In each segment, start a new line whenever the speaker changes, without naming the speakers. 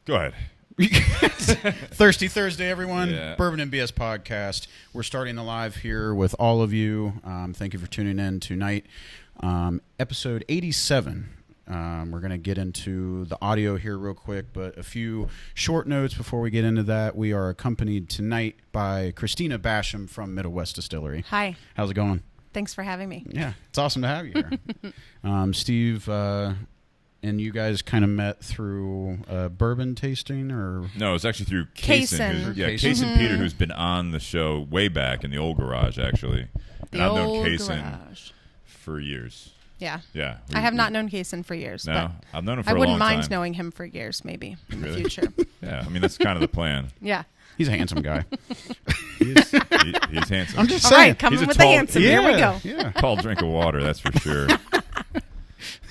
Go ahead.
Thirsty Thursday, everyone.
Yeah.
Bourbon and BS podcast. We're starting the live here with all of you. Thank you for tuning in tonight. Episode 87. We're going to get into the audio here real quick, but a few short notes before we get into that. We are accompanied tonight by Christina Basham from Middle West Distillery.
Hi.
How's it going?
Thanks for having me.
Yeah, it's awesome to have you here. Steve and you guys kind of met through bourbon tasting, or
No, it's actually through
Kaysen.
Kaysen Peter, who's been on the show way back in the old garage, actually.
The
I've known
old
Kaysen
garage.
for years.
Yeah.
Yeah.
I have not known Kaysen for years.
No,
but
I've known him for
I
a
wouldn't
long
mind
time.
knowing him for years, maybe, in
Really?
the future.
Yeah, I mean, that's kind of the plan.
Yeah.
he's a handsome guy.
He's handsome.
I'm just
All
saying.
right, coming
He's a
with
tall-
the handsome. Here we go.
Yeah.
Tall drink of water, that's for sure.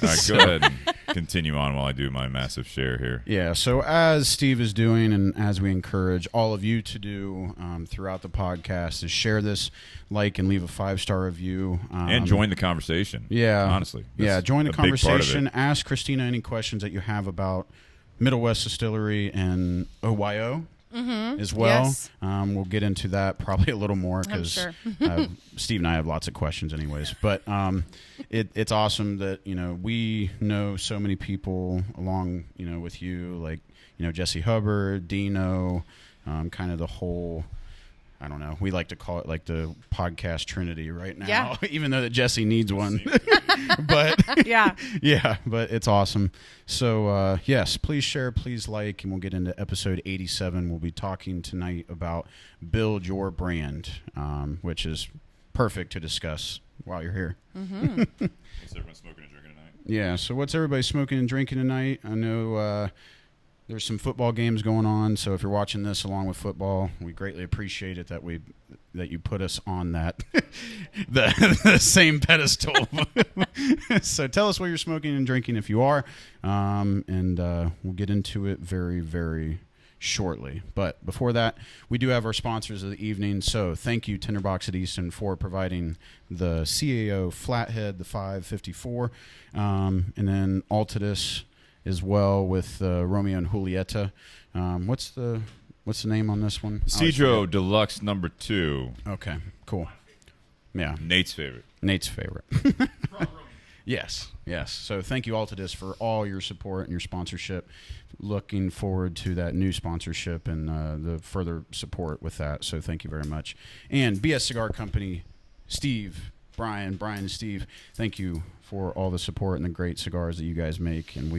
All right, go ahead and continue on while I do my massive share here.
Yeah, so as Steve is doing, and as we encourage all of you to do throughout the podcast, is share this, like, and leave a 5-star review.
And join the conversation.
Yeah.
Honestly.
Yeah,
That's
join the
a big part of it.
conversation. Ask Christina any questions that you have about Middle West Distillery and OYO as well.
Yes.
We'll get into that probably a little more because
sure.
Steve and I have lots of questions anyways. But it's awesome that, we know so many people along, with you, like, Jesse Hubbard, Dino, kind of the whole... I don't know. We like to call it like the podcast trinity right now,
Yeah.
even though that Jesse needs one. But
Yeah.
yeah, but it's awesome. So yes, please share, please like, and we'll get into episode 87. We'll be talking tonight about Build Your Brand, which is perfect to discuss while you're here.
Mm-hmm.
What's everyone smoking and drinking tonight?
Yeah, so what's everybody smoking and drinking tonight? I know there's some football games going on, so if you're watching this along with football, we greatly appreciate it that you put us on that the same pedestal. So tell us what you're smoking and drinking if you are, and we'll get into it very, very shortly. But before that, we do have our sponsors of the evening. So thank you, Tinder Box at Easton, for providing the CAO Flathead, the 554, and then Altadis as well with Romeo and Julieta. What's the name on this one?
Cedro Deluxe number 2.
Okay, cool. Yeah,
Nate's favorite.
Nate's favorite. Yes. So thank you, Altadis, for all your support and your sponsorship. Looking forward to that new sponsorship and the further support with that. So thank you very much. And BS Cigar Company, Steve, Brian and Steve, thank you for all the support and the great cigars that you guys make. And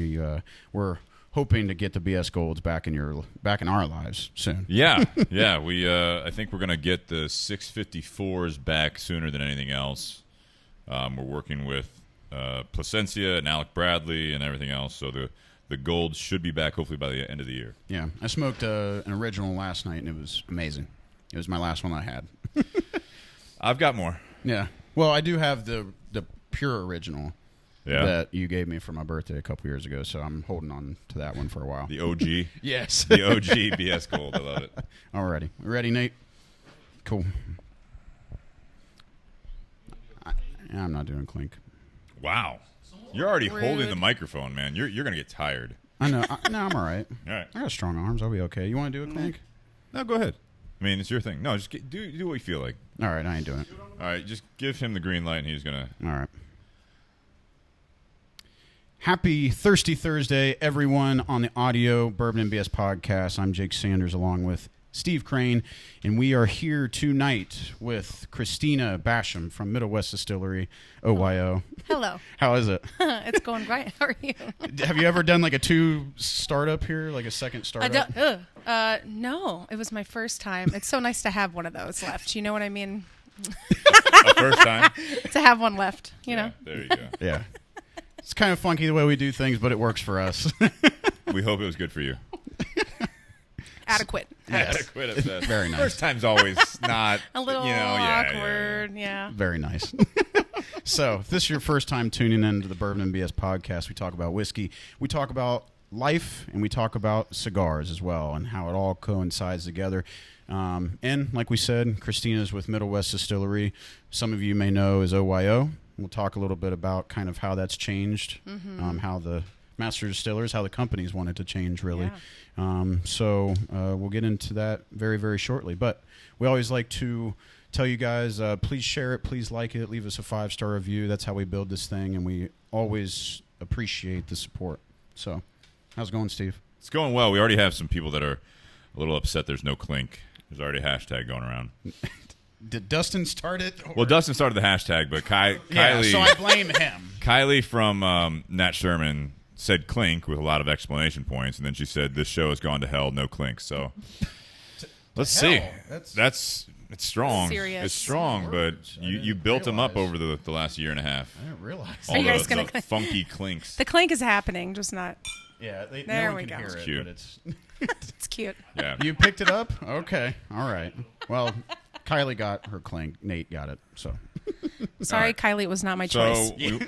we're hoping to get the BS Golds back in our lives soon.
Yeah. We I think we're gonna get the 654s back sooner than anything else. We're working with Placencia and Alec Bradley and everything else, so the gold should be back hopefully by the end of the year.
Yeah, I smoked an original last night and it was amazing. It was my last one I had.
I've got more.
Yeah. Well, I do have the pure original that you gave me for my birthday a couple years ago, so I'm holding on to that one for a while.
The OG.
Yes.
The OG BS Gold. I love it.
Alrighty. Ready, Nate? Cool. I'm not doing clink.
Wow. You're already
Rude.
holding the microphone, man. You're going to get tired.
I know. No, I'm all right.
All right.
I got strong arms. I'll be okay. You want to do a clink?
No, go ahead. I mean, it's your thing. No, just do what you feel like.
All right, I ain't doing it.
All right, just give him the green light and he's going to...
All right. Happy Thirsty Thursday, everyone on the audio Bourbon and BS podcast. I'm Jake Sanders along with Steve Crane, and we are here tonight with Christina Basham from Middle West Distillery, OYO.
Hello.
How is it?
It's going great. How are you?
Have you ever done like a 2 startup here, like a second startup?
No, it was my first time. It's so nice to have one of those left. You know what I mean?
A first time?
To have one left, you know?
There you go.
Yeah. It's kind of funky the way we do things, but it works for us.
We hope it was good for you.
Adequate.
Adequate at best.
Very nice.
First time's always not
A little awkward, yeah.
Very nice. So, if this is your first time tuning into the Bourbon and BS podcast, we talk about whiskey, we talk about life, and we talk about cigars as well, and how it all coincides together. And like we said, Christina's with Middle West Distillery. Some of you may know as OYO. We'll talk a little bit about kind of how that's changed, how the master distillers, how the companies wanted to change, really.
Yeah.
So we'll get into that very, very shortly. But we always like to tell you guys, please share it, please like it, leave us a 5-star review. That's how we build this thing, and we always appreciate the support. So how's it going, Steve?
It's going well. We already have some people that are a little upset there's no clink. There's already a hashtag going around.
Did Dustin start it? Or?
Well, Dustin started the hashtag, but Kylie...
so I blame him.
Kylie from Nat Sherman said clink with a lot of exclamation points, and then she said, this show has gone to hell, no clink. So let's see. It's strong.
Serious.
It's strong, but you built them up over the last year and a half.
I didn't realize.
All
Are you guys
the
gonna
funky clinks.
The clink is happening, just not.
Yeah,
There
no one
we
can
go.
hear it,
Cute.
but it's...
It's cute.
Yeah.
You picked it up? Okay. All right. Well, Kylie got her clink. Nate got it. So
Sorry,
right.
Kylie, it was not my choice.
So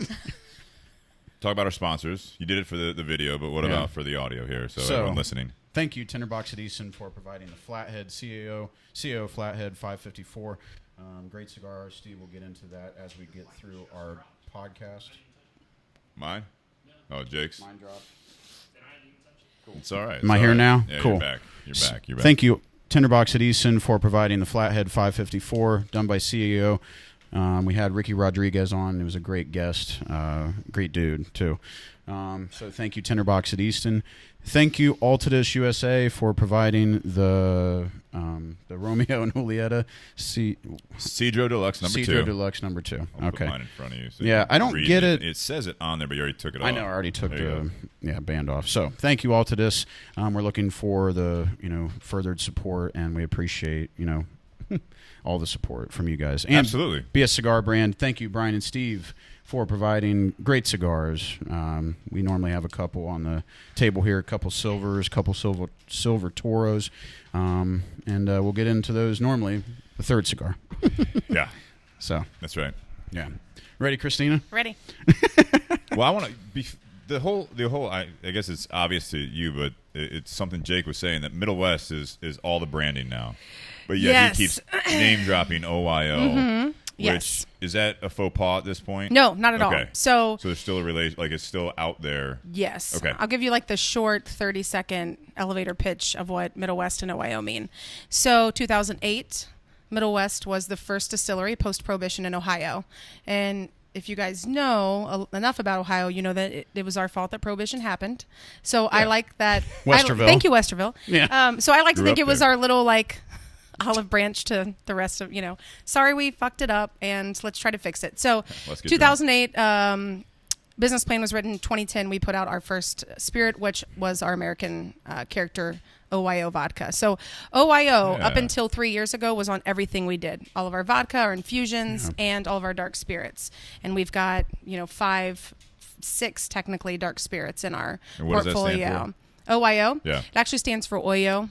talk about our sponsors. You did it for the video, but what about for the audio here? So everyone listening.
Thank you, Tinder Box at Easton, for providing the Flathead CAO Flathead 554. Great cigars. Steve will get into that as we get through our podcast.
Mine? Oh, Jake's.
Mine dropped.
It's all right.
Am I here now?
Yeah,
Cool.
You're back. You're back.
Thank you, Tinderbox at Easton, for providing the Flathead 554 done by CAO. We had Ricky Rodriguez on. He was a great guest. Great dude, too. So thank you, Tinderbox at Easton. Thank you, Altadis USA, for providing the Romeo and Julieta
Cedro Deluxe number 2.
Cedro Deluxe number 2.
I'll
Okay.
put mine in front of you. So
Yeah,
you
I don't
read
get it.
It says it on there, but you already took it off.
I know. I already took
There you
the band off. So thank you all to this. We're looking for the furthered support, and we appreciate all the support from you guys. And
Absolutely.
Be a Cigar Brand. Thank you, Brian and Steve, for providing great cigars. We normally have a couple on the table here, a couple silvers, couple silver Toros, and we'll get into those normally. The third cigar.
Yeah.
So
That's right.
yeah, ready, Christina?
Ready?
Well, I want to be the whole. I guess it's obvious to you, but it's something Jake was saying that Middle West is all the branding now. But yeah,
Yes.
he keeps name dropping OYO. Which
Yes.
is that a faux pas at this point?
No, not at all.
Okay.
So
there's still a relation, like it's still out there.
yes.
Okay.
I'll give you like the short 30-second elevator pitch of what Middle West and OYO mean. So 2008, Middle West was the first distillery post-prohibition in Ohio. And if you guys know enough about Ohio, you know that it was our fault that prohibition happened. So I like that.
Westerville.
Thank you, Westerville.
Yeah.
So I like to
Grew
think
up
it was
there.
our little like olive branch to the rest of, sorry we fucked it up and let's try to fix it. So
Let's get
2008 business plan was written. 2010 we put out our first spirit, which was our American character OYO vodka. So OYO up until 3 years ago was on everything we did. All of our vodka, our infusions, and all of our dark spirits. And we've got 5, 6 technically dark spirits in our
And what does that
portfolio.
stand for?
OYO.
Yeah.
It actually stands for Oyo,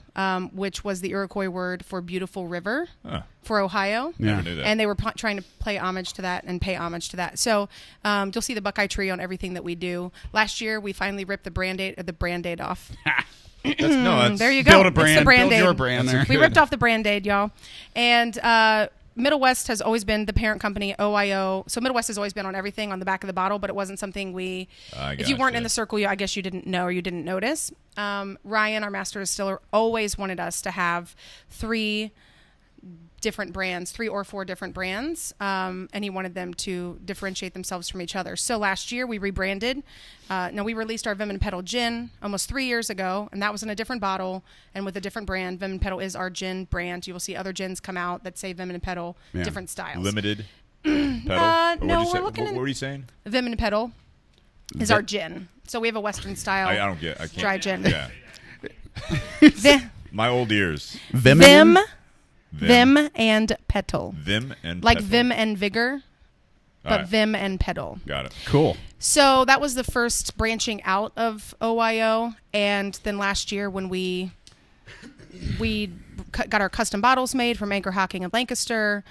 which was the Iroquois word for beautiful river
Huh.
for Ohio.
Yeah.
Never knew that.
And they were trying to pay homage to that and pay homage to that. So you'll see the Buckeye tree on everything that we do. Last year, we finally ripped the Brand-Aid off.
That's
There you go.
Build a
It's the
brand. Build
Brand-Aid.
your brand there.
We ripped off the Brand-Aid, y'all. And Middle West has always been the parent company, OYO. So Middle West has always been on everything on the back of the bottle, but it wasn't something we... If you weren't in the circle, I guess you didn't know or you didn't notice. Ryan, our master distiller, always wanted us to have 3 different brands, 3 or 4 different brands, and he wanted them to differentiate themselves from each other. So last year we rebranded. Now we released our Vim and Pedal gin almost 3 years ago, and that was in a different bottle and with a different brand. Vim and Pedal is our gin brand. You will see other gins come out that say Vim and Pedal, different styles.
Limited pedal.
no, we're looking
What
at-
were you saying?
Vim and Pedal is our gin. So we have a Western style
I don't get. I can't.
dry gin.
Yeah. My old ears.
Vim and Petal.
Vim and
Like
petal.
Vim and Vigor, but
All right.
Vim and Pedal.
Got it.
Cool.
So that was the first branching out of OYO. And then last year when we got our custom bottles made from Anchor Hocking of Lancaster,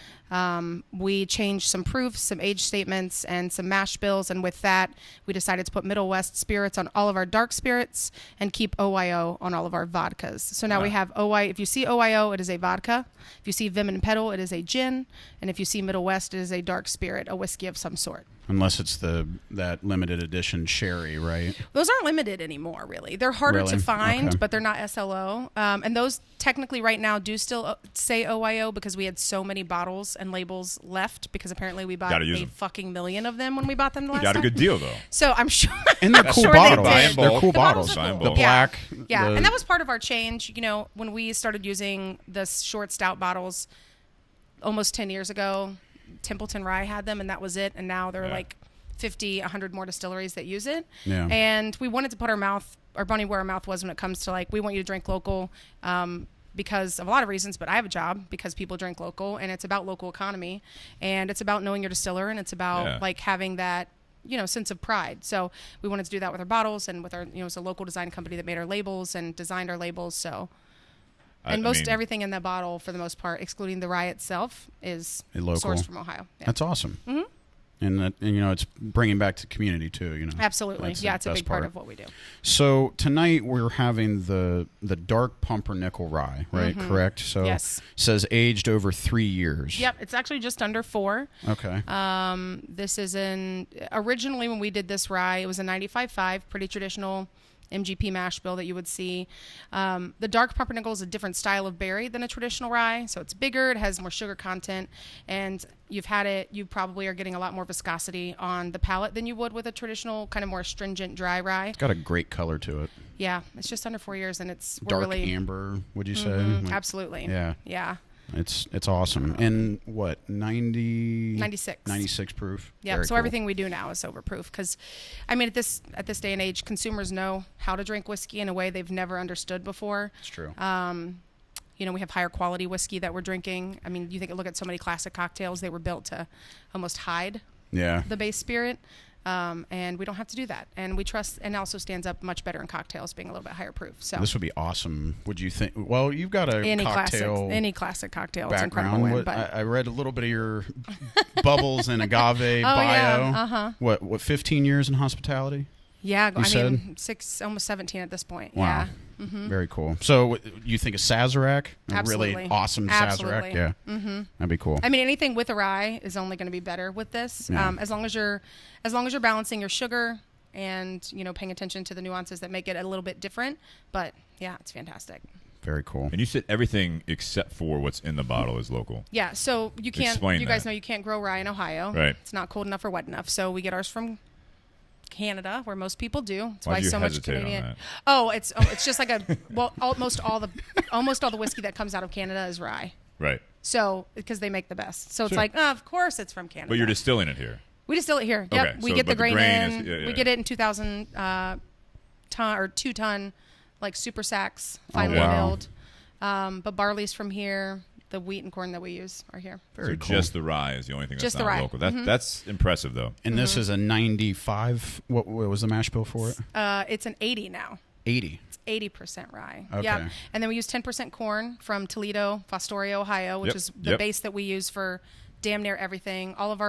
We changed some proofs, some age statements, and some mash bills. And with that, we decided to put Middle West spirits on all of our dark spirits and keep OYO on all of our vodkas. So now we have OYO. If you see OYO, it is a vodka. If you see Vim and Pedal, it is a gin. And if you see Middle West, it is a dark spirit, a whiskey of some sort.
Unless it's that limited edition sherry, right?
Those aren't limited anymore, really. They're harder to find, but they're not SLO. And those technically right now do still say OYO because we had so many bottles and labels left because apparently we bought fucking million of them when we bought them the last time.
Got a good deal, though.
So I'm sure.
And they're cool bottles. They're cool bottles.
Cool.
The black.
Yeah, and that was part of our change. You know, when we started using the short stout bottles almost 10 years ago, Templeton Rye had them, and that was it. And now there are like 50, 100 more distilleries that use it. Yeah. And we wanted to put our money where our mouth was when it comes to like, we want you to drink local because of a lot of reasons, but I have a job because people drink local, and it's about local economy, and it's about knowing your distiller, and it's about like having that, you know, sense of pride. So we wanted to do that with our bottles and with our, you know, it's a local design company that made our labels and designed our labels. So. And everything in that bottle, for the most part, excluding the rye itself, is sourced from Ohio. Yeah.
That's awesome. Mm-hmm. And you know, it's bringing back the community too. You know,
absolutely. It's a big part of what we do.
So tonight we're having the Dark Pumpernickel Rye, right? Mm-hmm. Correct. So yes. Says aged over 3 years.
Yep, it's actually just under 4.
Okay.
This is originally when we did this rye, it was a 95.5, pretty traditional MGP mash bill that you would see. The Dark Pumpernickel is a different style of berry than a traditional rye, so it's bigger, it has more sugar content, and you've had it, you probably are getting a lot more viscosity on the palate than you would with a traditional kind of more astringent dry rye.
It's got a great color to it.
Yeah, it's just under 4 years, and it's
dark amber, would you say?
Like, absolutely.
Yeah. It's awesome. And what, 96 proof?
Yeah, so cool. Everything we do now is overproof because, I mean, at this day and age, consumers know how to drink whiskey in a way they've never understood before.
It's true.
You know, we have higher quality whiskey that we're drinking. I mean, look at so many classic cocktails, they were built to almost hide the base spirit. And we don't have to do that. And we trust, and also stands up much better in cocktails being a little bit higher proof. So
this would be awesome. Would you think? Well, you've got any
classic cocktail.
Background.
It's incredible.
I read a little bit of your bubbles and agave bio.
Yeah.
What 15 years in hospitality?
Yeah, mean 6, almost 17 at this point.
Wow.
Yeah.
Mm-hmm. Very cool. So you think of Sazerac?
Absolutely.
A really awesome Sazerac? Yeah.
Mm-hmm.
That'd be cool.
I mean, anything with a rye is only going to be better with this. Yeah. As long as you're balancing your sugar and, you know, paying attention to the nuances that make it a little bit different. But yeah, it's fantastic.
Very cool.
And you said everything except for what's in the bottle is local.
Yeah. So you can't.
Explain
you guys know you can't grow rye in Ohio.
Right.
It's not cold enough or wet enough. So we get ours from Canada, where most people do. That's
why
so
you
much Canadian. On that? It's just like almost all the whiskey that comes out of Canada is rye.
Right.
So because they make the best. So it's like, of course it's from Canada.
But you're distilling it here.
We distill it here. Yep.
Okay,
we get the grain in. We get it in 2,000 ton or 2 ton, like super sacks, finely milled. But barley's from here. The wheat and corn that we use are here.
Very cool. Just the rye is the only thing that's not local. That's impressive, though.
And this is a 95. What was the mash bill for it?
It's an 80 now.
80.
It's 80% rye.
Okay.
Yeah. And then we use 10% corn from Toledo, Fostoria, Ohio, which is the base that we use for damn near everything. All of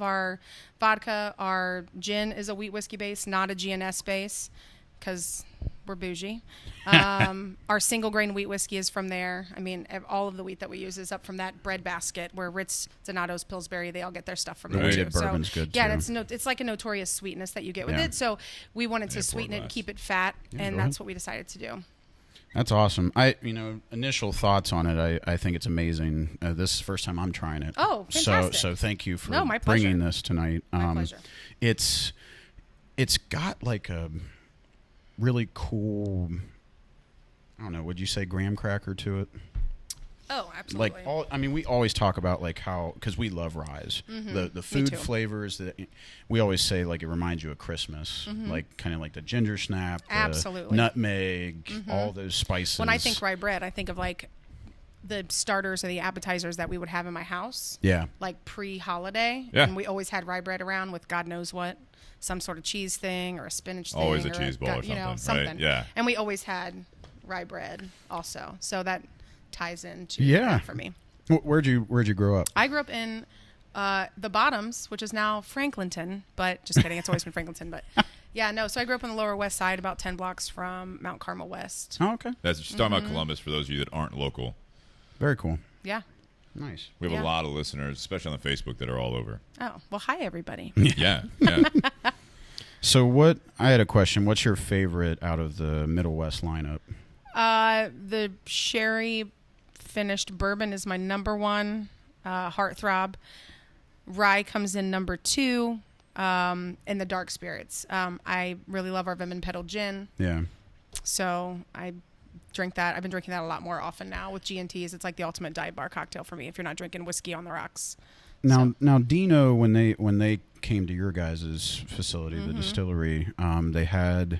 our vodka, our gin is a wheat whiskey base, not a GNS base, because we're bougie. Our single grain wheat whiskey is from there. I mean, all of the wheat that we use is up from that bread basket where Ritz, Donato's, Pillsbury, they all get their stuff from there too.
Bourbon's good too.
Yeah, it's like a notorious sweetness that you get with it. So we wanted to sweeten it and keep it fat, and that's what we decided to do.
That's awesome. Initial thoughts on it. I think it's amazing. This is the first time I'm trying it.
Oh, fantastic.
So thank you for bringing this tonight.
My pleasure.
It's got like a really cool, I don't know, would you say graham cracker to it?
Oh, absolutely.
We always talk about like how, because we love ryes, the food flavors that we always say, like it reminds you of Christmas, like kind of like the ginger snap, the nutmeg, all those spices.
When I think rye bread, I think of like the starters or the appetizers that we would have in my house.
Yeah.
Like pre-holiday.
Yeah.
And we always had rye bread around with God knows what. Some sort of cheese thing or a spinach thing.
Always a cheese ball or something. Right? Yeah.
And we always had rye bread also. So that ties into that for me.
Where'd you grow up?
I grew up in the Bottoms, which is now Franklinton, but just kidding. It's always been Franklinton, but yeah, no. So I grew up on the Lower West Side, about 10 blocks from Mount Carmel West.
Oh, okay.
That's just talking about Columbus for those of you that aren't local.
Very cool.
Yeah.
Nice.
We have a lot of listeners, especially on the Facebook, that are all over.
Oh, well, hi, everybody.
Yeah.
So I had a question. What's your favorite out of the Middle West lineup?
The sherry finished bourbon is my number one, heartthrob. Rye comes in number 2, and the dark spirits. I really love our Vim & Pedal gin.
Yeah.
So I drink that. I've been drinking that a lot more often now with G&Ts. It's like the ultimate dive bar cocktail for me if you're not drinking whiskey on the rocks.
Now Dino, when they came to your guys' facility, the distillery, they had,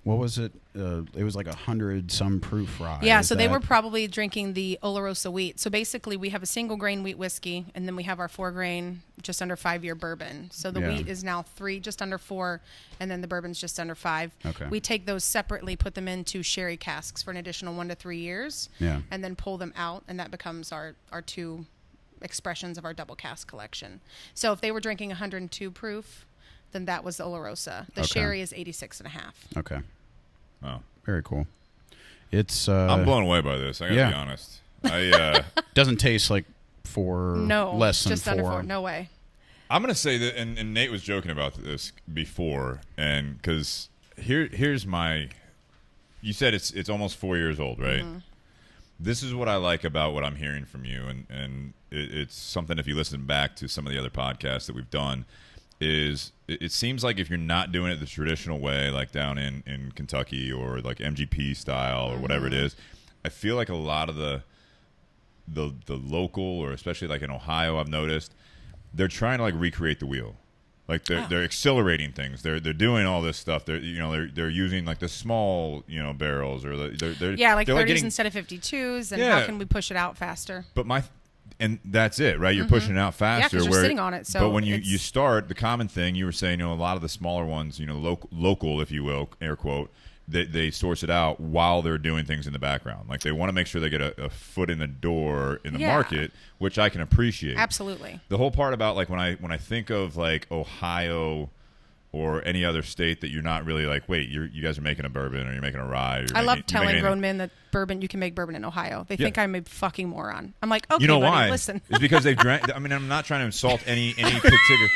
what was it? It was like 100-some proof rye.
Yeah, so they were probably drinking the Olorosa wheat. So basically, we have a single grain wheat whiskey, and then we have our 4-grain, just under 5-year bourbon. So the wheat is now 3, just under 4, and then the bourbon's just under 5.
Okay.
We take those separately, put them into sherry casks for an additional 1 to 3 years, and then pull them out, and that becomes our 2 expressions of our double cask collection. So if they were drinking 102 proof, then that was the Olorosa. The sherry is 86.5.
Okay.
Oh,
very cool. It's
I'm blown away by this. I gotta be honest. I
doesn't taste like 4.
No,
less than
just
4.
under 4. No way.
I'm gonna say that, and Nate was joking about this before, and because here's my. You said it's almost 4 years old, right? Mm-hmm. This is what I like about what I'm hearing from you, and it's something, if you listen back to some of the other podcasts that we've done, is it seems like if you're not doing it the traditional way, like down in Kentucky or like MGP style or whatever it is, I feel like a lot of the local, or especially like in Ohio, I've noticed, they're trying to like recreate the wheel. Like they're accelerating things. They're doing all this stuff. They're using like the small barrels, or like
30s instead of 52s. And how can we push it out faster?
But and that's it, right? You're pushing it out faster.
Yeah, because you're sitting on it. So
but when you start, the common thing you were saying, a lot of the smaller ones, local, if you will, air quote, they source it out while they're doing things in the background. Like they want to make sure they get a foot in the door in the market, which I can appreciate.
Absolutely.
The whole part about like when I think of like Ohio or any other state that you're not really like, wait, you guys are making a bourbon or you're making a rye.
I love telling grown men that you can make bourbon in Ohio. They think I'm a fucking moron. I'm like, okay,
you know
buddy,
why?
Listen.
It's because they've drank. I mean, I'm not trying to insult any particular.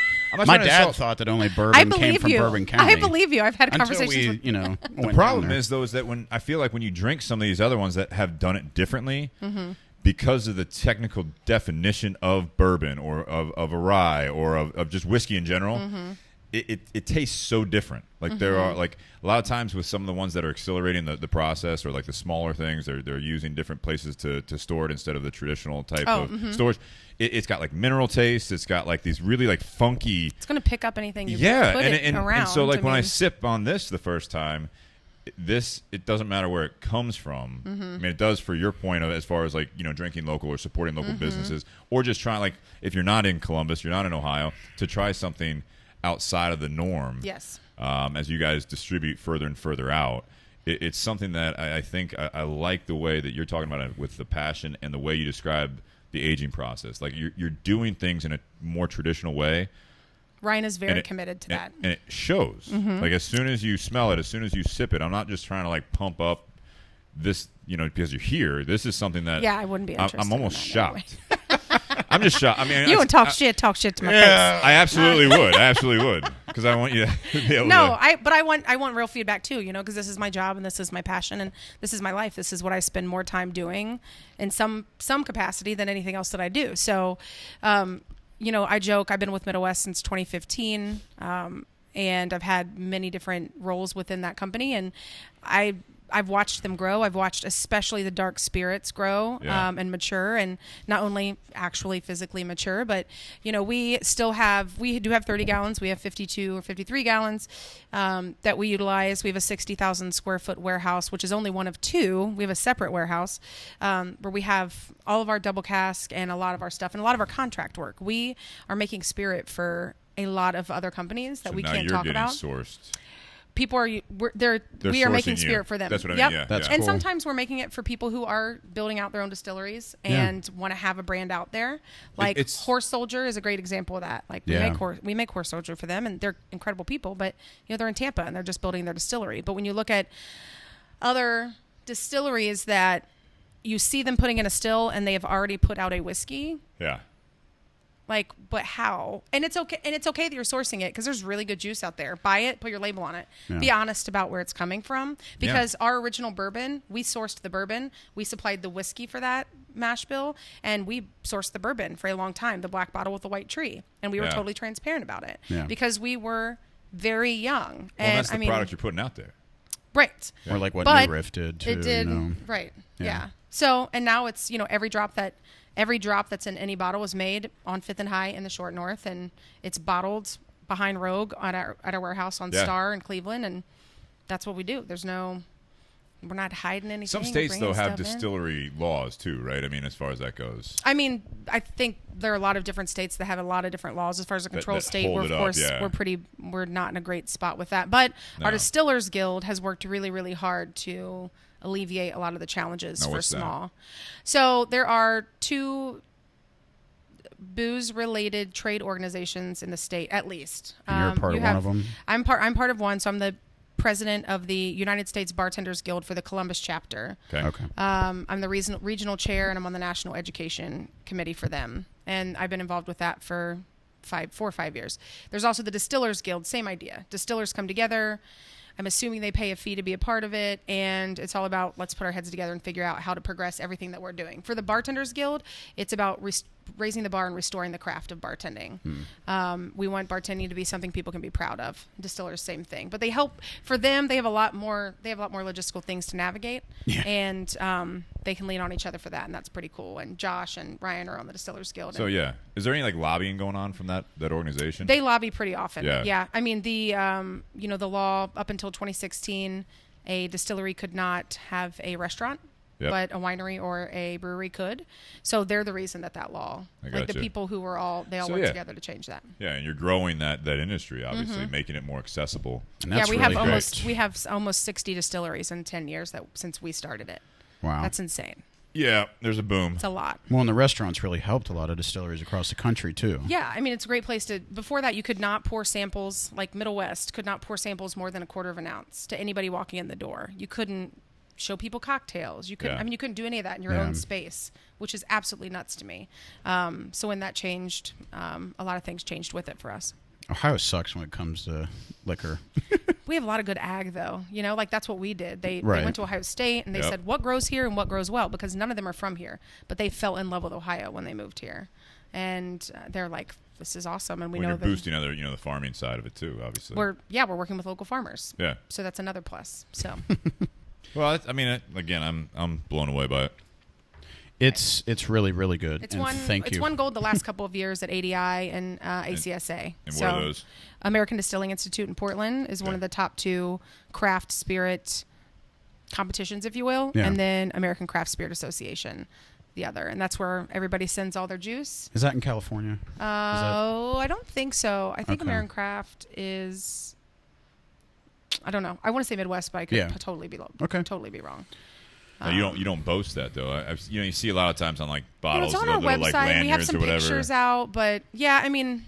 My dad thought that only bourbon came from Bourbon County.
I believe you. I've had conversations
with
the problem is though is that when I feel like when you drink some of these other ones that have done it differently, because of the technical definition of bourbon or of a rye or of just whiskey in general. It tastes so different. Like there are like a lot of times with some of the ones that are accelerating the process, or like the smaller things, they're using different places to store it instead of the traditional type of storage. It's got like mineral taste. It's got like these really like funky.
It's going to pick up anything you put it around.
And so like when I sip on this the first time, it doesn't matter where it comes from. I mean, it does for your point of as far as like drinking local or supporting local businesses, or just trying, like, if you're not in Columbus, you're not in Ohio, to try something outside of the norm.
Yes.
As you guys distribute further and further out, it's something that I think I like the way that you're talking about it with the passion and the way you describe the aging process. Like you're doing things in a more traditional way.
Ryan is very committed to that.
And it shows. Like as soon as you smell it, as soon as you sip it, I'm not just trying to like pump up this, because you're here. This is something that
I wouldn't be interested.
I'm almost shocked. I'm just shocked. I mean,
you would talk shit to my face.
I absolutely would. I absolutely would, because I want you to be able to.
But I want real feedback too. Because this is my job and this is my passion and this is my life. This is what I spend more time doing in some capacity than anything else that I do. So, I joke. I've been with Middle West since 2015, and I've had many different roles within that company, and I've watched them grow. I've watched especially the dark spirits grow and mature, and not only actually physically mature, but we do have 30 gallons. We have 52 or 53 gallons that we utilize. We have a 60,000 square foot warehouse, which is only one of 2. We have a separate warehouse where we have all of our double cask and a lot of our stuff and a lot of our contract work. We are making spirit for a lot of other companies that we can't talk about.
Sourced.
people are we are making spirit for them.
That's what I mean. Yeah,
that's
and
cool.
Sometimes we're making it for people who are building out their own distilleries and want to have a brand out there. Like Horse Soldier is a great example of that. Like we make Horse Soldier for them, and they're incredible people. But they're in Tampa and they're just building their distillery. But when you look at other distilleries that you see them putting in a still and they have already put out a whiskey.
Yeah.
Like, but how? And it's okay. And it's okay that you're sourcing it because there's really good juice out there. Buy it, put your label on it. Yeah. Be honest about where it's coming from. Because our original bourbon, we sourced the bourbon. We supplied the whiskey for that mash bill, and we sourced the bourbon for a long time, the black bottle with the white tree. And we were totally transparent about it because we were very young.
Well, and that's the product you're putting out there.
Right.
Or like what New Riff did too.
It did. Right. Yeah. So, and now it's, every drop that's in any bottle is made on 5th and High in the Short North, and it's bottled behind Rogue at our warehouse on Star in Cleveland, and that's what we do. We're not hiding anything.
Some states, though, have distillery laws, too, right? I mean, as far as that goes.
I mean, I think there are a lot of different states that have a lot of different laws. As far as a controlled state, we're not in a great spot with that. But our Distillers Guild has worked really, really hard to alleviate a lot of the challenges for small. So there are 2 booze-related trade organizations in the state, at least.
And you're part of one of them?
I'm part of one, so I'm the president of the United States Bartenders Guild for the Columbus chapter.
Okay.
I'm the regional chair, and I'm on the National Education Committee for them. And I've been involved with that for 4 or 5 years. There's also the Distillers Guild, same idea. Distillers come together. I'm assuming they pay a fee to be a part of it, and it's all about let's put our heads together and figure out how to progress everything that we're doing. For the Bartenders Guild, it's about raising the bar and restoring the craft of bartending. We want bartending to be something people can be proud of. Distillers, same thing. But they help for them. They have a lot more logistical things to navigate, and they can lean on each other for that, and that's pretty cool. And Josh and Ryan are on the Distillers Guild.
So is there any lobbying going on from that organization?
They lobby pretty often.
Yeah.
I mean the the law up until 2016, a distillery could not have a restaurant. Yep. But a winery or a brewery could. So they're the reason that law, the people who were all work together to change that.
Yeah, and you're growing that industry, obviously, making it more accessible.
And that's
we
really
have almost 60 distilleries in 10 years since we started it.
Wow.
That's insane.
Yeah, there's a boom.
It's a lot.
Well, and the restaurants really helped a lot of distilleries across the country, too.
Yeah, I mean, it's a great place to... Before that, you could not pour samples, like Middle West, could not pour samples more than 1/4 of an ounce to anybody walking in the door. You couldn't show people cocktails. You couldn't. I mean, you couldn't do any of that in your own space, which is absolutely nuts to me. So when that changed, a lot of things changed with it for us.
Ohio sucks when it comes to liquor.
We have a lot of good ag, though. That's what we did. They went to Ohio State, and they said, what grows here and what grows well? Because none of them are from here. But they fell in love with Ohio when they moved here. And they're like, this is awesome. And
you're boosting the farming side of it, too, obviously.
We're working with local farmers.
Yeah.
So that's another plus. So...
Well, I mean, again, I'm blown away by it.
It's really, really good. It's
won gold the last couple of years at ADI and ACSA.
And what are those?
American Distilling Institute in Portland is one of the top 2 craft spirit competitions, if you will, and then American Craft Spirit Association, the other, and that's where everybody sends all their juice.
Is that in California?
I don't think so. I think American Craft is... I don't know. I want to say Midwest, but I could totally be wrong.
No, you don't boast that though. You see a lot of times on bottles,
it's on our website. We have some pictures out, but I mean,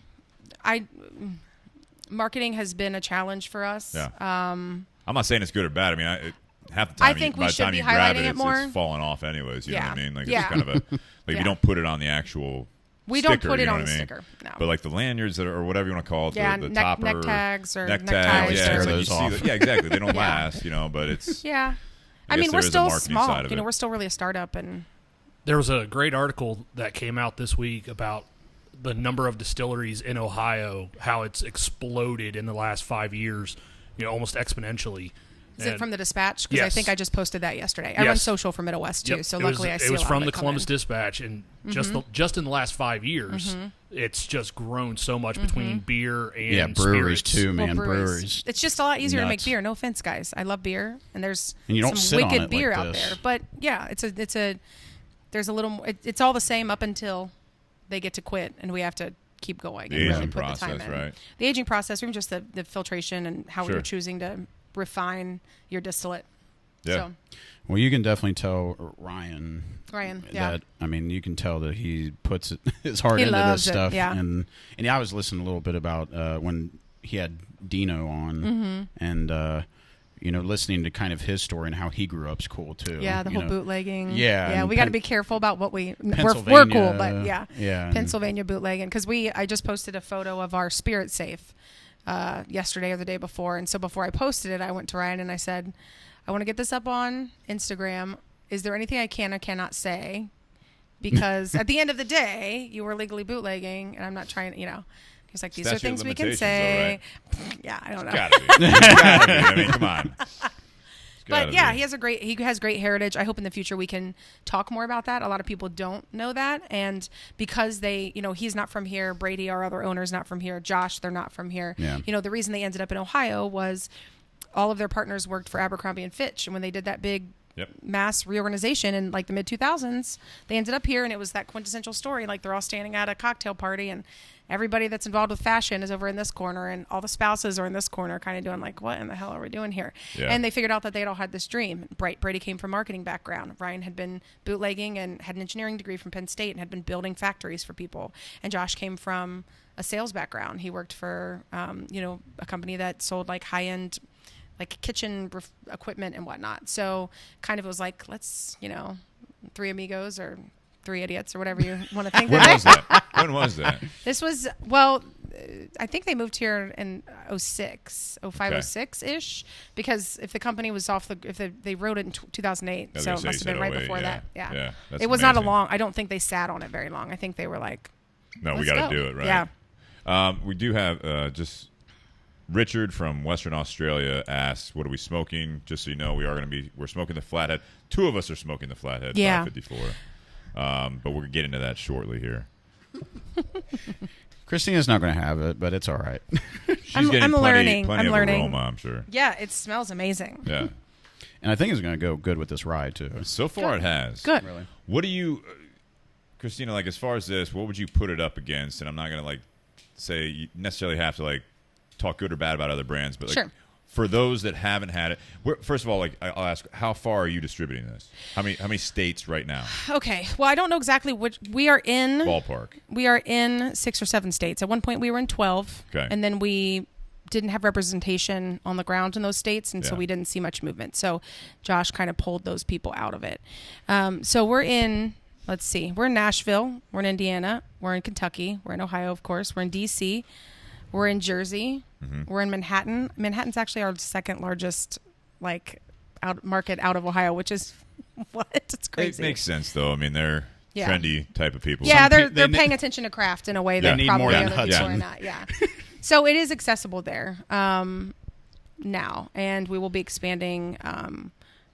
marketing has been a challenge for us.
Yeah. I'm not saying it's good or bad. I mean, half the time,
I think
by
we
the time
should be
you grab
highlighting it more.
It's falling off anyways. You know what I mean?
Yeah.
It's kind of a if you don't put it on the actual.
We
sticker,
don't put it on the
I mean?
sticker, no.
But the lanyards or whatever you want to call it, the
neck
topper,
tags or
neckties.
Yeah, those off.
Exactly. They don't last, but it's...
Yeah. I mean, we're still small. We're still really a startup. And
there was a great article that came out this week about the number of distilleries in Ohio, how it's exploded in the last 5 years, almost expositionally.
Is it from the Dispatch? Because
yes.
I think I just posted that yesterday. I run social for Middle West too, so luckily I see a lot of it. It was
from the Columbus Dispatch, and just in the last 5 years, it's just grown so much between beer and
breweries
spirits.
too, man. Breweries.
It's just a lot easier to make beer. No offense, guys. I love beer, and there's
you don't
some
sit
wicked
on it
beer
like
out
this.
there. But there's a little. It's all the same up until they get to quit, and we have to keep going.
The
and
aging
really put
process,
the time in.
right?
The aging process, even just the filtration and how we were choosing to refine your distillate.
Yeah.
So.
Well, you can definitely tell Ryan,
yeah.
I mean, you can tell that he puts his heart
He
into this
loves
stuff.
it, yeah.
And I was listening a little bit about when he had Dino on,
Mm-hmm.
and listening to kind of his story and how he grew up's cool too.
Yeah, the whole bootlegging.
Yeah,
yeah.
and
We got to be careful about what we're cool,
Pennsylvania,
but yeah,
yeah,
Pennsylvania bootlegging. Because I just posted a photo of our spirit safe yesterday or the day before, and so before I posted it, I went to Ryan and I said, I want to get this up on Instagram. Is there anything I can or cannot say? Because at the end of the day, you were legally bootlegging, and I'm not trying to, He's like, these are things we can say.
Right.
Yeah, I don't know.
Gotta be. Gotta be. I mean, come on.
But yeah, he has great heritage. I hope in the future we can talk more about that. A lot of people don't know that, and because he's not from here. Brady, our other owner, is not from here. Josh, they're not from here.
Yeah.
The reason they ended up in Ohio was all of their partners worked for Abercrombie and Fitch, and when they did that big mass reorganization in like the mid 2000s, they ended up here, and it was that quintessential story. Like they're all standing at a cocktail party, and everybody that's involved with fashion is over in this corner, and all the spouses are in this corner, kind of doing like, what in the hell are we doing here?
Yeah.
And they figured out that they had all had this dream. Brady came from marketing background. Ryan had been bootlegging and had an engineering degree from Penn State and had been building factories for people. And Josh came from a sales background. He worked for, a company that sold like high-end like kitchen equipment and whatnot. So kind of was like, let's, three amigos or three idiots or whatever you want to think.
When was that? When was that?
This was, I think they moved here in 06, 05, 06-ish, because if the company was they wrote it in 2008, so it must have been right before that. Yeah. It was not I don't think they sat on it very long. I think they were like,
no, we got to do it, right?
Yeah.
We do have just Richard from Western Australia asks, what are we smoking? Just so you know, we're smoking the Flathead. Two of us are smoking the Flathead 554. But we'll get into that shortly here.
Christina's not going to have it, but it's all right.
She's getting plenty of aroma, I'm sure.
Yeah, it smells amazing.
Yeah.
And I think it's going to go good with this rye, too.
So far it has.
Good.
Really.
What do you, Christina, like as far as this, what would you put it up against? And I'm not going to like say you necessarily have to like talk good or bad about other brands, but like,
sure.
For those that haven't had it, first of all, like I'll ask, how far are you distributing this? How many states right now?
Okay, well, I don't know exactly which. We are in
ballpark.
We are in 6 or 7 states. At one point, we were in 12,
okay,
and then we didn't have representation on the ground in those states, and so we didn't see much movement. So Josh kind of pulled those people out of it. So we're in. Let's see. We're in Nashville. We're in Indiana. We're in Kentucky. We're in Ohio, of course. We're in D.C. We're in Jersey. Mm-hmm. We're in Manhattan. Manhattan's actually our second largest market out of Ohio, which is what? It's crazy.
It makes sense, though. I mean, they're trendy type of people.
Yeah, they're paying attention to craft in a way that
need
probably
more than
other people are not. Yeah. So it is accessible there now, and we will be expanding.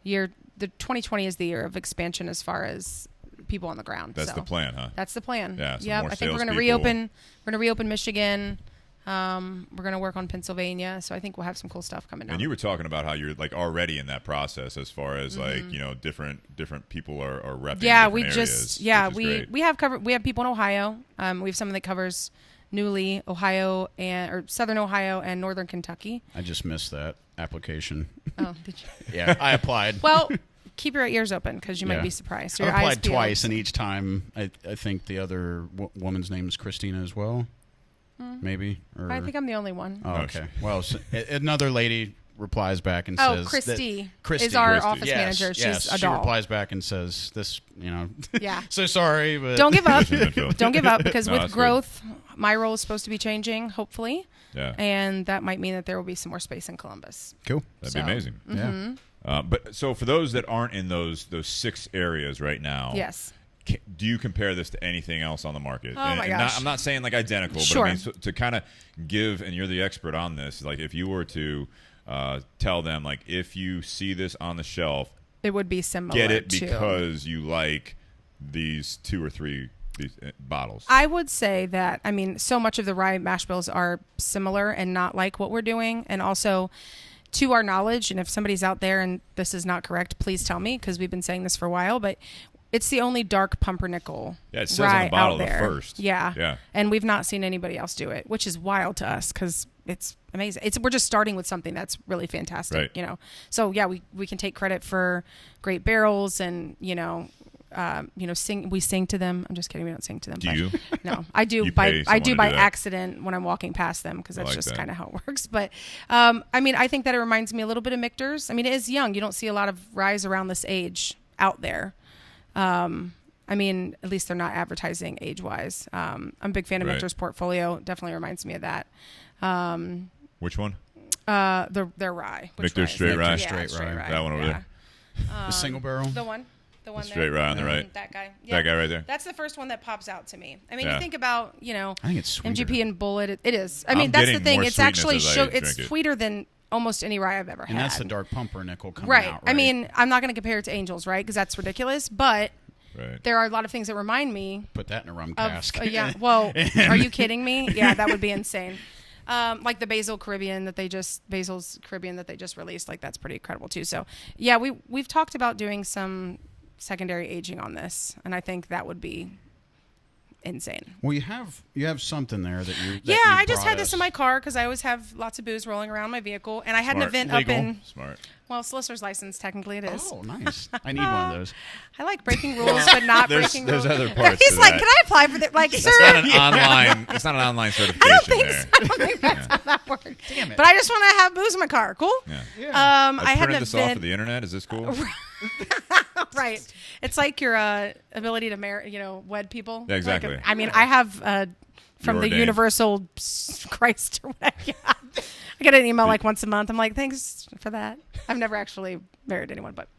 The 2020 is the year of expansion as far as people on the ground.
That's the plan, huh?
That's the plan.
Yeah.
I think we're going to reopen. We're going to reopen Michigan. We're going to work on Pennsylvania, so I think we'll have some cool stuff coming down.
And you were talking about how you're like already in that process as far as like different people are repping.
Yeah,
we areas,
we have covered. We have people in Ohio. We have someone that covers Newly, Ohio, or Southern Ohio and Northern Kentucky.
I just missed that application.
Oh, did you?
Yeah, I applied.
Well, keep your ears open because you might be surprised. Your
I applied
eyes
twice, and each time I think the other woman's name is Christina as well. Maybe. Or...
I think I'm the only one.
Oh, okay. Well, another lady replies back and says...
Christy
Christy
is our office manager. She's a doll.
She replies back and says, this,
Yeah.
So sorry, but...
Don't give up. Don't give up, because with growth, my role is supposed to be changing, hopefully.
Yeah.
And that might mean that there will be some more space in Columbus.
Cool.
That'd be amazing.
Mm-hmm.
Yeah. But so for those that aren't in those 6 areas right now...
Yes.
Do you compare this to anything else on the market?
Oh, my gosh.
I'm not saying like identical,
Sure.
but I mean to kind of give, and you're the expert on this, like if you were to tell them, like if you see this on the shelf,
it would be similar.
Get it because you like these 2 or 3 bottles.
I would say that, so much of the rye mash bills are similar and not like what we're doing. And also, to our knowledge, and if somebody's out there and this is not correct, please tell me, because we've been saying this for a while, but it's the only dark pumpernickel
it says
rye
on the bottle
out there.
The first.
Yeah. And we've not seen anybody else do it, which is wild to us because it's amazing. We're just starting with something that's really fantastic,
right.
you know. So yeah, we can take credit for great barrels, and we sing to them. I'm just kidding. We don't sing to them.
Do you?
No, I do by accident when I'm walking past them, because that's just kind of how it works. But I think that it reminds me a little bit of Michter's. I mean, it is young. You don't see a lot of ryes around this age out there. At least they're not advertising age-wise. I'm a big fan of Michter's portfolio. Definitely reminds me of that.
Which one?
Their rye.
Michter's straight rye.
Yeah,
straight rye.
That one over there.
The single barrel.
The one
straight
there.
rye on the right.
That guy. Yeah.
That guy right there.
That's the first one that pops out to me. I mean, you think about,
I think it's sweeter.
MGP and Bullet. It is. I mean, that's the thing. It's actually it's
it.
sweeter than almost any rye I've ever had.
And that's the Dark Pumpernickel coming
right.
out, right?
I mean, I'm not going to compare it to Angels, right? Because that's ridiculous. But there are a lot of things that remind me.
Put that in a rum cask.
Yeah. Well, are you kidding me? Yeah, that would be insane. Like the Basil's Caribbean that they just released, like that's pretty incredible too. So yeah, we've talked about doing some secondary aging on this, and I think that would be insane.
Well, you have something there that you.
Yeah, I just had this in my car because I always have lots of booze rolling around my vehicle, and I had an event
Legal.
up in.
Smart.
Well, solicitor's license, technically it is.
Oh, nice. I need one of those.
I like breaking rules, but not breaking rules.
There's other parts.
He's
to
like,
that.
can I apply for that? Like, sir.
It's not an online certification.
I don't think
there.
so. I don't think that's how that works.
Damn it.
But I just want to have booze in my car. Cool?
Yeah.
I had an
printed this off
event.
of the internet. Is this cool?
Right. It's like your ability to marry, wed people.
Yeah, exactly.
Like, I have from the
ordained.
Universal Christ or whatever. Yeah. I get an email like once a month. I'm like, thanks for that. I've never actually married anyone, but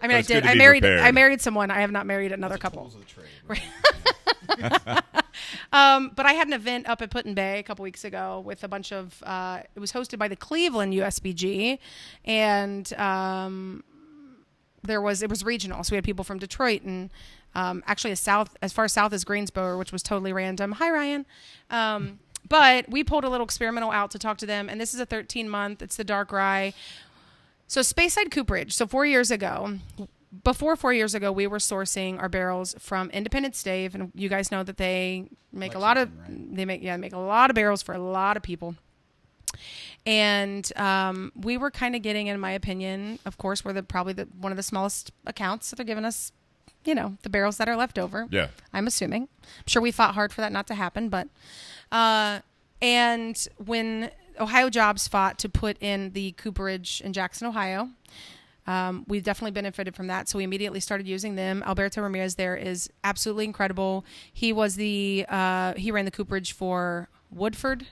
I mean, I did. I married someone. I have not married another couple. Right. But I had an event up at Put-in-Bay a couple weeks ago with a bunch of. It was hosted by the Cleveland USBG, and it was regional. So we had people from Detroit and actually as far south as Greensboro, which was totally random. Hi, Ryan. But we pulled a little experimental out to talk to them, and this is a 13-month. It's the dark rye. So Speyside Cooperage. So before 4 years ago, we were sourcing our barrels from Independent Stave, and you guys know that they make make a lot of barrels for a lot of people. And we were kind of getting, in my opinion, of course, we're probably one of the smallest accounts, so they're giving us, the barrels that are left over.
Yeah.
I'm assuming. I'm sure we fought hard for that not to happen, but and when Ohio Jobs fought to put in the cooperage in Jackson, Ohio, we've definitely benefited from that. So we immediately started using them. Alberto Ramirez there is absolutely incredible. He was he ran the cooperage for Woodford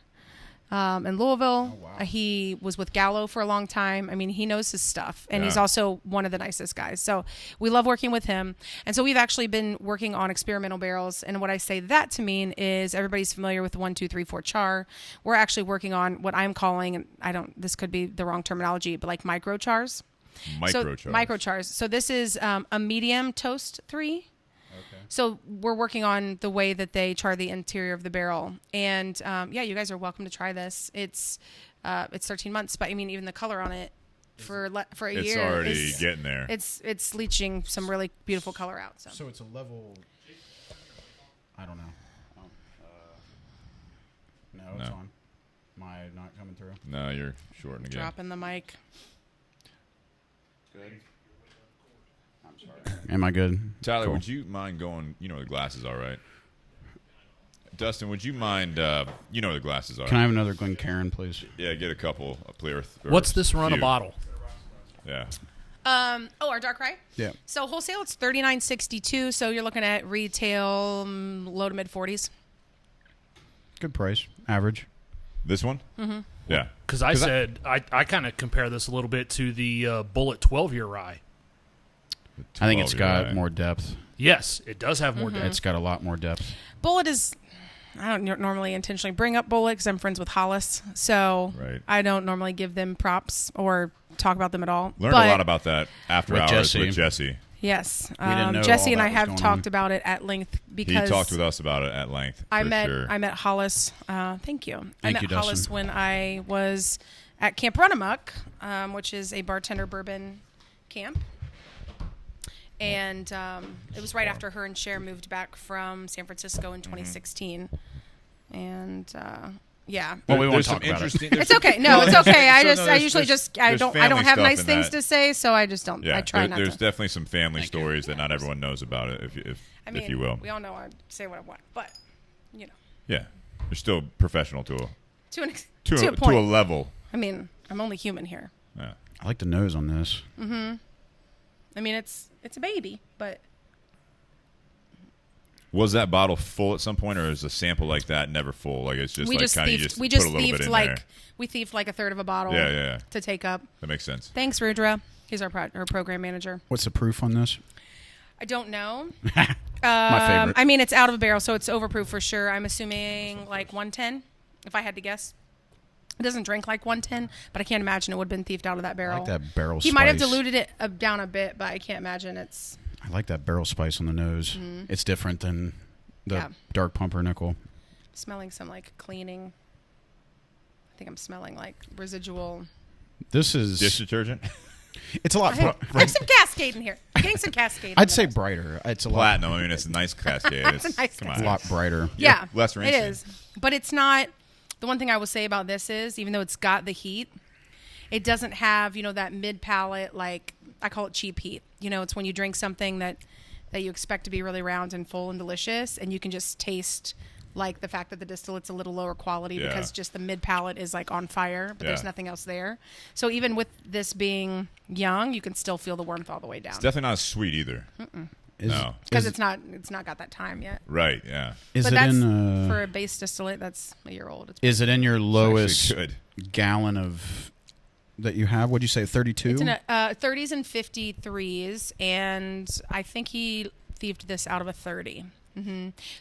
in Louisville.
Oh, wow.
He was with Gallo for a long time. I mean, he knows his stuff, and he's also one of the nicest guys. So we love working with him. And so we've actually been working on experimental barrels. And what I say that to mean is everybody's familiar with the 1, 2, 3, 4 char. We're actually working on what I'm calling, and this could be the wrong terminology, but like micro chars. Micro chars. So this is a medium toast 3. Okay. So we're working on the way that they char the interior of the barrel, and you guys are welcome to try this. It's 13 months, but I mean, even the color on it for a year,
it's already getting there.
It's leaching some really beautiful color out.
So it's a level. I don't know. No, it's on. Am I not coming through?
No, you're shorting again.
Dropping the mic.
Good. I'm sorry. Am I good?
Tyler,
Cool.
would you mind going? You know where the glasses are, right? Dustin, would you mind? You know where the glasses are.
Can I have another Glencairn, please?
Yeah, get a couple. A clear.
What's this run a bottle?
Yeah.
Our dark rye.
Yeah.
So wholesale, it's $39.62. So you're looking at retail low to mid 40s.
Good price. Average.
This one? Mm-hmm. Yeah.
Because I kind of compare this a little bit to the Bullet 12-year rye.
I think it's got more depth.
Yes, it does have more depth.
It's got a lot more depth.
Bullet is, I don't normally intentionally bring up Bullet because I'm friends with Hollis. So I don't normally give them props or talk about them at all.
Learned a lot about that after hours with Jesse.
Yes.
Didn't know
Jesse and
all
I
that was
have talked
on.
about it at length because
he talked with us about it at length.
I met Hollis. Thank you. I met Hollis when I was at Camp Runamuck, which is a bartender bourbon camp. And it was right after her and Cher moved back from San Francisco in 2016. And Yeah.
Well, we won't
There's some
talk about it.
interesting.
It's okay. No, it's okay. I
there's
usually just I
there's
don't
family
have
stuff
nice
in
things
that.
to say, so I just don't.
Yeah,
I try not
there's
to.
definitely some family
Thank you.
stories that not everyone knows about it,
I mean,
if you will.
we all know I say what I want, but you know,
Yeah, you're still professional to
to a point.
to a level.
I mean, I'm only human here.
Yeah.
I like the nose on this.
I mean, it's a baby, but
Was that bottle full at some point, or is a sample like that never full? Like it's just
we
like
just
kind of
thieved.
just
We
put
just
a little bit
thieved
in
like
there.
we thieved like a third of a bottle.
Yeah.
To take up.
That makes sense.
Thanks, Rudra. He's our program manager.
What's the proof on this?
I don't know.
My favorite.
I mean, it's out of a barrel, so it's overproof for sure. I'm assuming like 110, if I had to guess. It doesn't drink like 110, but I can't imagine it would have been thieved out of that
I
barrel.
like that barrel
He
spice.
might have diluted it down a bit, but I can't imagine it's...
I like that barrel spice on the nose. It's different than the Dark Pumpernickel.
smelling some like cleaning. I think I'm smelling like residual...
This is...
Dish detergent.
It's a lot...
I have some Cascade in here. I'm getting some Cascade.
I'd say brighter. It's a
Platinum. I mean, it's a nice cascade.
It's a nice
come
lot,
on.
a lot brighter.
Yeah,
less
it
rinsing.
is. But it's not... The one thing I will say about this is, even though it's got the heat, it doesn't have, that mid-palate, like, I call it cheap heat. It's when you drink something that you expect to be really round and full and delicious, and you can just taste, like, the fact that the distillate's a little lower quality because just the mid-palate is, like, on fire, but there's nothing else there. So even with this being young, you can still feel the warmth all the way down.
It's definitely not sweet either. No.
Because it's not got that time yet.
Right, yeah.
Is
But
it
that's,
in...
for a base distillate, that's a year old.
Is it in your lowest
Good.
gallon of... that you have? What'd you say, 32?
It's in a 30s and 53s, and I think he thieved this out of a 30.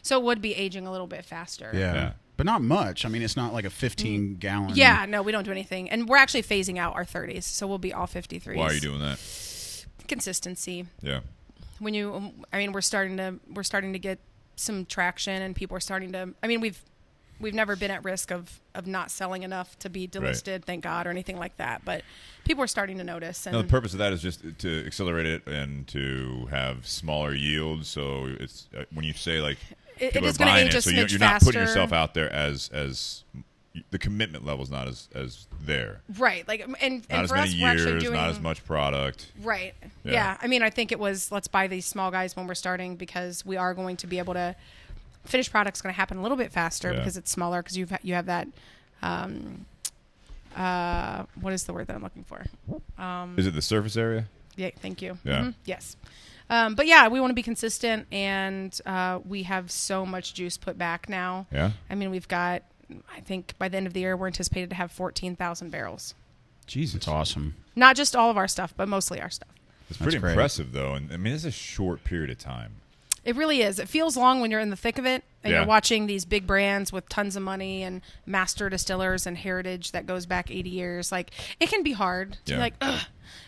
So it would be aging a little bit faster.
Yeah. But not much. I mean, it's not like a 15-gallon...
Yeah, no, we don't do anything. And we're actually phasing out our 30s, so we'll be all 53s.
Why are you doing that?
Consistency.
Yeah.
We're starting to get some traction, and people are starting to... I mean, we've never been at risk of not selling enough to be delisted, thank God, or anything like that. But people are starting to notice. And
No, the purpose of that is just to accelerate it and to have smaller yields. So it's when you say like
it
people
is
are
going to
buying
age
it,
a
so
smidge
you're
faster.
not putting yourself out there as the commitment level is not as there.
Right. Like and
Not as
for
many
us, we're actually
years,
doing
not as much product.
Right.
Yeah.
Yeah. I mean, I think it was let's buy these small guys when we're starting because we are going to be able to. Finished product's going to happen a little bit faster because it's smaller because you have that. What is the word that I'm looking for?
Is it the surface area?
Yeah. Thank you.
Yeah.
Yes. But yeah, we want to be consistent, and we have so much juice put back now.
Yeah.
I mean, we've got. I think by the end of the year, we're anticipated to have 14,000 barrels.
Jesus,
It's awesome.
Not just all of our stuff, but mostly our stuff.
It's pretty
great.
impressive, though. And I mean, it's a short period of time.
It really is. It feels long when you're in the thick of it and
Yeah.
you're watching these big brands with tons of money and master distillers and heritage that goes back 80 years. Like, it can be hard to be like, ugh,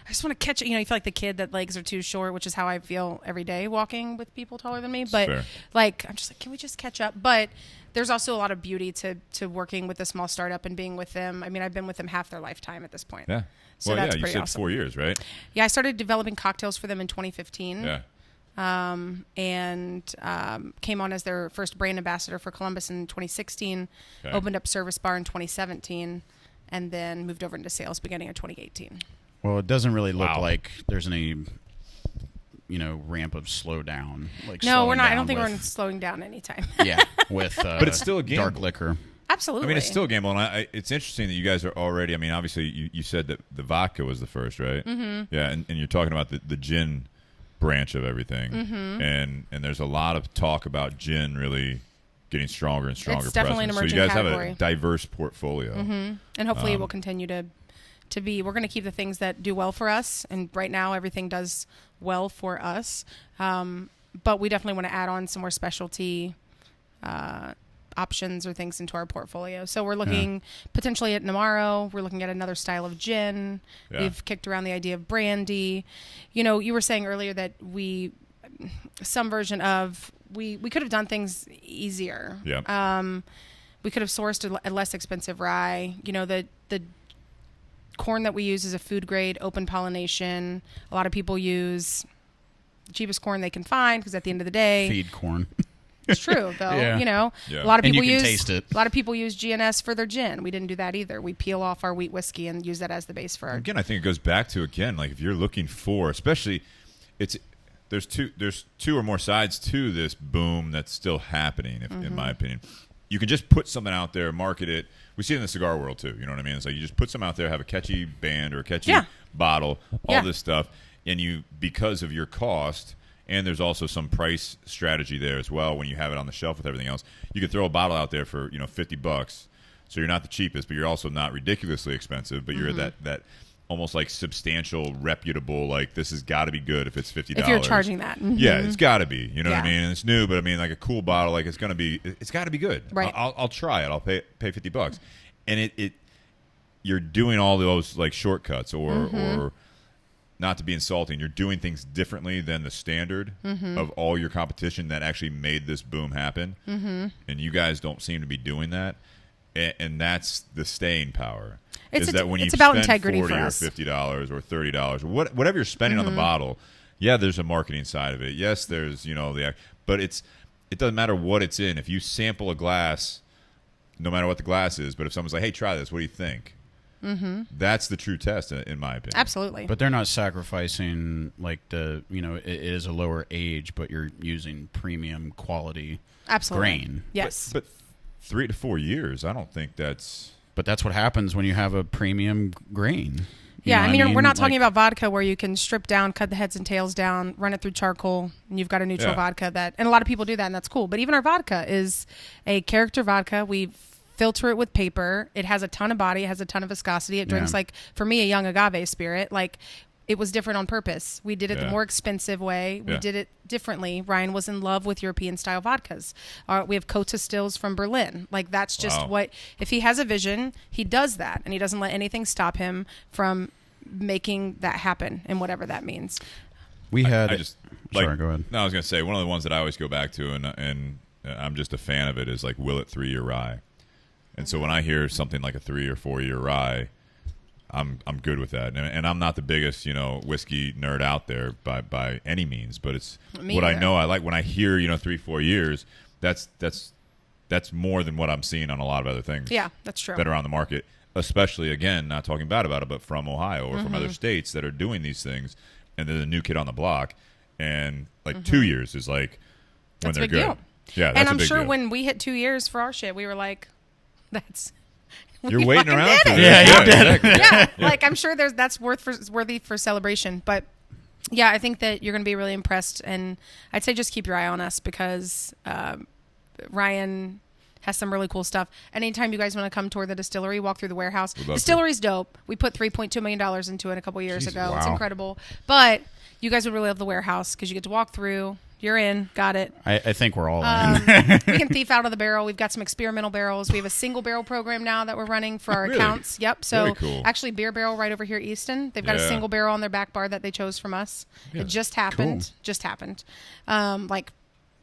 I just want to catch it. You feel like the kid that legs are too short, which is how I feel every day walking with people taller than me. But
fair.
like, I'm just like, can we just catch up? But there's also a lot of beauty to working with a small startup and being with them. I mean, I've been with them half their lifetime at this point.
Yeah.
So
well,
that's
yeah, you
pretty
said
awesome.
4 years, right?
Yeah, I started developing cocktails for them in 2015.
Yeah.
And came on as their first brand ambassador for Columbus in 2016,
Okay.
opened up Service Bar in 2017, and then moved over into sales beginning of 2018.
Well, it doesn't really look
Wow.
like there's any, ramp of slow down. Like
No,
slowing
we're not. I
down
don't think we're
with-
slowing down anytime.
Yeah, with
But it's still a game.
dark liquor.
Absolutely.
I mean, it's still a gamble, and it's interesting that you guys are already. I mean, obviously, you said that the vodka was the first, right? Mm-hmm. Yeah, and you're talking about the gin branch of everything, and there's a lot of talk about gin really getting stronger and stronger.
It's definitely an
presence.
emerging
So you guys
category.
have a diverse portfolio.
and hopefully it will continue to be. We're going to keep the things that do well for us, and right now everything does well for us. But we definitely want to add on some more specialty options or things into our portfolio. So we're looking potentially at Namaro. We're looking at another style of gin.
Yeah.
We've kicked around the idea of brandy. You were saying earlier that some version of we could have done things easier.
Yeah.
We could have sourced a less expensive rye. The corn that we use is a food grade, open pollination. A lot of people use the cheapest corn they can find because at the end of the day,
Feed corn.
It's true, though.
Yeah.
You know,
Yeah.
a lot of
And
people
you can
use
taste it.
a lot of people use GNS for their gin. We didn't do that either. We peel off our wheat whiskey and use that as the base for our.
Again, I think it goes back to like if you're looking for, especially, there's two or more sides to this boom that's still happening. In my opinion, you can just put something out there, market it. We see it in the cigar world too. You know what I mean? It's like you just put something out there, have a catchy band or a catchy bottle, all this stuff, and you, because of your cost. And there's also some price strategy there as well when you have it on the shelf with everything else. You could throw a bottle out there for $50, so you're not the cheapest, but you're also not ridiculously expensive. But you're that almost like substantial, reputable. Like this has got to be good if it's $50.
If you're charging that,
yeah, it's got to be. You know what I mean? And it's new, but I mean like a cool bottle. Like it's got to be good.
Right.
I'll try it. I'll pay $50, and you're doing all those like shortcuts or. Not to be insulting, you're doing things differently than the standard of all your competition that actually made this boom happen. And you guys don't seem to be doing that. And that's the staying power. It's
about integrity
$40
for us.
or $50 or $30 or whatever you're spending on the bottle. Yeah, there's a marketing side of it. Yes, there's but it doesn't matter what it's in. If you sample a glass, no matter what the glass is, but if someone's like, "Hey, try this. What do you think?" That's the true test, in my opinion.
Absolutely.
But they're not sacrificing like it is a lower age, but you're using premium quality grain.
Yes.
But 3 to 4 years, I don't think that's.
But that's what happens when you have a premium grain.
Yeah, I mean, we're not talking about vodka where you can strip down, cut the heads and tails down, run it through charcoal, and you've got a neutral vodka and a lot of people do that, and that's cool. But even our vodka is a character vodka. We filter it with paper. It has a ton of body. It has a ton of viscosity. It drinks like, for me, a young agave spirit. Like, it was different on purpose. We did it the more expensive way. We did it differently. Ryan was in love with European-style vodkas. We have Kota stills from Berlin. Like, that's just what... If he has a vision, he does that, and he doesn't let anything stop him from making that happen, and whatever that means.
We had...
Sorry,
go ahead.
No, I was going to say, one of the ones that I always go back to, and I'm just a fan of it, is like Willet 3-year rye. And so when I hear something like a 3 or 4 year rye, I'm good with that. And I'm not the biggest, whiskey nerd out there by any means, but it's what I know I like. When I hear, 3-4 years, that's more than what I'm seeing on a lot of other things.
Yeah, that's true.
That are on the market, especially, again, not talking bad about it, but from Ohio or from other states that are doing these things, and they're the new kid on the block. And like 2 years is like when
that's
they're
a big
good.
Deal.
Yeah, that's
and I'm
a big
sure
deal.
when we hit 2 years for our shit, we were like,
You're waiting around for
it.
that.
Yeah,
Yeah, like I'm sure that's worthy for celebration. But yeah, I think that you're going to be really impressed, and I'd say just keep your eye on us because Ryan has some really cool stuff. Anytime you guys want to come tour the distillery, walk through the warehouse. Distillery's dope. We put $3.2 million into it a couple years ago.
Wow.
It's incredible. But you guys would really love the warehouse because you get to walk through. You're in. Got it.
I think we're all in.
We can thief out of the barrel. We've got some experimental barrels. We have a single barrel program now that we're running for our accounts. Yep. So
cool.
Actually, Beer Barrel right over here, Easton. They've got a single barrel on their back bar that they chose from us.
Yeah.
It just happened.
Cool.
Just happened. Like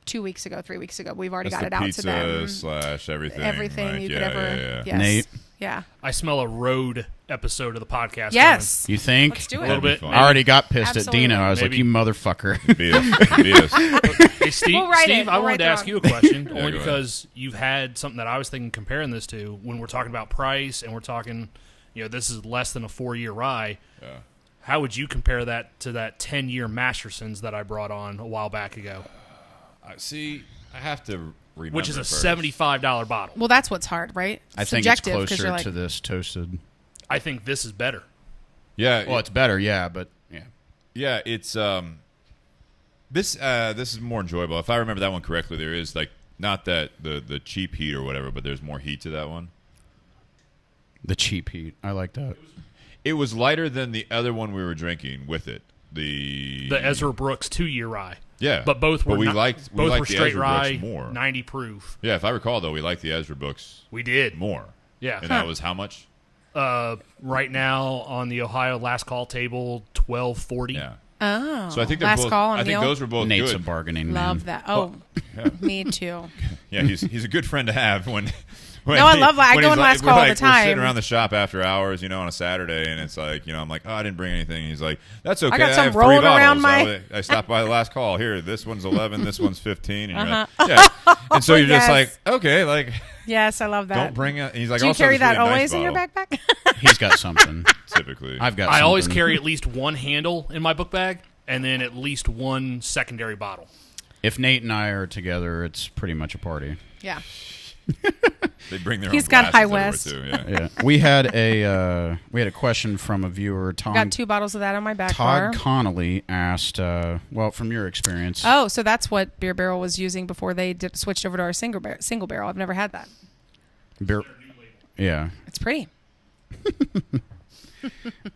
2 weeks ago, 3 weeks ago. We've already got it out to them.
Pizza / everything.
Everything you could ever. Yes.
Nate?
Yeah.
I smell a road episode of the podcast.
Yes.
You think?
Let's do it.
A little bit.
Fun.
I already got pissed
Absolutely.
at Dino. I was
Maybe.
like, you motherfucker.
Hey, Steve,
We'll write
Steve
it.
I
We'll
wanted
write
to
it
ask
down.
you a question,
Yeah,
only
go
because you've had something that I was thinking comparing this to when we're talking about price and we're talking, this is less than a 4-year rye.
Yeah.
How would you compare that to that 10-year Masterson's that I brought on a while back ago?
See, I have to remember.
Which is a
first.
$75 bottle.
Well, that's what's hard, right?
I think it's
Subjective, 'cause
closer
you're like,
to this toasted.
I think this is better.
Yeah.
Well, it's better, yeah, but yeah.
Yeah, it's this is more enjoyable. If I remember that one correctly, there is like not that the cheap heat or whatever, but there's more heat to that one.
The cheap heat. I like that.
It was lighter than the other one we were drinking with it. The
Ezra Brooks 2-year rye.
Yeah,
But both were
we
not-
liked
both were
the
straight
Ezra
rye,
Brooks more.
90 proof.
Yeah, if I recall though, we liked the Ezra Brooks
We did.
more.
Yeah.
And that was how much?
Right now on the Ohio last call table, $12.40.
Yeah.
Oh.
So I think they're
last
both.
call on
I think
Neil?
those were both
Nate's
good.
a bargaining man.
Love that. Oh, me too.
Yeah, he's a good friend to have when
No, I love that. I go in last call all the time.
We're sitting around the shop after hours, on a Saturday, and it's like, I'm like, oh, I didn't bring anything. And he's like, that's okay.
I got some
have
rolling
3 bottles.
around my.
I stopped by the last call. Here, this one's 11. This one's 15. And you're like, yeah. And so you're just like, okay, like.
Yes, I love that.
Don't bring it. He's like,
do you
also
carry that
really
always
nice
in your backpack?
He's got something.
Typically,
I always carry at least one handle in my book bag, and then at least one secondary bottle.
If Nate and I are together, it's pretty much a party.
Yeah.
They bring their
He's
own
got High
glasses
West.
too, yeah.
Yeah, we had a question from a viewer. Tom
Got 2 bottles of that on my back
Todd
bar.
Connolly asked, well, from your experience.
Oh, so that's what Beer Barrel was using before they switched over to our single barrel. I've never had that.
Yeah.
It's pretty.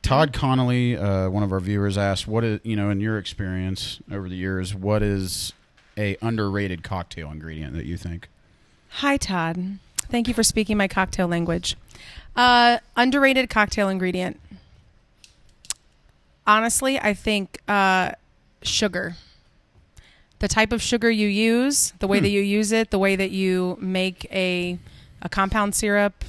Todd Connolly, one of our viewers, asked, "What is, in your experience over the years, what is a underrated cocktail ingredient that you think?"
Hi, Todd. Thank you for speaking my cocktail language. Underrated cocktail ingredient. Honestly, I think sugar. The type of sugar you use, the way that you use it, the way that you make a compound syrup.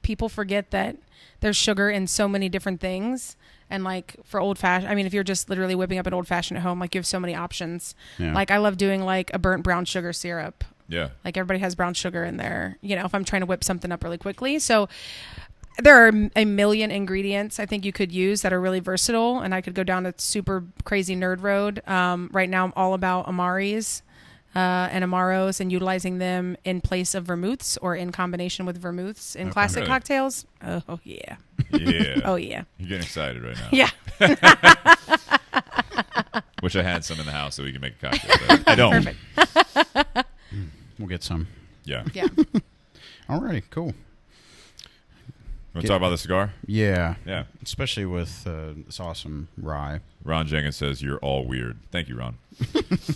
People forget that there's sugar in so many different things. And like for old fashioned, I mean, if you're just literally whipping up an old fashioned at home, like you have so many options.
Yeah.
Like I love doing like a burnt brown sugar syrup.
Yeah.
Like everybody has brown sugar in there, if I'm trying to whip something up really quickly. So there are a million ingredients I think you could use that are really versatile. And I could go down a super crazy nerd road. Right now I'm all about Amaris and Amaros and utilizing them in place of vermouths or in combination with vermouths in classic cocktails. Oh, yeah.
Yeah.
Oh, yeah.
You're getting excited right now.
Yeah.
Wish I had some in the house so we can make a cocktail. I don't.
Perfect.
We'll get some.
Yeah.
Yeah.
All right, cool.
Want to talk about the cigar?
Yeah.
Yeah.
Especially with this awesome rye.
Ron Jenkins says, you're all weird. Thank you, Ron.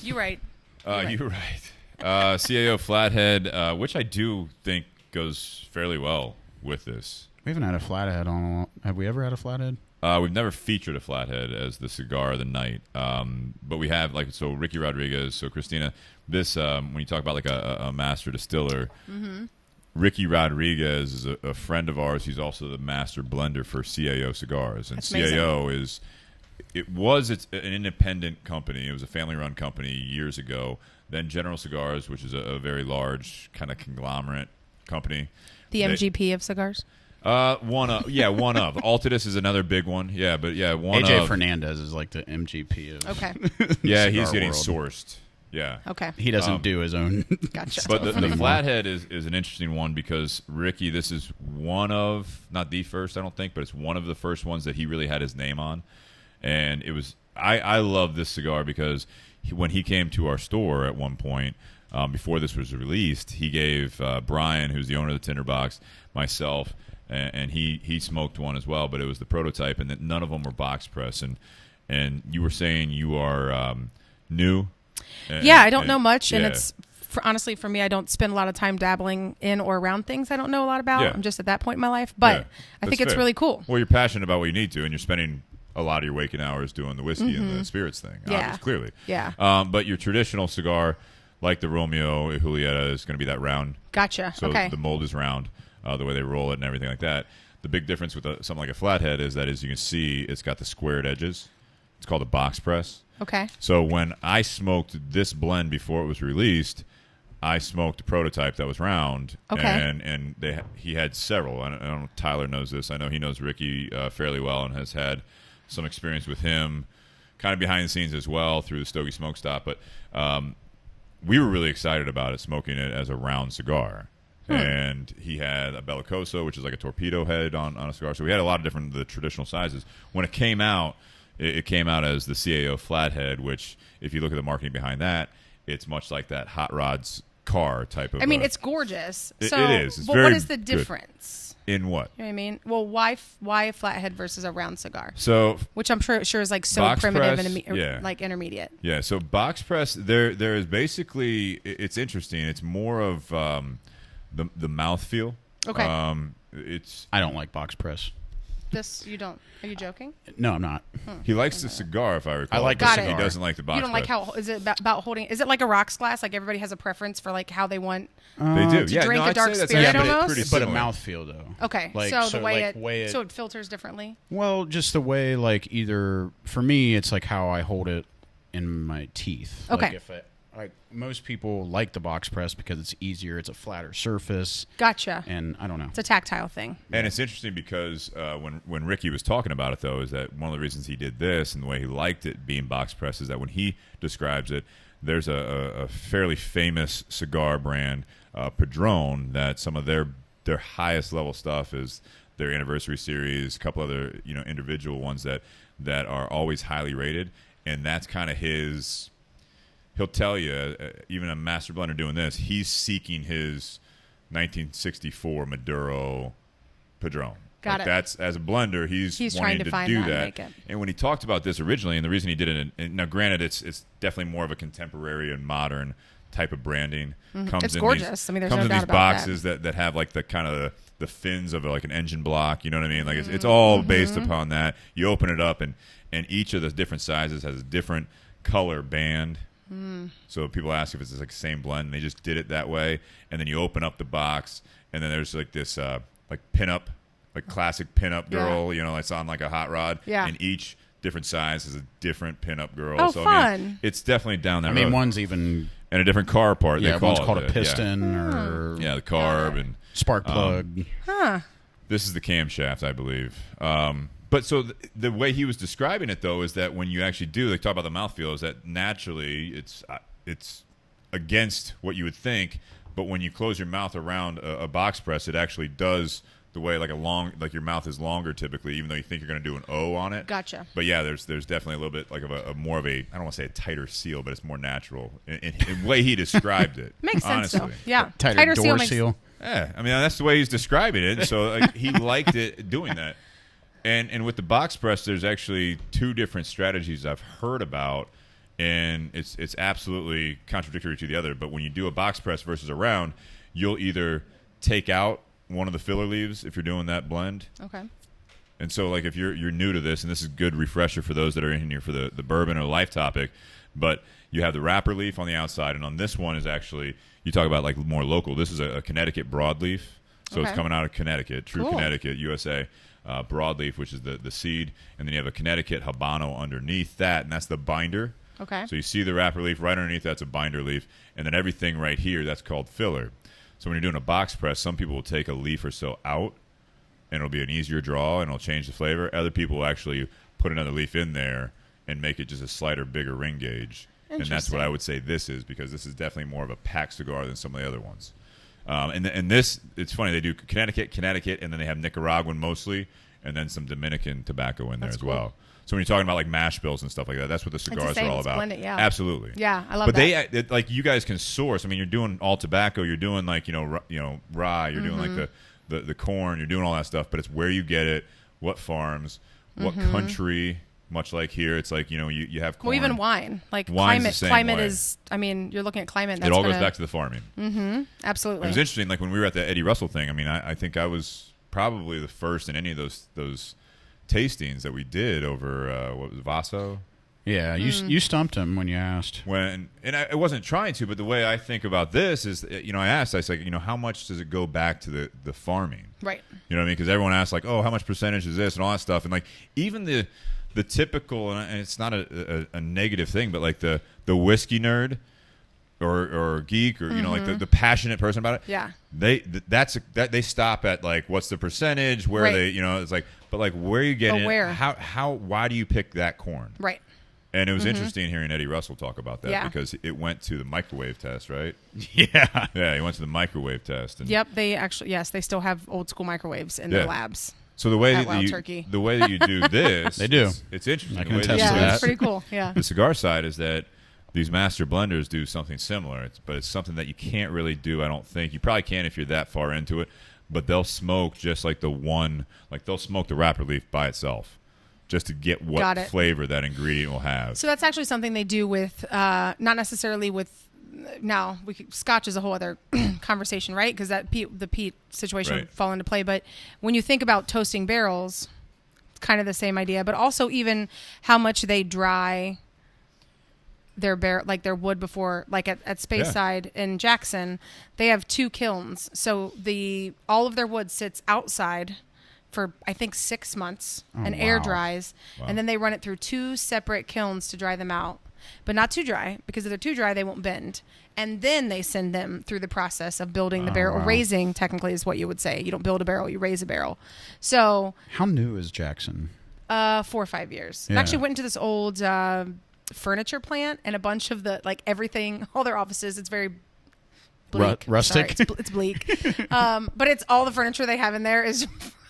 You're right.
You're right. CAO Flathead, which I do think goes fairly well with this.
We haven't had a flathead on. Have we ever had a flathead?
We've never featured a Flathead as the cigar of the night, but we have Ricky Rodriguez, Christina. This when you talk about like a master distiller, Ricky Rodriguez is a friend of ours. He's also the master blender for CAO Cigars, and
That's
CAO it's an independent company. It was a family-run company years ago. Then General Cigars, which is a very large kind of conglomerate company.
The MGP of cigars?
One of. Altadis is another big one. Yeah, but one
AJ
of.
Fernandez is like the MGP of.
Okay.
Yeah, he's
cigar
getting
world.
sourced. Yeah.
Okay.
He doesn't do his own.
Gotcha.
But the Flathead is an interesting one because Ricky, this is one of, not the first, I don't think, but it's one of the first ones that he really had his name on. And it was, I love this cigar because when he came to our store at one point, before this was released, he gave Brian, who's the owner of the Tinder Box, myself, and he smoked one as well, but it was the prototype, and that none of them were box press. And you were saying you are new.
I don't know much, and it's honestly for me. I don't spend a lot of time dabbling in or around things I don't know a lot about.
Yeah.
I'm just at that point in my life, but I think it's
fair.
really cool.
Well, you're passionate about what you need to, and you're spending a lot of your waking hours doing the whiskey and the spirits thing.
Yeah.
Clearly.
Yeah.
But your traditional cigar, like the Romeo Julieta, is going to be that round.
Gotcha.
So
Okay.
the mold is round, the way they roll it and everything like that. The big difference with something like a Flathead is that, as you can see, it's got the squared edges. It's called a box press.
Okay.
So when I smoked this blend before it was released, I smoked a prototype that was round.
Okay.
And he had several. I don't know if Tyler knows this. I know he knows Ricky fairly well and has had some experience with him kind of behind the scenes as well through the Stogie Smoke Stop. But we were really excited about it, smoking it as a round cigar. And he had a Bellicoso, which is like a torpedo head on a cigar. So we had a lot of the traditional sizes. When it came out, it came out as the CAO Flathead, which, if you look at the marketing behind that, it's much like that Hot Rod's car type of.
I mean, it's gorgeous.
It is. It's
but
very
what is the
good.
difference?
In what?
You know what I mean? Well, why a flathead versus a round cigar?
So,
which I'm sure is like so
box
primitive
press,
and like intermediate.
Yeah. So box press, there is basically, it's interesting. It's more of the mouthfeel.
Okay.
I don't like box press.
This you don't. Are you joking?
No, I'm not.
He likes the cigar, if I recall.
I like
the cigar.
He doesn't like the box.
You don't like how? Is it about holding? Is it like a rocks glass? Like everybody has a preference for like how they want.
They do.
To drink a dark spirit almost.
But a mouthfeel though.
Okay,
like,
so the way,
like,
it so it filters differently.
Well, just the way like either for me it's like how I hold it in my teeth.
Okay.
Like if like most people like the box press because it's easier, it's a flatter surface.
Gotcha.
And I don't know.
It's a tactile thing.
And it's interesting because when Ricky was talking about it, though, is that one of the reasons he did this and the way he liked it being box press is that when he describes it, there's a fairly famous cigar brand, Padron, that some of their highest level stuff is their anniversary series, a couple other individual ones that are always highly rated, and that's kind of his. He'll tell you, even a master blender doing this, he's seeking his 1964 Maduro Padron.
Got it.
That's as a blender, he's wanting
trying to find
do
that.
that.
And make it.
And when he talked about this originally, and the reason he did it, and now granted, it's definitely more of a contemporary and modern type of branding. Comes
It's
in
gorgeous.
These,
There's
comes
no
in
doubt
these
about
boxes that have like the kind of the fins of like an engine block. You know what I mean? Like it's all based upon that. You open it up, and each of the different sizes has a different color band. So people ask if it's like the same blend, and they just did it that way. And then you open up the box, and then there's like this like pinup, like classic pinup girl, it's on like a hot rod.
Yeah.
And each different size is a different pinup girl.
Oh,
so
fun.
I mean, it's definitely down that road.
one's even
and a different car part.
yeah,
they call
one's
it
called a
that,
piston or
the carb and
spark plug.
this is the camshaft, I believe. But so the way he was describing it, though, is that when you actually do, like, talk about the mouthfeel, is that naturally it's against what you would think. But when you close your mouth around a box press, it actually does the way like your mouth is longer typically, even though you think you're going to do an O on it.
Gotcha.
But yeah, there's definitely a little bit like of a more of a, I don't want to say a tighter seal, but it's more natural in the way he described it.
Makes sense,
honestly.
though. Yeah.
tighter door seal.
Yeah, I mean that's the way he's describing it. So like, he liked it doing that. And with the box press, there's actually two different strategies I've heard about, and it's absolutely contradictory to the other. But when you do a box press versus a round, you'll either take out one of the filler leaves if you're doing that blend.
Okay.
And so, like, if you're new to this, and this is a good refresher for those that are in here for the bourbon or life topic, but you have the wrapper leaf on the outside, and on this one is actually, you talk about like more local. This is a Connecticut broadleaf, so it's coming out of Connecticut, true Connecticut, USA. Broadleaf, which is the seed, and then you have a Connecticut Habano underneath that, and that's the binder.
Okay.
So you see the wrapper leaf right underneath, that's a binder leaf, and then everything right here, that's called filler. So when you're doing a box press, some people will take a leaf or so out, and it'll be an easier draw, and it'll change the flavor. Other people will actually put another leaf in there and make it just a slighter, bigger ring gauge. And that's what I would say this is, because this is definitely more of a packed cigar than some of the other ones. And this, it's funny, they do Connecticut, and then they have Nicaraguan mostly, and then some Dominican tobacco in there as well. So when you're talking about like mash bills and stuff like that, that's what the cigars are all about.
Blended, yeah.
Absolutely.
Yeah, I love
but
that.
But like you guys can source. I mean, you're doing all tobacco, you're doing like rye, you're doing like the corn, you're doing all that stuff. But it's where you get it, what farms, what country. Much like here, it's like you have corn.
Well, even wine, like
Wine's
climate
way.
is. I mean, you're looking at climate. That's
it all goes back to the farming.
Absolutely.
It was interesting. Like when we were at the Eddie Russell thing. I mean, I think I was probably the first in any of those tastings that we did over what was it, Vaso.
Yeah, you stumped him when you asked.
I wasn't trying to, but the way I think about this is, I asked, I said, how much does it go back to the farming?
Right.
You know what I mean? Because everyone asks, like, oh, how much percentage is this and all that stuff, and like even the typical, and it's not a negative thing, but like the whiskey nerd or geek or like the passionate person about it.
Yeah.
They stop at like what's the percentage, where they it's like, but like where are you getting it? How why do you pick that corn?
Right.
And it was interesting hearing Eddie Russell talk about that because it went to the microwave test, right?
Yeah.
Yeah, he went to the microwave test. And
Yep, they still have old school microwaves in their labs.
So the way
that
you do this,
they do.
It's interesting.
I can attest to
that. It's pretty cool. Yeah.
The cigar side is that these master blenders do something similar, but it's something that you can't really do. I don't think you probably can if you're that far into it. But they'll smoke just like they'll smoke the wrapper leaf by itself, just to get what flavor that ingredient will have.
So that's actually something they do with, not necessarily with. Now, Scotch is a whole other conversation, right? Because the peat situation would fall into play. But when you think about toasting barrels, kind of the same idea, but also even how much they dry their their wood before, like at Speyside in Jackson, they have 2 kilns. So all of their wood sits outside for I think 6 months and air dries, and then they run it through 2 separate kilns to dry them out, but not too dry, because if they're too dry they won't bend. And then they send them through the process of building the barrel. Raising, technically, is what you would say. You don't build a barrel, you raise a barrel. So
how new is Jackson?
4 or 5 years. I actually went into this old furniture plant, and a bunch of everything, all their offices, it's very bleak.
Rustic?
Sorry, it's bleak. But it's all the furniture they have in there is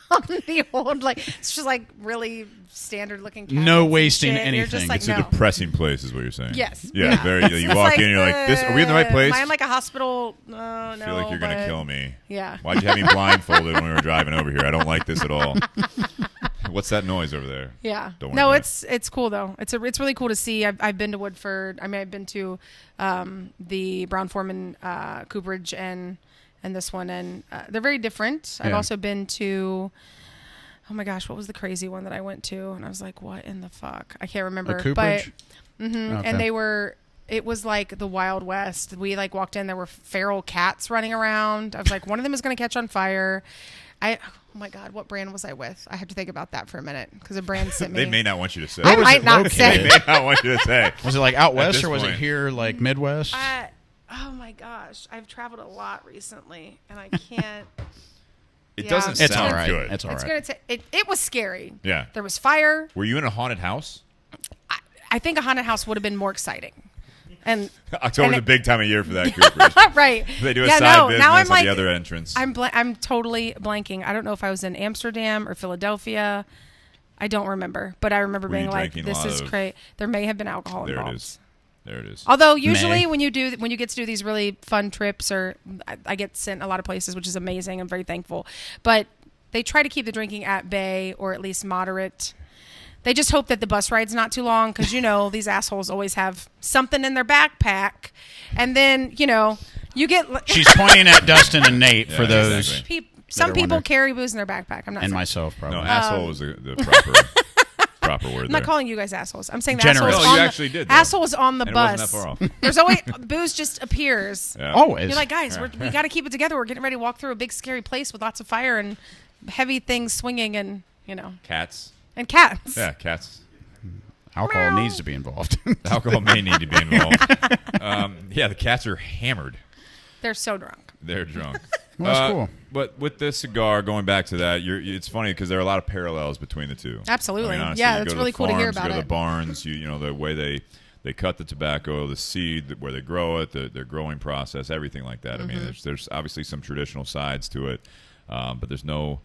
from the old, it's just really standard looking cabinets.
No wasting anything.
You're just
It's a depressing place, is what you're saying.
Yes.
Yeah. Very. You walk in, you're like, "This? Are we in the right place?"
Am I in a hospital? No.
I feel like you're gonna kill me.
Yeah.
Why'd you have me blindfolded when we were driving over here? I don't like this at all. What's that noise over there?
Yeah.
Don't worry about
it's cool though. It's really cool to see. I've been to Woodford. I've been to the Brown-Forman Cooperage and this one, and they're very different. I've also been to. Oh my gosh, what was the crazy one that I went to? And I was like, what in the fuck? I can't remember.
A Cooperage?
But, okay. And it was like the Wild West. We walked in, there were feral cats running around. I was like, one of them is going to catch on fire. Oh my God, what brand was I with? I have to think about that for a minute, because a brand sent me.
They may not want you to say.
I might not say.
They may not want you to say.
Was it like out west, or was it here like Midwest?
Oh my gosh, I've traveled a lot recently, and I can't.
It doesn't
it's
sound
all right.
good.
It's all right.
It was scary.
Yeah.
There was fire.
Were you in a haunted house?
I think a haunted house would have been more exciting. And
October's a big time of year for that group.
Right.
They do a side business
now I'm
at the other entrance.
I'm totally blanking. I don't know if I was in Amsterdam or Philadelphia. I don't remember, but I remember being like, "This is crazy." There may have been alcohol involved.
There it is.
Although usually when you get to do these really fun trips, or I get sent a lot of places, which is amazing. I'm very thankful. But they try to keep the drinking at bay, or at least moderate. They just hope that the bus ride's not too long, because these assholes always have something in their backpack, and then you get.
She's pointing at Dustin and Nate for those.
Exactly.
Some people carry booze in their backpack. I'm not.
And
saying.
Myself, probably.
No, asshole is the proper word.
I'm not calling you guys assholes. I'm saying
Generous.
assholes.
You actually did.
Assholes on the
and
bus.
It wasn't that far off.
There's always booze just appears.
Yeah.
Always.
You're like, guys, we got to keep it together. We're getting ready to walk through a big scary place with lots of fire and heavy things swinging, and
Cats.
and cats.
Yeah, cats.
Alcohol needs to be involved.
Alcohol may need to be involved. The cats are hammered.
They're so drunk.
They're drunk.
Well, that's cool.
But with this cigar, going back to that, it's funny because there are a lot of parallels between the two.
Absolutely.
Honestly,
Yeah,
you
it's
go
really
the
cool to hear
farms,
about
you go to
it.
the barns, the way they cut the tobacco, the seed, where they grow it, their growing process, everything like that. I mean, there's obviously some traditional sides to it, but there's no,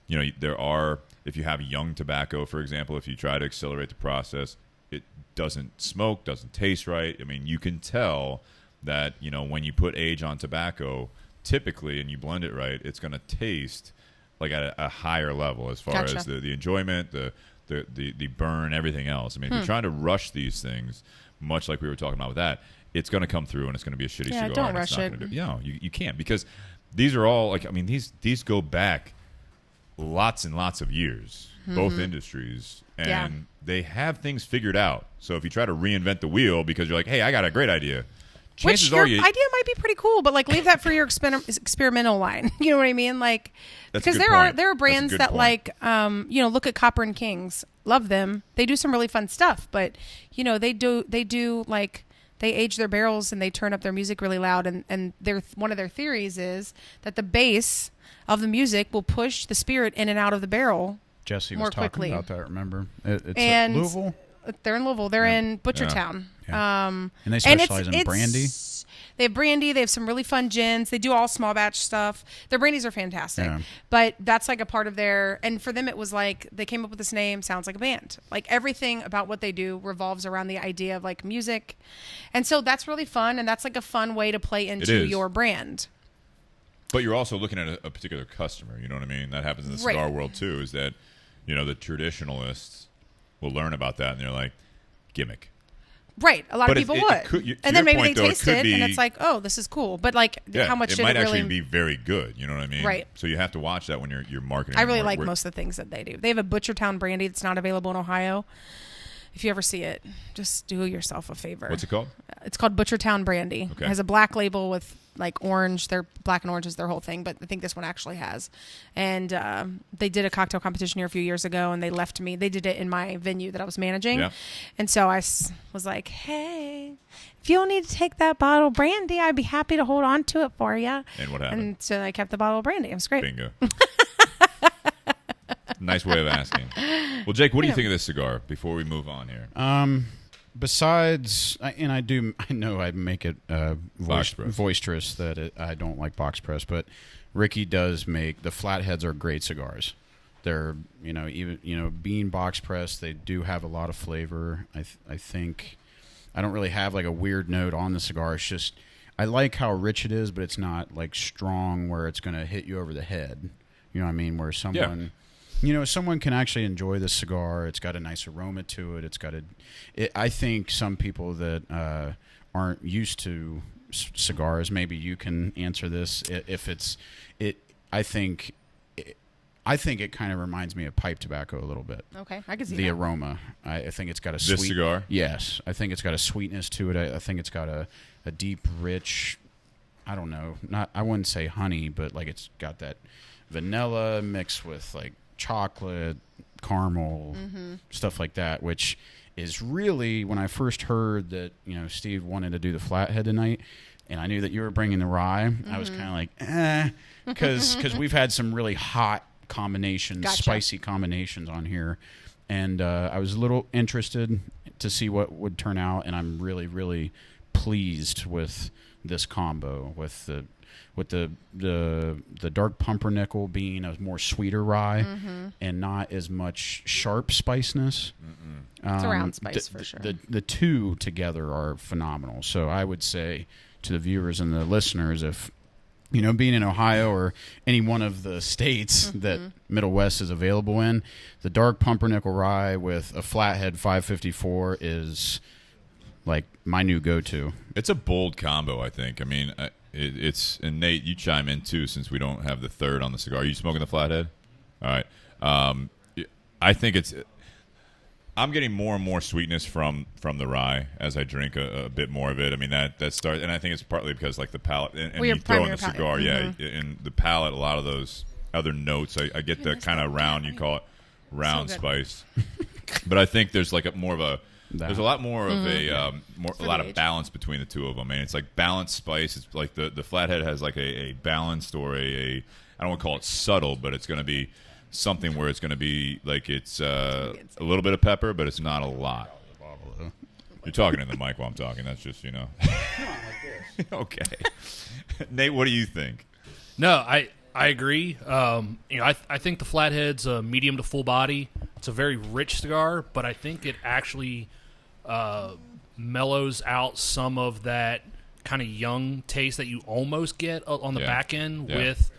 there are, if you have young tobacco, for example, if you try to accelerate the process, it doesn't smoke, doesn't taste right. I mean, you can tell that, when you put age on tobacco, typically, and you blend it right, it's going to taste like at a higher level as far as the enjoyment, the burn, everything else. I mean, if you're trying to rush these things, much like we were talking about with that, it's going to come through and it's going to be a shitty cigar.
Don't rush it.
You can't, because these are all these go back lots and lots of years, both industries, and they have things figured out. So if you try to reinvent the wheel because you're like, hey, I got a great idea.
Which your idea might be pretty cool, but leave that for your experimental line. You know what I mean? Because there are brands that look at Copper and Kings, love them. They do some really fun stuff, but they do they age their barrels and they turn up their music really loud, and one of their theories is that the bass of the music will push the spirit in and out of the barrel.
Jesse
more
was talking
quickly.
about that. Remember? It's
and
Louisville.
They're in Louisville. They're in Butchertown.
Yeah. And they specialize in brandy.
They have brandy. They have some really fun gins. They do all small batch stuff. Their brandies are fantastic. Yeah. But that's a part of and for them it was they came up with this name, sounds like a band. Everything about what they do revolves around the idea of music. And so that's really fun, and that's a fun way to play into your brand.
But you're also looking at a particular customer, you know what I mean? That happens in the cigar world too, is that, the traditionalists will learn about that and they're like, gimmick.
Right. A lot
But
of people
it
would.
could- to
and then
your
maybe
point,
they
though, it
taste
could
it,
be-
and it's like, oh, this is cool. But like,
Yeah,
how much
it
did
might
it really...
actually be very good. You know what I mean?
Right.
So you have to watch that when you're marketing.
I really
Where-
like
where-
most of the things that they do. They have a Butchertown brandy that's not available in Ohio. If you ever see it, just do yourself a favor.
What's it called?
It's called Butchertown brandy.
Okay.
It has a black label with like orange. Their black and orange is their whole thing, but I think this one actually has. And they did a cocktail competition here a few years ago, and they left me. They did it in my venue that I was managing.
Yeah.
And so I was like, hey, if you don't need to take that bottle of brandy, I'd be happy to hold on to it for you.
And what happened?
And so I kept the bottle of brandy. It was great.
Bingo. Nice way of asking. Well, Jake, what do you think of this cigar before we move on here?
Besides, and I know I make it
Box press.
boisterous that I don't like box press, but Ricky does make the Flatheads are great cigars. They're even being box press, they do have a lot of flavor. I think I don't really have like a weird note on the cigar. It's just I like how rich it is, but it's not like strong where it's going to hit you over the head. You know what I mean? Where someone. Yeah. Someone can actually enjoy this cigar. It's got a nice aroma to it. I think some people that aren't used to cigars, maybe you can answer this. I think it kind of reminds me of pipe tobacco a little bit.
Okay, I can see
the
that.
aroma. I think it's got a
This cigar?
Yes, I think it's got a sweetness to it. I think it's got a deep, rich. I don't know. I wouldn't say honey, but like it's got that vanilla mixed with like chocolate, caramel, stuff like that, which is really when I first heard that Steve wanted to do the Flathead tonight, and I knew that you were bringing the rye. I was kind of like, because we've had some really hot combinations,
Gotcha.
spicy combinations on here, and I was a little interested to see what would turn out, and I'm really, really pleased with this combo with the Dark Pumpernickel being a more sweeter rye and not as much sharp spiciness.
It's around spice for sure.
The two together are phenomenal. So I would say to the viewers and the listeners, if being in Ohio or any one of the states that Middle West is available in, the Dark Pumpernickel Rye with a Flathead 554 is like my new go-to.
It's a bold combo, I think. I mean, it's and Nate, you chime in too, since we don't have the third on the cigar. Are you smoking the Flathead? All right. I think I'm getting more and more sweetness from the rye as I drink a bit more of it. I mean that starts, and I think it's partly because like the palate and you throw in the cigar, in the palate, a lot of those other notes. I get the kind of round, you call it round spice, but I think there's like there's a lot more of a lot of balance between the two of them, and it's like balanced spice. It's like the Flathead has like a balanced or I don't want to call it subtle, but it's going to be something where it's going to be like it's a little bit of pepper, but it's not a lot. You're talking in the mic while I'm talking. That's just Okay. Nate, what do you think?
No, I agree. I think the Flathead's a medium to full body. It's a very rich cigar, but I think it actually mellows out some of that kind of young taste that you almost get on the back end with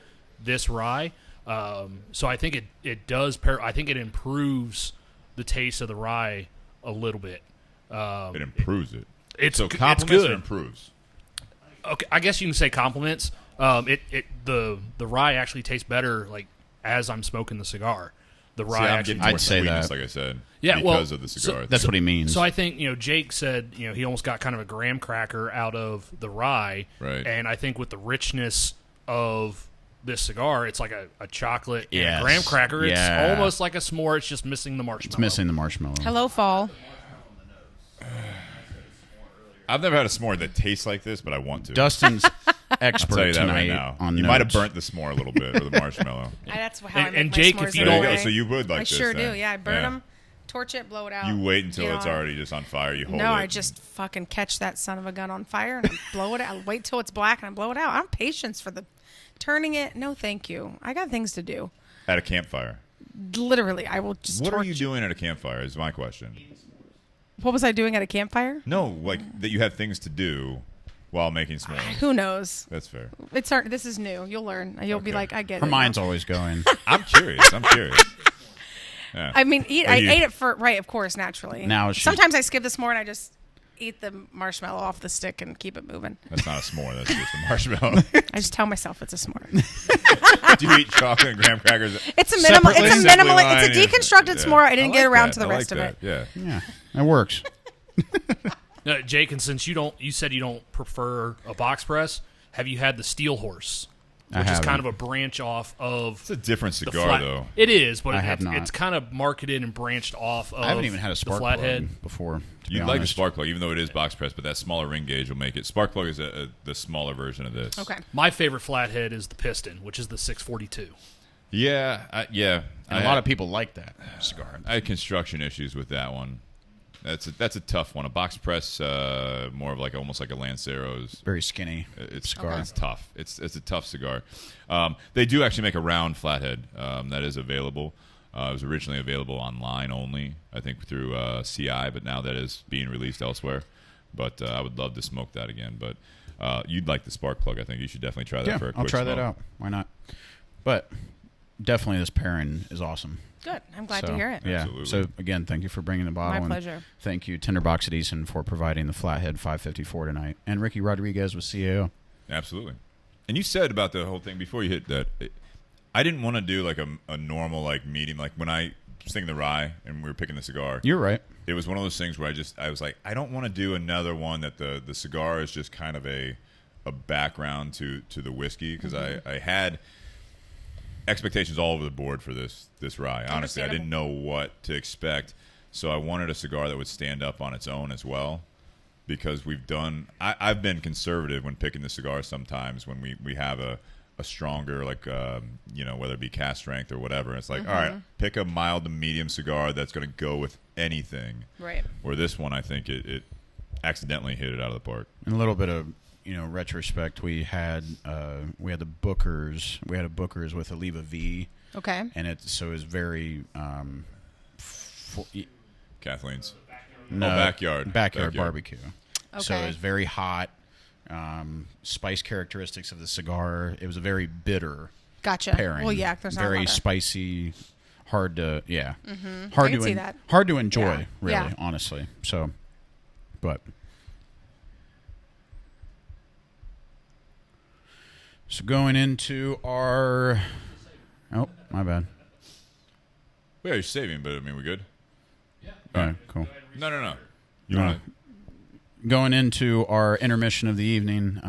this rye. So I think it does pair. I think it improves the taste of the rye a little bit.
It improves it.
It's
compliments
good.
Or improves.
Okay, I guess you can say compliments. The rye actually tastes better like as I'm smoking the cigar. The rye actually.
I'd say that, like I said, because of the cigar.
That's what he means.
So I think Jake said he almost got kind of a graham cracker out of the rye,
right?
And I think with the richness of this cigar, it's like a chocolate and a graham cracker. It's almost like a s'more. It's just missing the marshmallow.
It's missing the marshmallow.
Hello, fall.
I've never had a s'more that tastes like this, but I want to.
Dustin's expert
I'll tell you that
tonight
right now.
on
you
notes.
might have burnt the s'more a little bit, or the marshmallow.
That's how I make
and
my
Jake,
s'mores
if you
There
don't-
you go.
anyway.
So you would like
I
this.
sure
then.
do. Yeah, I burn them, torch it, blow it out.
You wait until
You
it's
know,
already just on fire. You hold it.
No, I just fucking catch that son of a gun on fire and I blow it out. I wait till it's black and I blow it out. I don't have patience for the turning it. No, thank you. I got things to do.
At a campfire.
Literally, I will just.
What are
torch
you doing at a campfire? Is my question.
What was I doing at a campfire?
No, like that you have things to do while making s'mores.
Who knows?
That's fair.
This is new. You'll learn. You'll be like, I get it.
Her mind's
now.
always going.
I'm curious. Yeah.
I mean, I ate it for right, of course, naturally.
Now
sometimes I skip this more and I just eat the marshmallow off the stick and keep it moving.
That's not a s'more. That's just a marshmallow.
I just tell myself it's a s'more.
Do you eat chocolate and graham crackers?
It's a minimal. It's a minimal. It's a deconstructed s'more. I didn't get around to the rest of it.
Yeah,
that works.
Jake, and since you said you don't prefer a box press, have you had the Steel Horse? Which is kind of a branch off of.
It's a different cigar, though.
It is, but
it's
kind of marketed and branched off of.
I haven't even had a spark
Flathead
before.
You'd like the spark plug, even though it is box press, but that smaller ring gauge will make it. Spark plug is the smaller version of this.
Okay.
My favorite Flathead is the Piston, which is the 642.
Yeah,
And a lot of people like that cigar.
I had construction issues with that one. That's a tough one. A box press, more of like almost like a Lancero's.
Very skinny.
Cigar. It's tough. It's a tough cigar. They do actually make a round flathead that is available. It was originally available online only, I think through CI, but now that is being released elsewhere. But I would love to smoke that again. But you'd like the spark plug. I think you should definitely try that for a quick
I'll try
smoke.
that out. Why not? But definitely this pairing is awesome.
Good. I'm glad to hear it.
Yeah.
Absolutely.
So, again, thank you for bringing the bottle.
My pleasure.
Thank you, Tinder Box at Easton, for providing the Flathead 554 tonight. And Ricky Rodriguez with CAO.
Absolutely. And you said about the whole thing before you hit that, I didn't want to do like a normal like medium. Like when I was thinking the rye and we were picking the cigar.
You're right.
It was one of those things where I was like, I don't want to do another one that the cigar is just kind of a background to the whiskey, because I had expectations all over the board for this rye. Honestly, I didn't know what to expect, so I wanted a cigar that would stand up on its own as well, because I've been conservative when picking the cigar sometimes when we have a stronger, like whether it be cast strength or whatever. It's like, all right, pick a mild to medium cigar that's going to go with anything.
Right.
Where this one, I think it accidentally hit it out of the park.
And a little bit of retrospect, we had the Bookers. We had a Bookers with Oliva V.
Okay.
And it was very
Kathleen's.
No,
backyard
barbecue.
Okay.
So it was very hot. Spice characteristics of the cigar. It was a very bitter
Gotcha.
pairing.
Well, yeah, there's not
very
a lot of...
spicy, hard to
I can see that.
hard to enjoy,
Yeah.
really,
Yeah.
honestly. So, but going into our my bad.
Yeah, you're saving, but I mean, we good?
Yeah. All right, cool.
No. You want to?
Going into our intermission of the evening,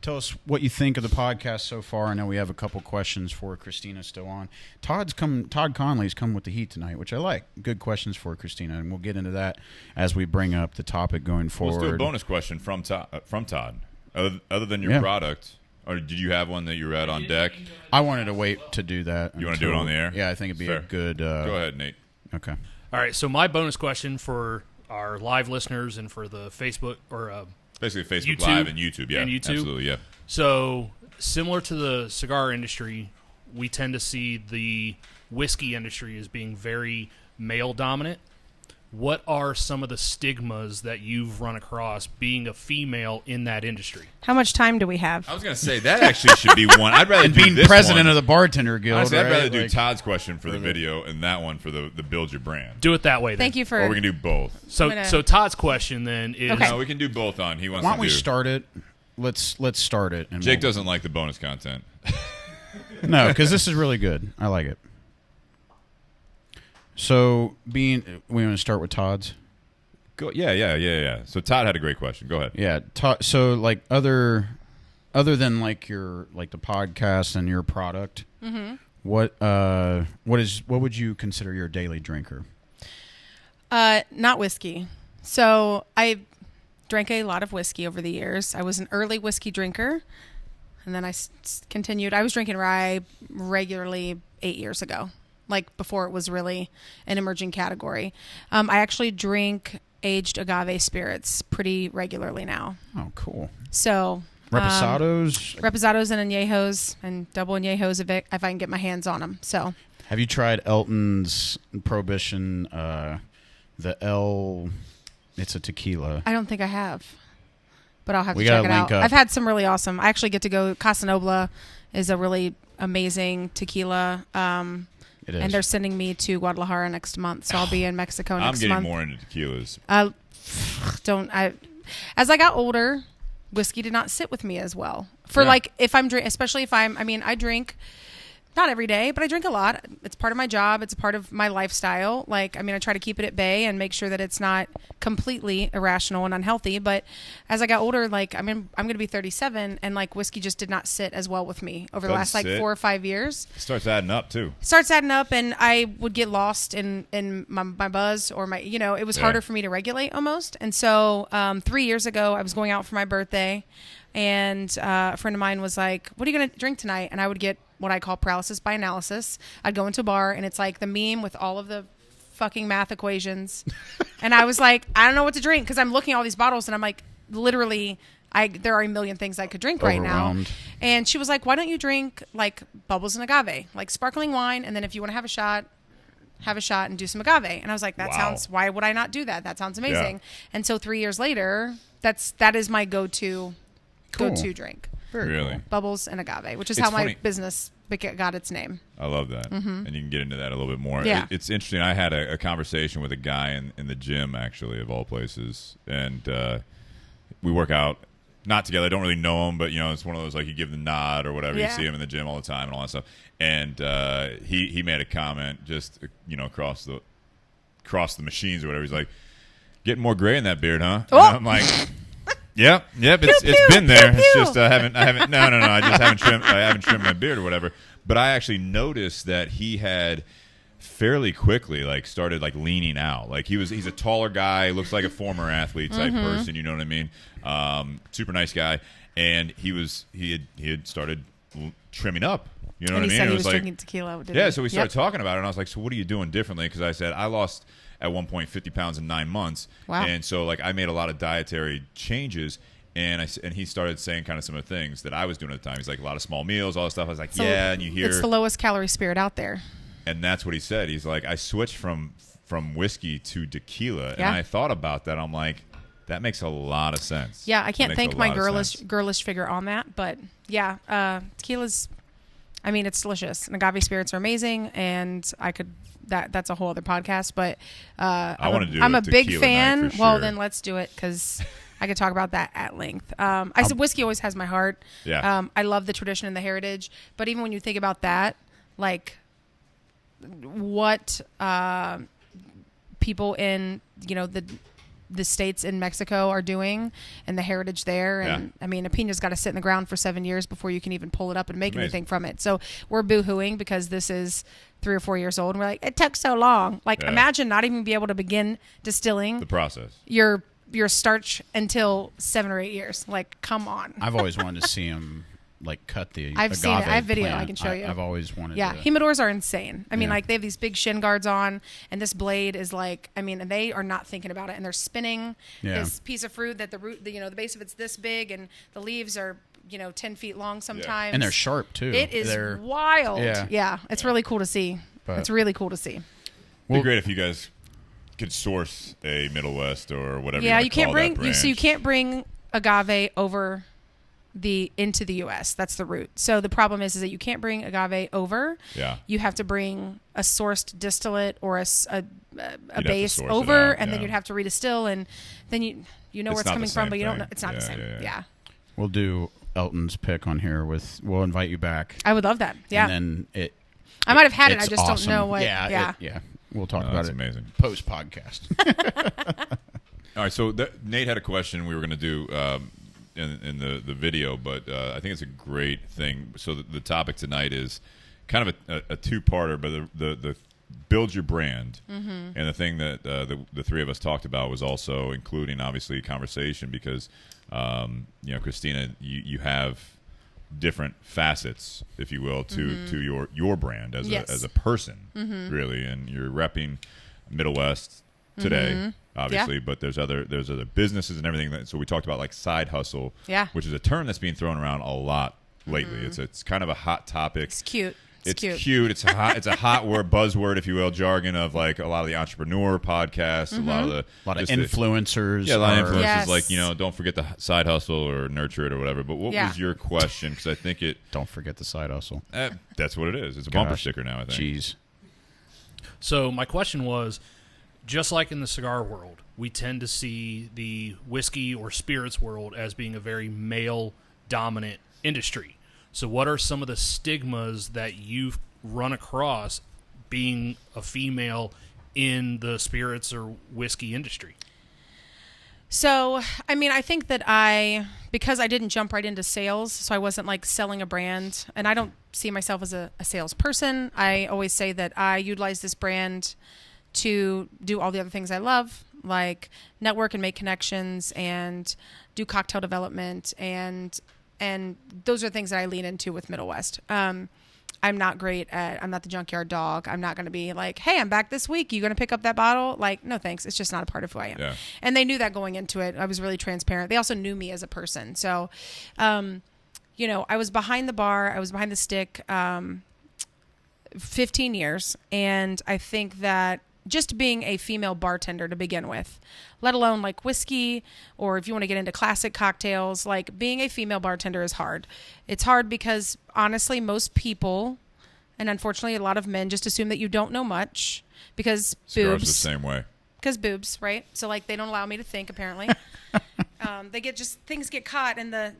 tell us what you think of the podcast so far. I know we have a couple questions for Christina still on. Todd Conley's come with the heat tonight, which I like. Good questions for Christina, and we'll get into that as we bring up the topic going forward.
Let's do a bonus question from Todd. Other than your product, or did you have one that you read on deck?
I wanted to wait to do that.
You want to do it on the air?
Yeah, I think it'd be a good...
Go ahead, Nate.
Okay.
All right, so my bonus question for our live listeners and for the Facebook or
basically Facebook
YouTube,
Live and YouTube, yeah,
and YouTube.
Absolutely, yeah.
So similar to the cigar industry, we tend to see the whiskey industry as being very male dominant. What are some of the stigmas that you've run across being a female in that industry?
How much time do we have?
I was going to say that actually should be one. I'd rather
and
do
being
this
president
one.
of the bartender guild.
Honestly,
right?
I'd rather do Todd's question for the video and that one for the build your brand.
Do it that way. Then.
Thank you for.
Or we can do both.
So Todd's question then is.
Okay.
No, we can do both on. He wants.
Why don't
to
we
do.
start it? Let's start it. And
Jake doesn't like the bonus content.
No, because this is really good. I like it. So, we want to start with Todd's.
Go, yeah. So Todd had a great question. Go ahead.
Yeah. So, like other than like the podcast and your product, what would you consider your daily drinker?
Not whiskey. So I drank a lot of whiskey over the years. I was an early whiskey drinker, and then I continued. I was drinking rye regularly 8 years ago, like before it was really an emerging category. I actually drink aged agave spirits pretty regularly now.
Oh, cool.
So
Reposados
and añejos and double añejos if I can get my hands on them. So
have you tried Elton's Prohibition? It's a tequila.
I don't think I have, but I'll have to check it out. I've had some really awesome. I actually get to go. Casa Nobla is a really amazing tequila.
It is.
And they're sending me to Guadalajara next month, so I'll be in Mexico next month.
I'm getting more into tequilas.
As I got older, whiskey did not sit with me as well. If I'm especially if I drink not every day, but I drink a lot. It's part of my job. It's a part of my lifestyle. I try to keep it at bay and make sure that it's not completely irrational and unhealthy. But as I got older, I'm going to be 37, and whiskey just did not sit as well with me over the last 4 or 5 years.
It starts adding up too.
And I would get lost in my buzz or my, it was harder for me to regulate almost. And so 3 years ago, I was going out for my birthday, and a friend of mine was like, "What are you going to drink tonight?" And I would get what I call paralysis by analysis. I'd go into a bar, and it's like the meme with all of the fucking math equations. And I was like, I don't know what to drink, because I'm looking at all these bottles, and I'm like, literally, there are a million things I could drink right now. And she was like, why don't you drink bubbles and agave, sparkling wine, and then if you want to have a shot and do some agave. And I was like, why would I not do that? That sounds amazing. Yeah. And so 3 years later, that is my go-to drink.
Really?
Cool. Bubbles and agave, which is how my business got its name.
I love that. Mm-hmm. And you can get into that a little bit more.
Yeah.
It's interesting. I had a conversation with a guy in the gym, actually, of all places. And we work out, not together. I don't really know him, but, it's one of those, you give the nod or whatever. Yeah. You see him in the gym all the time and all that stuff. And he made a comment just, across the machines or whatever. He's like, getting more gray in that beard, huh?
Oh.
And I'm like... Yep. It's been there. It's just I haven't. No. I just haven't trimmed my beard or whatever. But I actually noticed that he had fairly quickly started leaning out. He's a taller guy, looks like a former athlete type person. You know what I mean? Super nice guy, and he had started trimming up. You know what I mean?
He said he was drinking tequila.
Yeah. So we started talking about it, and I was like, "So what are you doing differently?" Because I said I lost at one point 50 pounds in 9 months.
Wow.
And so I made a lot of dietary changes, and he started saying kind of some of the things that I was doing at the time. He's like, a lot of small meals, all this stuff. I was like, and you hear...
It's the lowest calorie spirit out there.
And that's what he said. He's like, I switched from whiskey to tequila, and I thought about that. I'm like, that makes a lot of sense.
Yeah, I can't thank my girlish figure on that, but yeah, tequila's... it's delicious. And agave spirits are amazing, and I could... That's a whole other podcast, but I'm a big fan. Well, then let's do it, because I could talk about that at length. I said whiskey always has my heart.
Yeah.
I love the tradition and the heritage, but even when you think about that, what people in the states in Mexico are doing and the heritage there. And a pina's got to sit in the ground for 7 years before you can even pull it up and make anything from it. So we're boo-hooing because this is 3 or 4 years old, and we're like, it took so long. Imagine not even be able to begin distilling
the process.
Your starch until 7 or 8 years. Come on.
I've always wanted to see them cut the agave.
I've seen it. I have video.
plant.
I can show you.
I've always wanted.
Yeah, humidors are insane. They have these big shin guards on, and this blade is and they are not thinking about it, and they're spinning this piece of fruit that the root, the base of it's this big, and the leaves are 10 feet long sometimes,
and they're sharp too.
It is wild. Yeah, it's really cool to see. It's really cool to see.
It'd be great if you guys could source a Middle West or whatever.
Yeah, you can't bring agave over into the U.S. That's the route. So the problem is that you can't bring agave over.
Yeah.
You have to bring a sourced distillate or a base over, and then you'd have to redistill, and then you know where it's coming from, but you don't know. It's not the same. Yeah.
We'll do Elton's pick on here. We'll invite you back.
I would love that. Yeah.
And then
I might have had it. I just
awesome.
don't know what.
Yeah. We'll talk about it.
Amazing.
Post podcast.
All right. So Nate had a question we were going to do. In the video, but I think it's a great thing. So the topic tonight is kind of a two-parter, but the build your brand, and the thing that the three of us talked about was also including obviously conversation, because Christina, you have different facets, if you will, to your brand as a person, really, and you're repping Middle West today. Obviously, but there's other businesses and everything. So we talked about side hustle, which is a term that's being thrown around a lot lately. It's kind of a hot topic.
It's cute.
It's cute. It's a hot word, buzzword, if you will, jargon of a lot of the entrepreneur podcasts, a lot of
influencers.
A lot of influencers, don't forget the side hustle or nurture it or whatever. But what was your question? Because I think
don't forget the side hustle.
That's what it is. It's a bumper sticker now, I think.
Jeez.
So my question was, just like in the cigar world, we tend to see the whiskey or spirits world as being a very male-dominant industry. So what are some of the stigmas that you've run across being a female in the spirits or whiskey industry?
So, I mean, I think that because I didn't jump right into sales, so I wasn't like selling a brand, and I don't see myself as a salesperson. I always say that I utilize this brand to do all the other things I love, like network and make connections and do cocktail development, and those are things that I lean into with Middle West. I'm not the junkyard dog. I'm not going to be like, hey, I'm back this week. You going to pick up that bottle? Like, no, thanks. It's just not a part of who I am.
Yeah.
And they knew that going into it. I was really transparent. They also knew me as a person. So, I was behind the bar. I was behind the stick 15 years. And I think that just being a female bartender to begin with, let alone like whiskey, or if you want to get into classic cocktails, like being a female bartender is hard. It's hard because honestly, most people, and unfortunately a lot of men, just assume that you don't know much because
Cigars
boobs.
the same way.
Because boobs, right? So like they don't allow me to think apparently. Things get caught in the,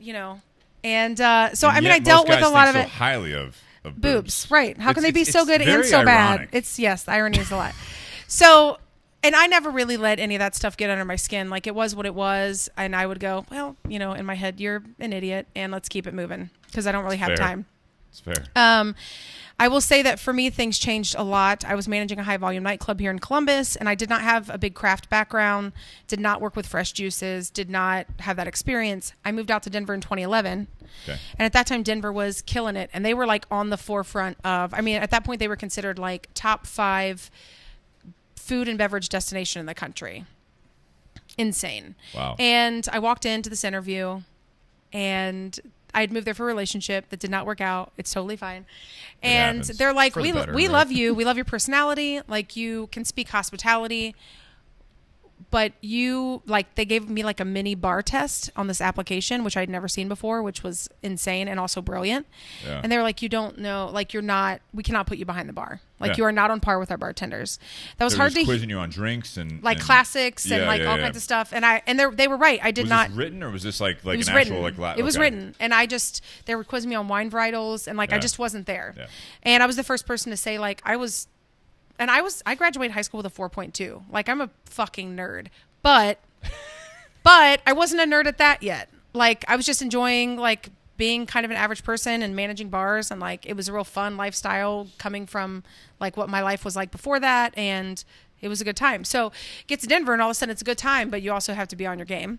and so
And
I mean,
yet
I dealt
most
with
guys
a lot
think
of
so
it.
highly of
Boobs, right? How can they be so
it's
good and
very
so
ironic.
bad? The irony is a lot. So, and I never really let any of that stuff get under my skin. Like it was what it was, and I would go, well, in my head, you're an idiot, and let's keep it moving because I don't really have time.
It's fair.
I will say that for me, things changed a lot. I was managing a high volume nightclub here in Columbus, and I did not have a big craft background, did not work with fresh juices, did not have that experience. I moved out to Denver in 2011.
Okay.
And at that time, Denver was killing it. And they were like on the forefront of, at that point, they were considered like top 5 food and beverage destination in the country. Insane.
Wow.
And I walked into this interview and I had moved there for a relationship that did not work out. It's totally fine. And they're like, we love you. We love your personality. Like you can speak hospitality. But they gave me like a mini bar test on this application, which I'd never seen before, which was insane and also brilliant.
Yeah.
And they were like, you don't know, like we cannot put you behind the bar. Like you are not on par with our bartenders. That was
They're
hard
just
to
quizzing you on drinks and
classics and all kinds of stuff. And they were right. I did not.
Was this written or was this like
it was
an
written.
actual like?
It was written, and they were quizzing me on wine varietals, and I just wasn't there.
Yeah.
And I was the first person to say like I graduated high school with a 4.2. Like I'm a fucking nerd. But I wasn't a nerd at that yet. Like I was just enjoying like being kind of an average person and managing bars, and like it was a real fun lifestyle coming from like what my life was like before that, and it was a good time. So get to Denver and all of a sudden it's a good time, but you also have to be on your game.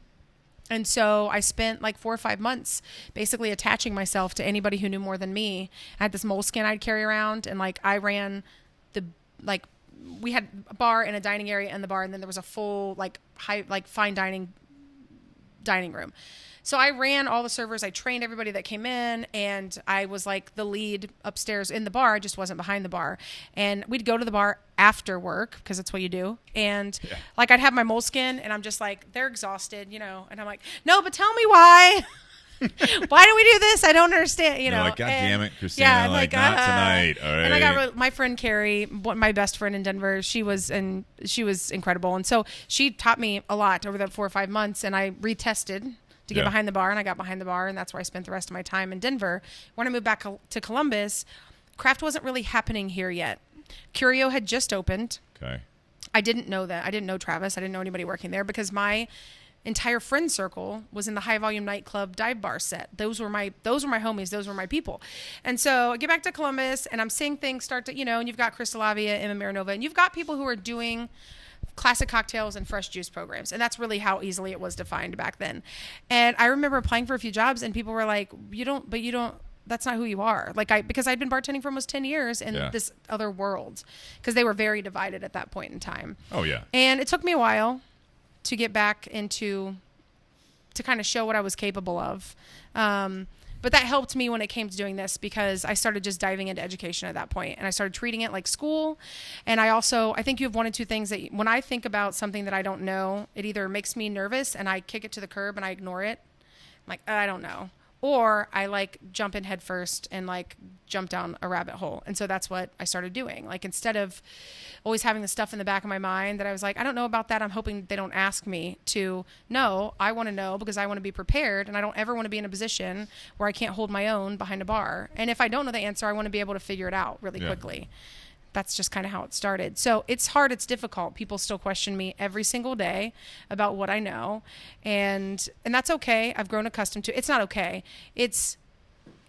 And so I spent like 4 or 5 months basically attaching myself to anybody who knew more than me. I had this moleskin I'd carry around, and like I ran we had a bar and a dining area in the bar, and then there was a full fine dining room. So I ran all the servers. I trained everybody that came in, and I was like the lead upstairs in the bar. I just wasn't behind the bar. And we'd go to the bar after work because that's what you do. And like I'd have my moleskin, and I'm just like, they're exhausted, and I'm like, no, but tell me why. Why do we do this? I don't understand.
Like, God damn it, Christina! Yeah, not tonight. All right.
And I got my friend Carrie, my best friend in Denver. She was incredible, and so she taught me a lot over that 4 or 5 months. And I retested to get behind the bar, and I got behind the bar, and that's where I spent the rest of my time in Denver. When I moved back to Columbus, craft wasn't really happening here yet. Curio had just opened.
Okay.
I didn't know that. I didn't know Travis. I didn't know anybody working there because my entire friend circle was in the high volume nightclub dive bar set. Those were my homies. Those were my people. And so I get back to Columbus and I'm seeing things start to, and you've got Chris Salavia, Emma Marinova, and you've got people who are doing classic cocktails and fresh juice programs. And that's really how easily it was defined back then. And I remember applying for a few jobs and people were like, that's not who you are. Because I'd been bartending for almost 10 years in this other world because they were very divided at that point in time.
Oh yeah.
And it took me a while to get back to kind of show what I was capable of. But that helped me when it came to doing this because I started just diving into education at that point, and I started treating it like school. And I think you have one of two things that when I think about something that I don't know, it either makes me nervous and I kick it to the curb and I ignore it. I'm like, I don't know. or I like jump in head first and like jump down a rabbit hole. And so that's what I started doing. Like instead of always having the stuff in the back of my mind that I was like, I don't know about that. I'm hoping they don't ask me to know. I want to know because I want to be prepared, and I don't ever want to be in a position where I can't hold my own behind a bar. And if I don't know the answer, I want to be able to figure it out really quickly. That's just kind of how it started. So it's hard. It's difficult. People still question me every single day about what I know. And that's okay. I've grown accustomed to it. It's not okay. It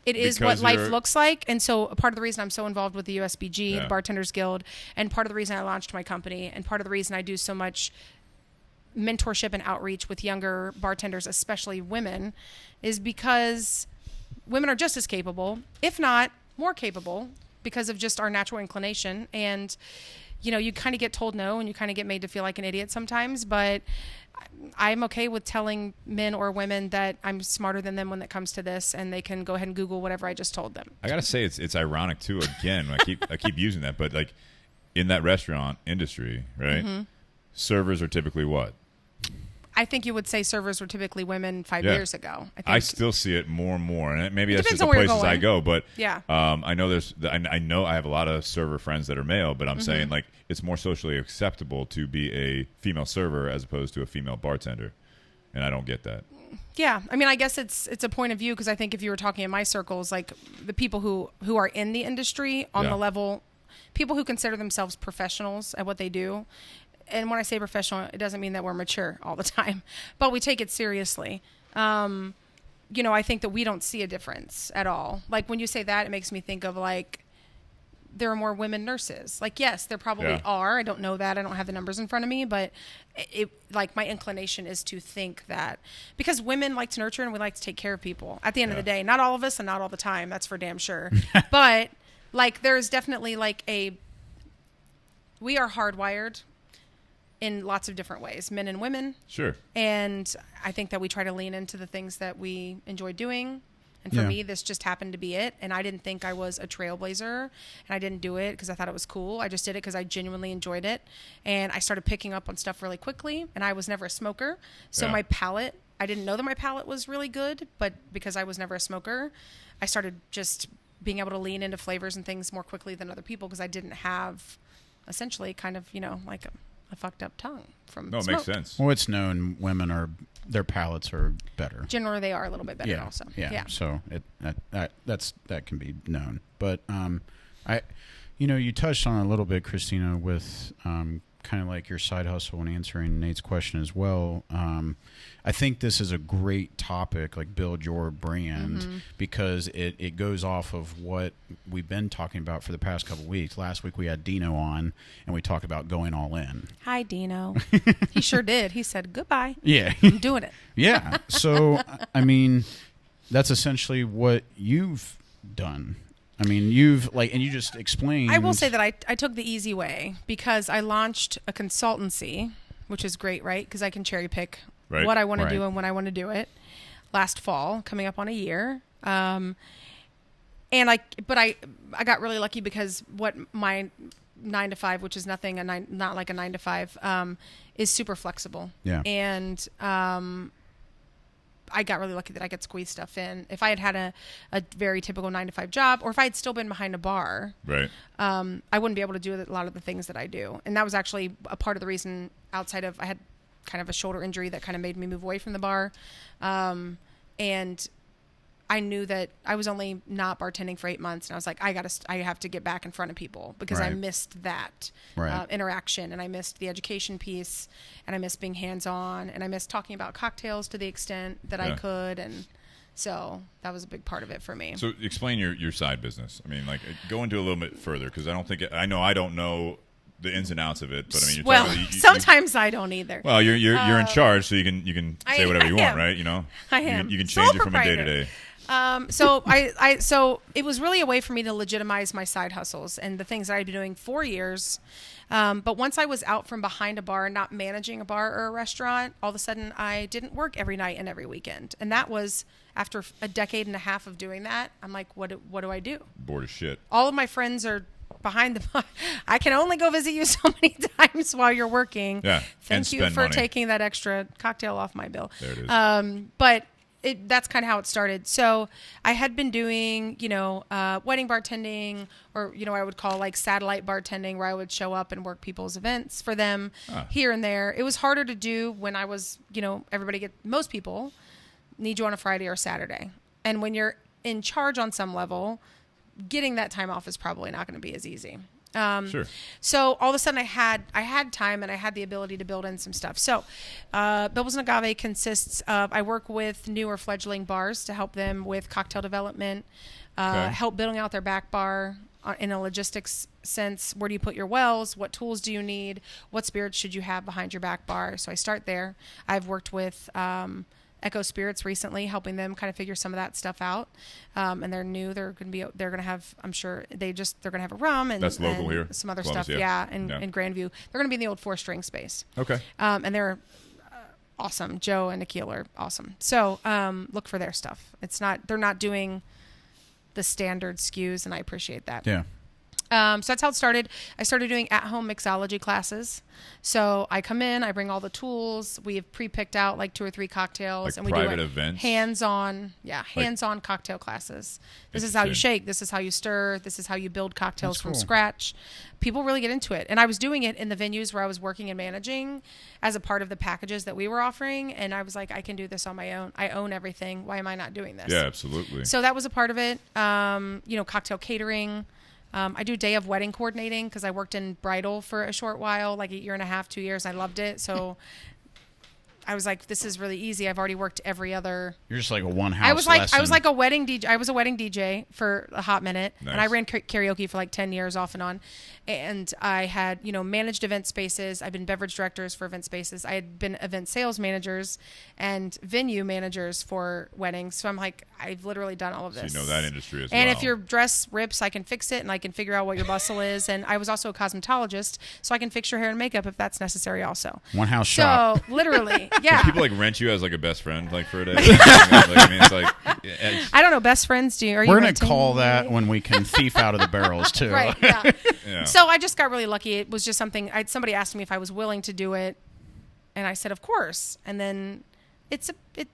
is what life looks like. And so part of the reason I'm so involved with the USBG, the Bartenders Guild, and part of the reason I launched my company, and part of the reason I do so much mentorship and outreach with younger bartenders, especially women, is because women are just as capable, if not more capable, because of just our natural inclination. And, you know, you kind of get told no, and you kind of get made to feel like an idiot sometimes, but I'm okay with telling men or women that I'm smarter than them when it comes to this, and they can go ahead and Google whatever I just told them.
I gotta say, it's ironic too. Again, I keep using that, but like in that restaurant industry, right? Mm-hmm. Servers are typically what?
I think you would say servers were typically women 5 years ago.
I still see it more and more, and maybe that's just the places I go. But I know I know I have a lot of server friends that are male, but I'm saying like it's more socially acceptable to be a female server as opposed to a female bartender, and I don't get that.
Yeah, I mean, I guess it's a point of view, because I think if you were talking in my circles, like the people who are in the industry on the level, people who consider themselves professionals at what they do. And when I say professional, it doesn't mean that we're mature all the time, but we take it seriously. You know, I think that we don't see a difference at all. Like when you say that, it makes me think of like, there are more women nurses. Like, yes, there probably are. I don't know that. I don't have the numbers in front of me, but it like my inclination is to think that, because women like to nurture and we like to take care of people at the end of the day. Not all of us and not all the time. That's for damn sure. But like, there's definitely like we are hardwired in lots of different ways, men and women.
Sure.
And I think that we try to lean into the things that we enjoy doing. And for me, this just happened to be it. And I didn't think I was a trailblazer, and I didn't do it because I thought it was cool. I just did it because I genuinely enjoyed it. And I started picking up on stuff really quickly. And I was never a smoker. So my palate, I didn't know that my palate was really good, but because I was never a smoker, I started just being able to lean into flavors and things more quickly than other people, because I didn't have essentially kind of, you know, like a fucked up tongue from smoke.
It makes sense.
Well, it's known their palates are better.
Generally, they are a little bit better also.
Yeah. So that can be known. But you touched on a little bit, Christina, with kind of like your side hustle and answering Nate's question as well. I think this is a great topic, like build your brand, because it goes off of what we've been talking about for the past couple of weeks. Last week we had Dino on, and we talked about going all in.
Hi, Dino. He sure did. He said, goodbye.
Yeah.
I'm doing it.
Yeah. So, I mean, that's essentially what you've done. I mean, and you just explained.
I will say that I took the easy way, because I launched a consultancy, which is great, right? Because I can cherry pick what I want to do and when I want to do it. Last fall, coming up on a year. But I got really lucky, because what my 9 to 5, which is not like a 9 to 5, is super flexible. Yeah. And, I got really lucky that I could squeeze stuff in. If I had a very typical 9 to 5 job, or if I had still been behind a bar, I wouldn't be able to do a lot of the things that I do. And that was actually a part of the reason, outside of I had kind of a shoulder injury that kind of made me move away from the bar. And I knew that I was only not bartending for 8 months, and I was like, I have to get back in front of people, because I missed that interaction, and I missed the education piece, and I missed being hands-on, and I missed talking about cocktails to the extent that I could, and so that was a big part of it for me.
So explain your side business. I mean, like, go into a little bit further, because I don't know the ins and outs of it, but I mean,
sometimes I don't either.
Well, you're in charge, so you can say whatever you want, right? You know,
I am.
You can change it from a day to day.
So it was really a way for me to legitimize my side hustles and the things that I'd been doing for years. But once I was out from behind a bar, not managing a bar or a restaurant, all of a sudden I didn't work every night and every weekend. And that was after a decade and a half of doing that. I'm like, what do I do?
Bored as shit.
All of my friends are behind the bar. I can only go visit you so many times while you're working.
Yeah.
Thank you for taking that extra cocktail off my bill.
There it is.
But that's kind of how it started. So I had been doing, wedding bartending, or, I would call like satellite bartending, where I would show up and work people's events for them here and there. It was harder to do when I was, most people need you on a Friday or Saturday. And when you're in charge on some level, getting that time off is probably not going to be as easy.
Sure.
So all of a sudden I had time and I had the ability to build in some stuff. So Bilbo's and Agave consists of, I work with new or fledgling bars to help them with cocktail development, help building out their back bar in a logistics sense. Where do you put your wells? What tools do you need? What spirits should you have behind your back bar? So I start there. I've worked with Echo Spirits recently, helping them kind of figure some of that stuff out. And they're new. They're going to have, I'm sure they're going to have a rum and,
that's local here.
Some other Columbus, stuff. In Grandview. They're going to be in the old 4-string space.
Okay.
And they're awesome. Joe and Nikhil are awesome. So, look for their stuff. They're not doing the standard SKUs, and I appreciate that.
Yeah.
So that's how it started. I started doing at-home mixology classes. So I come in, I bring all the tools. We have pre-picked out like 2 or 3 cocktails,
like
and we
private
do
events,
hands-on cocktail classes. This is how you shake. This is how you stir. This is how you build cocktails from scratch. People really get into it, and I was doing it in the venues where I was working and managing as a part of the packages that we were offering. And I was like, I can do this on my own. I own everything. Why am I not doing this?
Yeah, absolutely.
So that was a part of it. Cocktail catering. I do day of wedding coordinating because I worked in bridal for a short while, like 1.5 years, 2 years. I loved it. So I was like, this is really easy. I've already worked every other.
You're just like a one house lesson.
I was like a wedding DJ. I was a wedding DJ for a hot minute.
Nice.
And I ran karaoke for like 10 years off and on. And I had, managed event spaces. I've been beverage directors for event spaces. I had been event sales managers and venue managers for weddings. So I'm like, I've literally done all of this.
So you know that industry as well.
And if your dress rips, I can fix it, and I can figure out what your bustle is. And I was also a cosmetologist, so I can fix your hair and makeup if that's necessary also.
One house shop.
So literally, yeah.
Do people like rent you as like a best friend like for a day? It's like
I don't know. Best friends do.
We're going to call that when we can thief out of the barrels too.
Right. Yeah.
Yeah.
So I just got really lucky. It was just something. Somebody asked me if I was willing to do it, and I said, of course. And then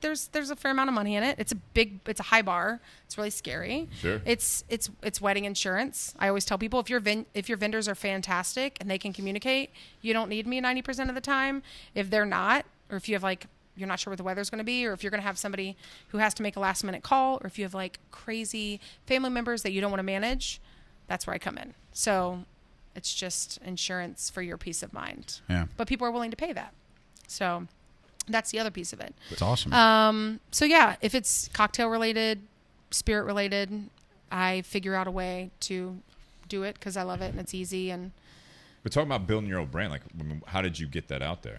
there's a fair amount of money in it. It's a high bar. It's really scary.
Sure.
It's wedding insurance. I always tell people if your vendors are fantastic and they can communicate, you don't need me 90% of the time. If they're not, or if you have you're not sure what the weather's going to be, or if you're going to have somebody who has to make a last minute call, or if you have like crazy family members that you don't want to manage, that's where I come in. So it's just insurance for your peace of mind.
Yeah.
But people are willing to pay that. So that's the other piece of it.
It's awesome.
So yeah, if it's cocktail related, spirit related, I figure out a way to do it because I love it and it's easy.
But talking about building your own brand, how did you get that out there?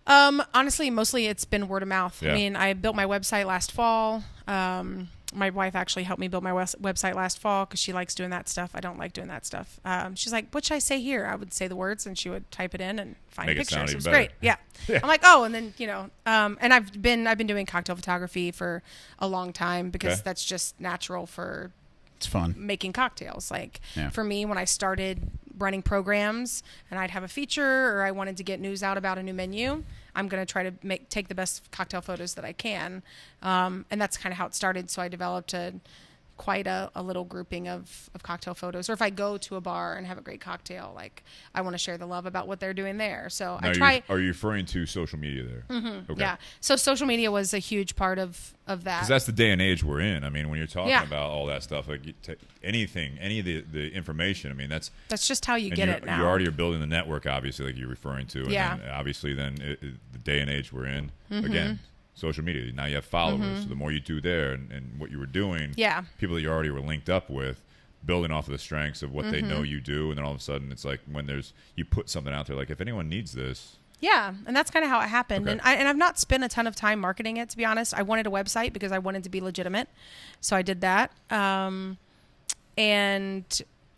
Honestly, mostly it's been word of mouth.
Yeah.
I mean, I built my website last fall. My wife actually helped me build my website last fall because she likes doing that stuff. I don't like doing that stuff. She's like, what should I say here? I would say the words and she would type it in and find pictures. It was great. Yeah. I'm like, oh, and then, and I've been doing cocktail photography for a long time because that's just natural for
it's fun
making cocktails. For me, when I started running programs and I'd have a feature or I wanted to get news out about a new menu, I'm going to try to take the best cocktail photos that I can. And that's kind of how it started. So I developed quite a little grouping of cocktail photos. Or if I go to a bar and have a great cocktail, I want to share the love about what they're doing there. So
now
I try.
Are you referring to social media there?
Mm-hmm,
okay.
Yeah. So social media was a huge part of that.
Because that's the day and age we're in. I mean, when you're talking about all that stuff, any of the information, I mean, that's
just how you get it now.
You already are building the network, obviously, like you're referring to. And
yeah.
then, obviously, the day and age we're in, again, social media. Now you have followers. So the more you do there and what you were doing, people that you already were linked up with, building off of the strengths of what they know you do. And then all of a sudden, it's like when you put something out there, like if anyone needs this.
Yeah, and that's kind of how it happened.
Okay.
And I've not spent a ton of time marketing it, to be honest. I wanted a website because I wanted to be legitimate. So I did that. And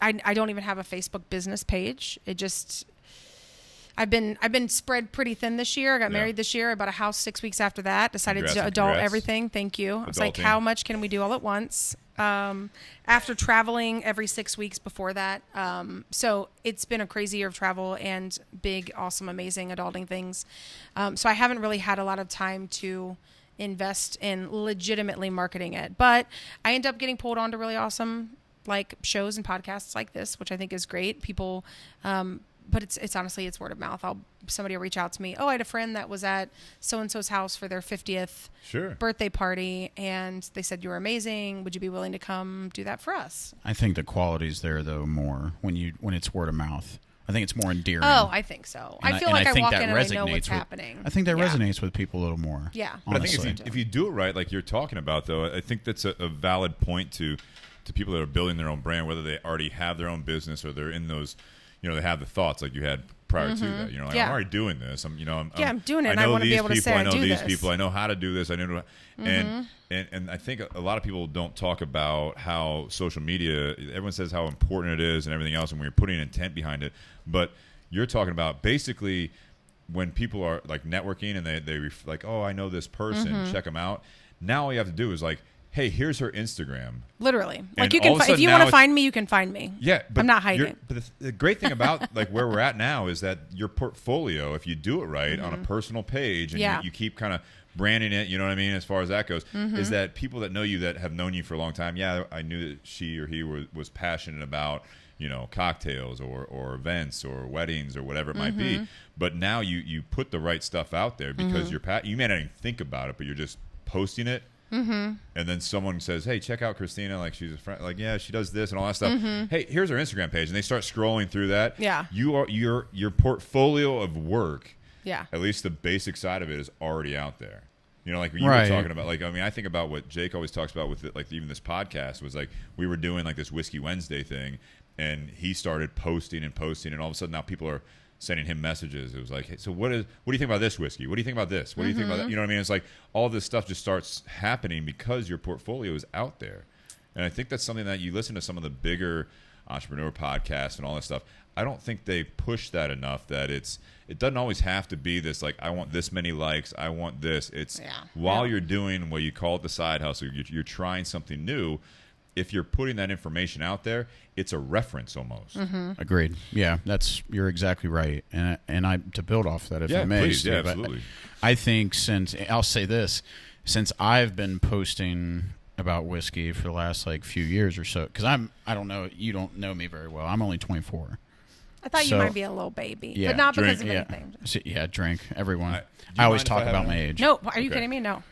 I don't even have a Facebook business page. It just... I've been spread pretty thin this year. I got married this year. I bought a house 6 weeks after that. Decided to adult everything. Thank you. I was like, how much can we do all at once? After traveling every 6 weeks before that. So it's been a crazy year of travel and big, awesome, amazing adulting things. So I haven't really had a lot of time to invest in legitimately marketing it. But I end up getting pulled onto really awesome like shows and podcasts like this, which I think is great. People, but it's honestly, it's word of mouth. Somebody will reach out to me. Oh, I had a friend that was at so-and-so's house for their 50th birthday party, and they said you were amazing. Would you be willing to come do that for us?
I think the quality's there though more when it's word of mouth. I think it's more endearing.
Oh, I think so. I feel like I walk in and I know what's happening.
I think that resonates with people a little more.
Yeah.
But I think if you do it right, like you're talking about, though, I think that's a valid point to people that are building their own brand, whether they already have their own business or they're in those, they have the thoughts like you had prior to that. Like, I'm already doing this. I'm
doing it. And I want to be able to say I know
these people. I know how to do this. I know, and I think a lot of people don't talk about how social media. Everyone says how important it is and everything else, and when you're putting intent behind it, but you're talking about basically when people are like networking and they like, oh, I know this person, check them out. Now all you have to do is like, hey, here's her Instagram.
Literally, like you can if you want to find me, you can find me.
Yeah, but
I'm not hiding.
But the great thing about like where we're at now is that your portfolio, if you do it right on a personal page and you keep kind of branding it, you know what I mean, as far as that goes, is that people that know you that have known you for a long time, I knew that she or he was passionate about, cocktails or events or weddings or whatever it might be. But now you put the right stuff out there because you may not even think about it, but you're just posting it. And then someone says, hey, check out Christina. Like, she's a friend. Like, yeah, she does this and all that stuff. Hey, here's her Instagram page. And they start scrolling through that.
Yeah.
Your portfolio of work,
at
least the basic side of it, is already out there. Like when you were talking about, like, I mean, I think about what Jake always talks about with it, like even this podcast was like we were doing like this Whiskey Wednesday thing, and he started posting, and all of a sudden now people are sending him messages. It was like, hey, so what do you think about this whiskey? What do you think about this? What do you think about that? You know what I mean? It's like all this stuff just starts happening because your portfolio is out there. And I think that's something that you listen to some of the bigger entrepreneur podcasts and all that stuff. I don't think they push that enough, that it doesn't always have to be this, like, I want this many likes, I want this. It's while you're doing what you call it the side hustle, you're trying something new. If you're putting that information out there, it's a reference almost.
Agreed. Yeah, you're exactly right. And I to build off that, if I may.
Please, yeah, absolutely.
I think I'll say this, since I've been posting about whiskey for the last like few years or so, because I don't know, you don't know me very well. I'm only 24.
I thought you might be a little baby, but not because of anything.
Drink. Everyone. I always talk about my age.
No, are you kidding me? No.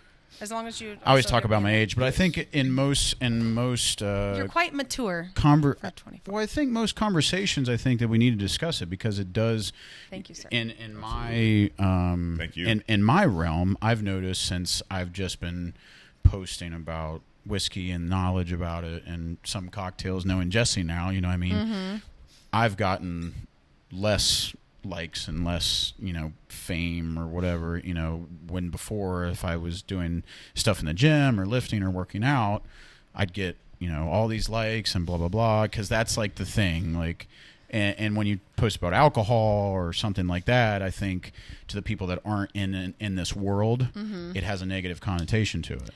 As long as you.
I always talk about my age, but I think in most. You're
quite mature.
For 24. Well, I think most conversations, I think that we need to discuss it because it does.
Thank you, sir.
In my
thank you.
In my realm, I've noticed since I've just been posting about whiskey and knowledge about it and some cocktails, knowing Jesse now, you know what I mean. I've gotten less likes and less, fame or whatever, when before, if I was doing stuff in the gym or lifting or working out, I'd get, all these likes and blah, blah, blah, because that's like the thing. Like, and when you post about alcohol or something like that, I think to the people that aren't in this world, it has a negative connotation to it.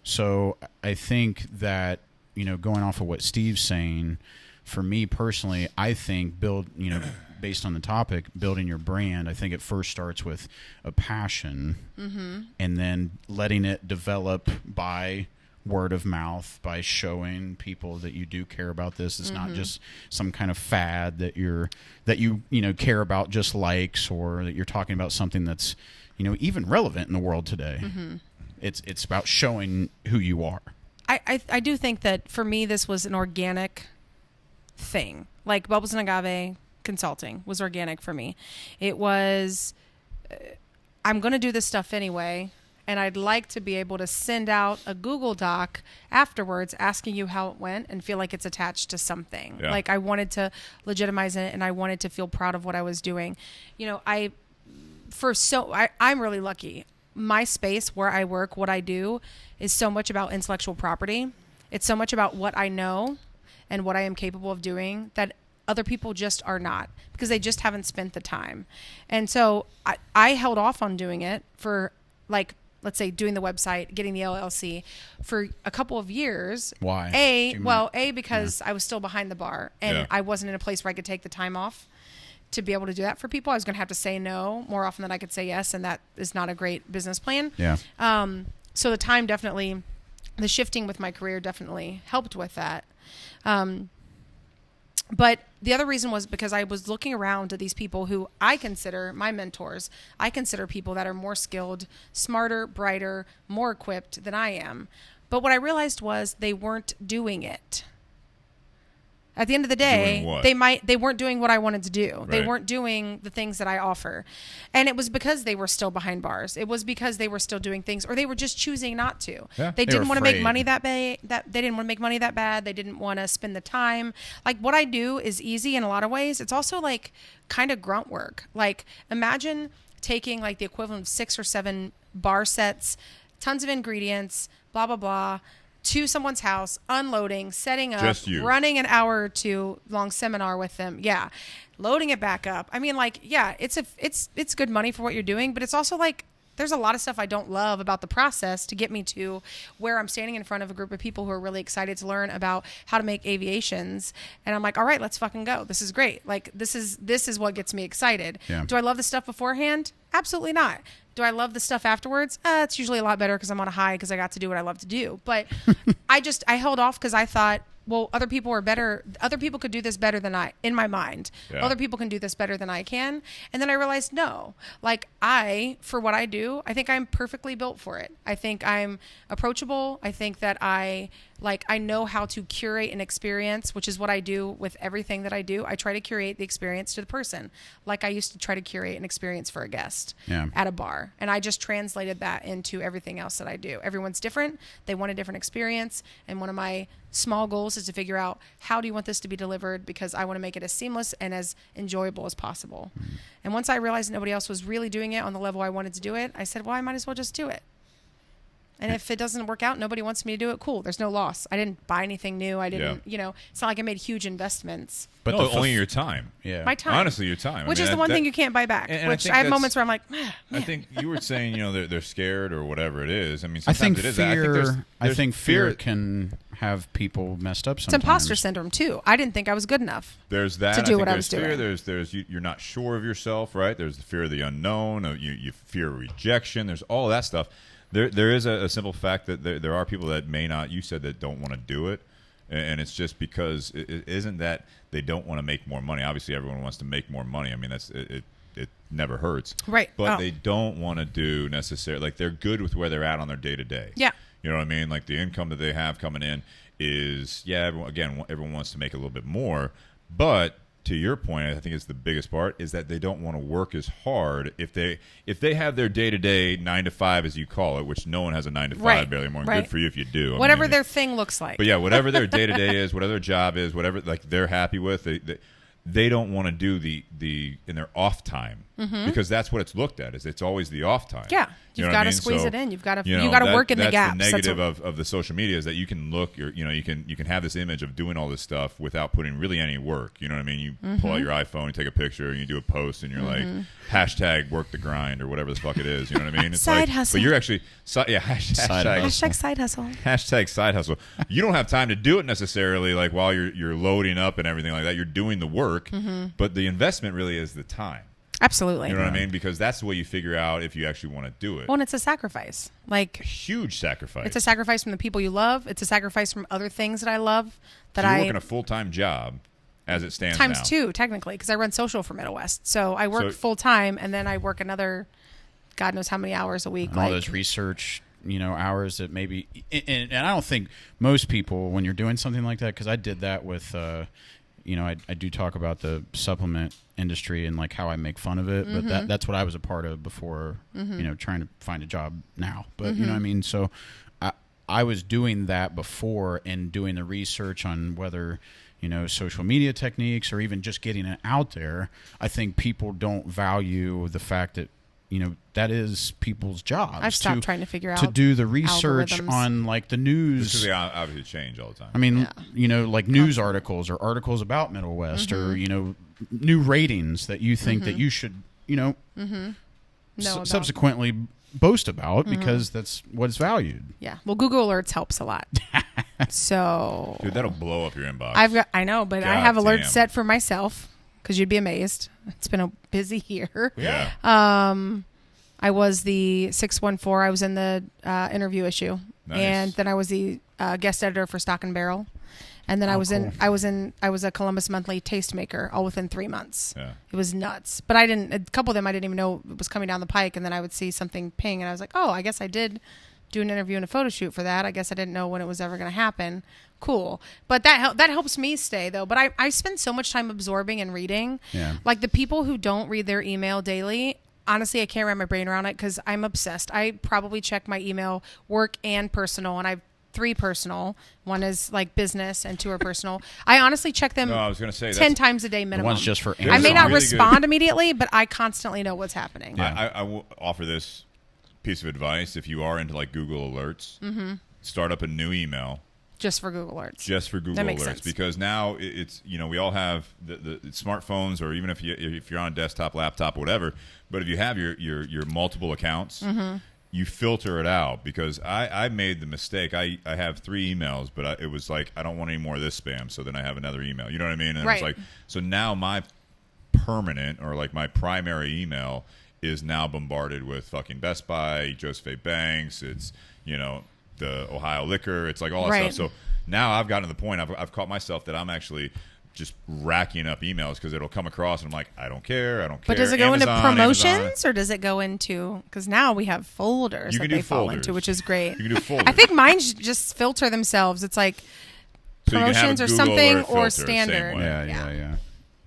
So I think that, going off of what Steve's saying, for me personally, I think based on the topic, building your brand, I think it first starts with a passion and then letting it develop by word of mouth, by showing people that you do care about this. It's not just some kind of fad that you care about just likes, or that you're talking about something that's, even relevant in the world today. It's about showing who you are.
I do think that for me, this was an organic thing. Like Bubbles and Agave consulting was organic for me. It was, I'm going to do this stuff anyway, and I'd like to be able to send out a Google Doc afterwards asking you how it went and feel like it's attached to something. Yeah. Like I wanted to legitimize it, and I wanted to feel proud of what I was doing. I'm really lucky. My space where I work, what I do, is so much about intellectual property. It's so much about what I know and what I am capable of doing that other people just are not, because they just haven't spent the time. And so I held off on doing it for, like, let's say doing the website, getting the LLC for a couple of years.
Why?
Because I was still behind the bar and I wasn't in a place where I could take the time off. to be able to do that for people. I was going to have to say no more often than I could say yes, and that is not a great business plan.
Yeah.
So the time definitely, the shifting with my career definitely helped with that. But the other reason was because I was looking around to these people who I consider my mentors. I consider people that are more skilled, smarter, brighter, more equipped than I am. But what I realized was they weren't doing it. At the end of the day, they weren't doing what I wanted to do. Right. They weren't doing the things that I offer. And it was because they were still behind bars. It was because they were still doing things, or they were just choosing not to.
Yeah,
they didn't want to make money that bad. They didn't want to make money that bad. They didn't want to spend the time. Like, what I do is easy in a lot of ways. It's also like kind of grunt work. Like, imagine taking like the equivalent of 6 or 7 bar sets, tons of ingredients, blah, blah, blah, to someone's house, unloading, setting up, running an hour or 2 long seminar with them. Yeah. Loading it back up. I mean, like, yeah, it's good money for what you're doing, but it's also like, there's a lot of stuff I don't love about the process to get me to where I'm standing in front of a group of people who are really excited to learn about how to make aviations. And I'm like, all right, let's fucking go. This is great. Like, this is what gets me excited.
Yeah.
Do I love the stuff beforehand? Absolutely not. Do I love the stuff afterwards? It's usually a lot better because I'm on a high because I got to do what I love to do. But I held off because I thought, well, other people are better. Other people could do this better than I, in my mind. Yeah. Other people can do this better than I can. And then I realized, no, like for what I do, I think I'm perfectly built for it. I think I'm approachable. I think that I know how to curate an experience, which is what I do with everything that I do. I try to curate the experience to the person, like I used to try to curate an experience for a guest at a bar. And I just translated that into everything else that I do. Everyone's different. They want a different experience. And one of my small goals is to figure out, how do you want this to be delivered? Because I want to make it as seamless and as enjoyable as possible. Mm-hmm. And once I realized nobody else was really doing it on the level I wanted to do it, I said, well, I might as well just do it. And if it doesn't work out, nobody wants me to do it, cool. There's no loss. I didn't buy anything new. I didn't, it's not like I made huge investments.
But only your time.
Yeah. My time.
Honestly, your time.
Which is the one thing you can't buy back. Which I have moments where I'm like,
I think you were saying, they're scared or whatever it is. I mean, sometimes it is.
I think fear can have people messed up sometimes.
It's imposter syndrome, too. I didn't think I was good enough.
There's that.
To do what I was doing.
There's you're not sure of yourself, right? There's the fear of the unknown. You fear rejection. There's all that stuff. There is a simple fact that there are people that may not, you said, that don't want to do it. And it's just because it isn't that they don't want to make more money. Obviously, everyone wants to make more money. I mean, it never hurts.
Right.
But they don't want to do necessarily, like, they're good with where they're at on their day-to-day.
Yeah.
You know what I mean? Like, the income that they have coming in is, everyone wants to make a little bit more. But to your point, I think it's the biggest part, is that they don't want to work as hard. If they have their day-to-day 9 to 5, as you call it, which no one has a 9 to 5 barely more. Good for you if you do.
Whatever their thing looks like.
But yeah, whatever their day-to-day is, whatever their job is, whatever like they're happy with, they don't want to do the in their off time, because that's what it's looked at. Is it's always the off time.
Yeah, you've got to squeeze it in. You've got to work in the gaps.
That's the negative of the social media, is that you can look, you can have this image of doing all this stuff without putting really any work. You know what I mean? You pull out your iPhone, you take a picture, and you do a post, and you're like, hashtag work the grind, or whatever the fuck it is. You know what I mean? It's
side hustle.
But you're actually hashtag
side hustle.
Hashtag side hustle. You don't have time to do it necessarily, like while you're loading up and everything like that. You're doing the work, but the investment really is the time.
Absolutely.
You know what I mean? Because that's the way you figure out if you actually want to do it.
Well, and it's a sacrifice. Like,
a huge sacrifice.
It's a sacrifice from the people you love. It's a sacrifice from other things that I love.
That you're working a full-time job as it stands
times
now.
2, technically, because I run social for Middle West. So I work full-time, and then I work another God knows how many hours a week.
And all those research hours that maybe... And I don't think most people, when you're doing something like that, because I did that with... I do talk about the supplement industry and like how I make fun of it, but that's what I was a part of before, trying to find a job now. But you know what I mean? So I was doing that before and doing the research on whether, social media techniques or even just getting it out there. I think people don't value the fact that, that is people's jobs.
I've stopped trying to figure out
to do the research on like the news.
Because they obviously change all the time.
I mean, like news articles or articles about Middle West or, new ratings that you think that you should, subsequently boast about because that's what it's valued.
Yeah. Well, Google Alerts helps a lot. So,
dude, that'll blow up your inbox.
I know, but I have alerts set for myself. because you'd be amazed. It's been a busy year.
Yeah.
I was the 614. I was in the interview issue,
Nice.
and then I was the guest editor for Stock and Barrel, and then I was a Columbus Monthly tastemaker, all within 3 months.
Yeah.
It was nuts. But a couple of them I didn't even know it was coming down the pike, and then I would see something ping, and I was like, oh, I guess I did do an interview and a photo shoot for that. I guess I didn't know when it was ever going to happen. Cool. But that helps me stay, though. But I spend so much time absorbing and reading.
Yeah.
Like the people who don't read their email daily, honestly, I can't wrap my brain around it because I'm obsessed. I probably check my email, work and personal, and I have 3 personal. 1 is like business and 2 are personal. I honestly check them 10 times a day minimum.
One's just for
I may not
really
respond immediately, but I constantly know what's happening.
Yeah. I will offer this piece of advice. If you are into like Google Alerts, start up a new email.
Just for Google Alerts.
Just for Google
That makes
Alerts,
sense.
because now it's we all have the smartphones, or even if you're on a desktop, laptop, whatever. But if you have your multiple accounts, you filter it out, because I made the mistake. I have 3 emails, but it was like I don't want any more of this spam, so then I have another email. You know what I mean? And
Right.
it's like, so now my permanent, or like my primary email is now bombarded with fucking Best Buy, Joseph A. Banks. It's the Ohio Liquor. It's like all that
Right.
stuff. So now I've gotten to the point. I've caught myself that I'm actually just racking up emails, because it'll come across and I'm like, I don't care.
But does it go into
Amazon,
promotions, or does it go into, because now we have folders
You
that
can do
they fall
folders.
into, which is great.
You can do folders.
I think mine just filter themselves. It's like
So you can have a
promotions or
Google
something,
alert
or
filter, same
standard.
way.
Yeah.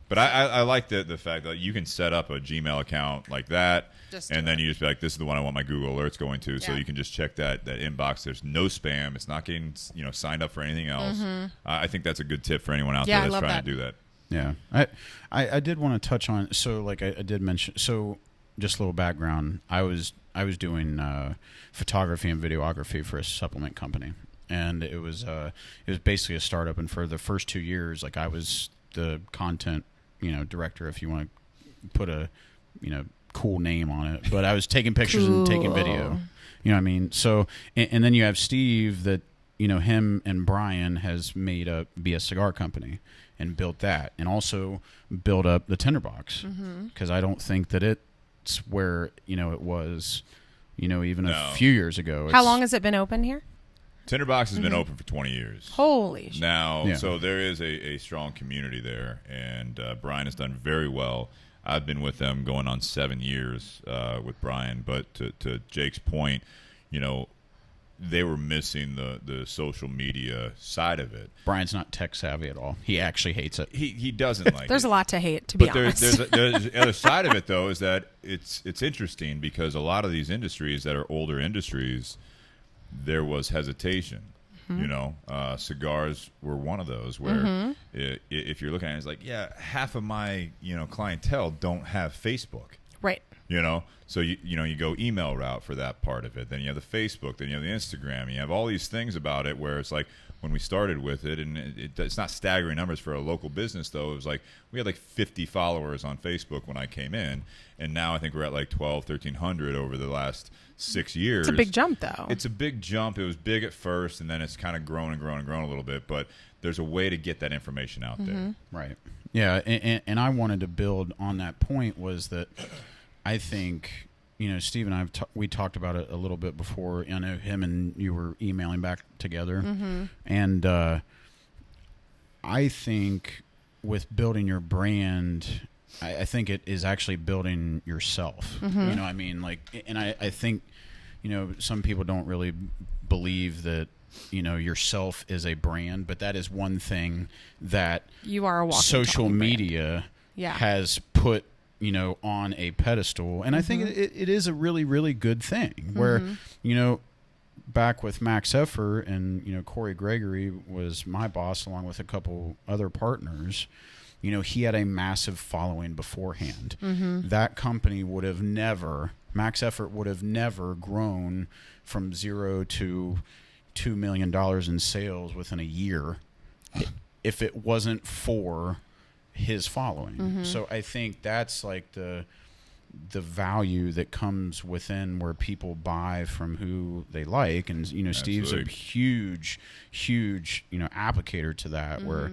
But I like the fact that you can set up a Gmail account like that,
Just do
and then
it.
you just be like, this is the one I want my Google alerts going to. So
Yeah.
you can just check that inbox. There's no spam. It's not getting signed up for anything else. I think that's a good tip for anyone out
Yeah, I
there that's
love
trying
that.
to do that.
Yeah. I did want to touch on, so like I did mention, so just a little background. I was doing photography and videography for a supplement company, and it was basically a startup. And for the first 2 years, like I was the content director, if you want to put a cool name on it, but I was taking pictures and taking video. You know what I mean? So and then you have Steve, that him and Brian has made be a cigar company and built that, and also built up the Tinder Box, because I don't think that it's where it was even a few years ago.
How long has it been open here?
Tinder Box has been open for 20 years.
Holy shit.
Now,
Yeah.
so there is a strong community there, and Brian has done very well. I've been with them going on 7 years with Brian, but to Jake's point, they were missing the social media side of it.
Brian's not tech savvy at all. He actually hates it.
He doesn't like
There's
it.
a lot to hate, to be
But
honest.
there's the other side of it, though, is that it's interesting, because a lot of these industries that are older industries, there was hesitation. Cigars were one of those where if you're looking at it, it's like, yeah, half of my clientele don't have Facebook.
Right.
So you go email route for that part of it. Then you have the Facebook. Then you have the Instagram. You have all these things about it where it's like, when we started with it, and it's not staggering numbers for a local business, though. It was like we had like 50 followers on Facebook when I came in, and now I think we're at like 1,300 over the last 6 years.
It's a big jump, though.
It's a big jump. It was big at first, and then it's kind of grown and grown and grown a little bit. But there's a way to get that information out there.
Right. Yeah, and I wanted to build on that point, was that I think, Steve and I we talked about it a little bit before. I know him and you were emailing back together, and I think with building your brand, I think it is actually building yourself. I mean, like, and I think, some people don't really believe that yourself is a brand, but that is one thing that
You are a walking,
social
talking brand.
media
Yeah.
has put on a pedestal, and I think it is a really, really good thing. Where back with Max Effer and Corey Gregory was my boss, along with a couple other partners. He had a massive following beforehand. That company would have never, Max Effort would have never grown from 0 to $2 million in sales within a year if it wasn't for his following. So I think that's like the value that comes within where people buy from who they like, and Steve's a huge applicator to that, where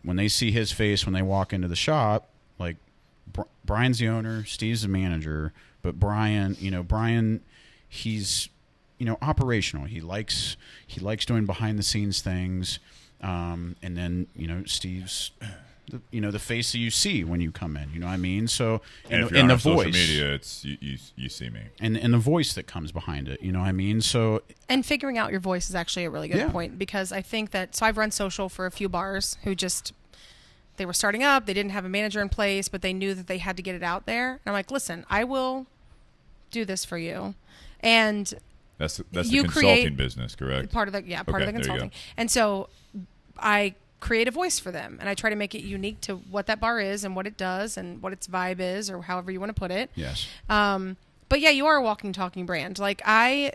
when they see his face when they walk into the shop, like Brian's the owner, Steve's the manager, but Brian, he's operational. He likes doing behind the scenes things, and then Steve's the face that you see when you come in. You know what I mean? So
and the voice, social media, it's you see me,
and the voice that comes behind it. You know what I mean? So
and figuring out your voice is actually a really good point, because I think that I've run social for a few bars who they were starting up, they didn't have a manager in place, but they knew that they had to get it out there. And I'm like, listen, I will do this for you, and
that's the consulting business, correct?
Part of the consulting, and so I create a voice for them, and I try to make it unique to what that bar is and what it does and what its vibe is, or however you want to put it.
Yes.
But yeah, you are a walking, talking brand. Like I'm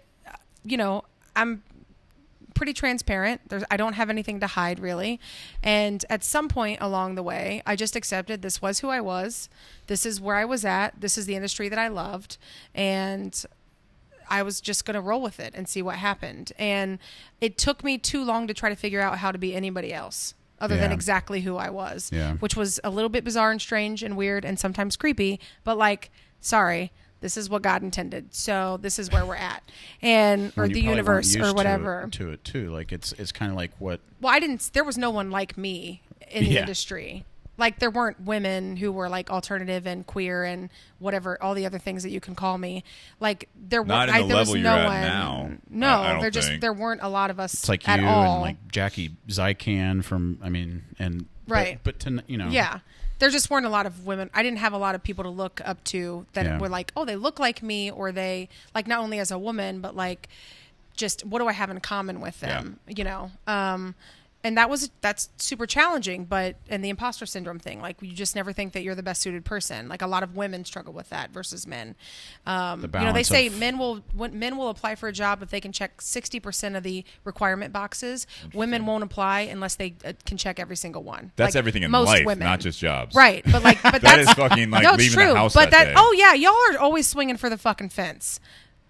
pretty transparent. I don't have anything to hide really. And at some point along the way, I just accepted this was who I was. This is where I was at. This is the industry that I loved. And I was just going to roll with it and see what happened. And it took me too long to try to figure out how to be anybody else other than exactly who I was, which was a little bit bizarre and strange and weird and sometimes creepy, but sorry, this is what God intended. So this is where we're at, or the universe or whatever.
To it too. Like it's kind of like what.
Well, there was no one like me in the industry. Like there weren't women who were like alternative and queer and whatever, all the other things that you can call me. Like there
not
weren't.
in the
there
level
was
you're
no
at
one.
now.
No,
think.
there weren't a lot of us.
It's like
at
you
all.
and like Jackie Zykan from.
Right.
But
Yeah. There just weren't a lot of women. I didn't have a lot of people to look up to that were like, oh, they look like me, or they like not only as a woman, but like just what do I have in common with them? And that's super challenging, and the imposter syndrome thing, like you just never think that you're the best suited person. Like a lot of women struggle with that versus men. They say men will apply for a job if they can check 60% of the requirement boxes. Women won't apply unless they can check every single one.
That's everything in life, not just jobs.
Right, but
that
that's
is fucking like leaving the house that day.
Oh yeah, y'all are always swinging for the fucking fence.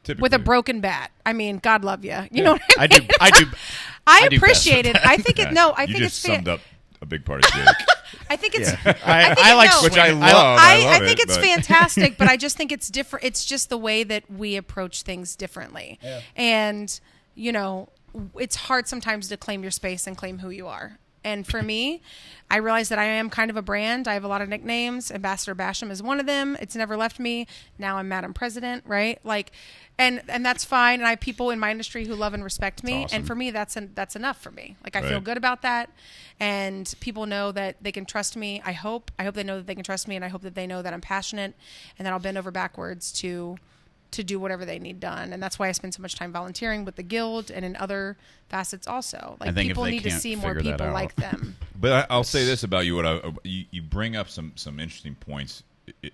Typically.
With a broken bat. I mean, God love you. You know what I mean?
I do.
I appreciate it. I think it. No, I think
you
it's
just summed up a big part of Jake.
I think it's.
I like
which I love.
I think it's fantastic, but I just think it's different. It's just the way that we approach things differently, and it's hard sometimes to claim your space and claim who you are. And for me, I realize that I am kind of a brand. I have a lot of nicknames. Ambassador Basham is one of them. It's never left me. Now I'm Madam President, right? Like, and that's fine. And I have people in my industry who love and respect me.
Awesome.
And for me, that's enough for me. Like, I feel good about that. And people know that they can trust me. I hope they know that they can trust me. And I hope that they know that I'm passionate and that I'll bend over backwards to do whatever they need done. And that's why I spend so much time volunteering with the guild and in other facets also. Like, people need to see more people like them.
But I'll say this about you: you bring up some interesting points.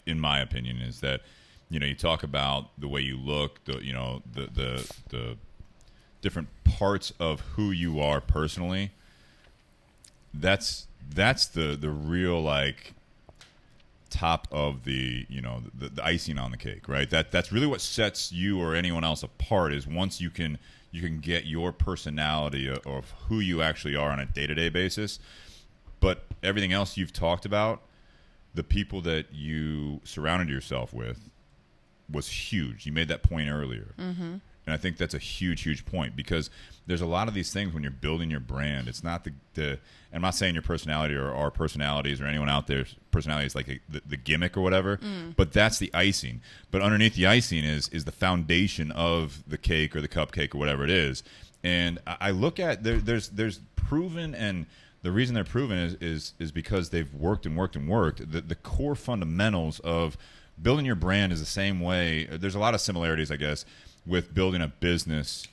In my opinion, is that you talk about the way you look, the different parts of who you are personally. That's the real like top of the icing on the cake, right? That's really what sets you or anyone else apart, is once you can get your personality of who you actually are on a day-to-day basis. But everything else you've talked about, the people that you surrounded yourself with was huge. You made that point earlier. Mm-hmm. And I think that's a huge point, because there's a lot of these things when you're building your brand. It's not I'm not saying your personality or our personalities or anyone out there's personality is like the gimmick or whatever, but that's the icing. But underneath the icing is the foundation of the cake or the cupcake or whatever it is. And I look at there's proven, and the reason they're proven is because they've worked. The core fundamentals of building your brand is the same way. There's a lot of similarities, I guess, with building a business,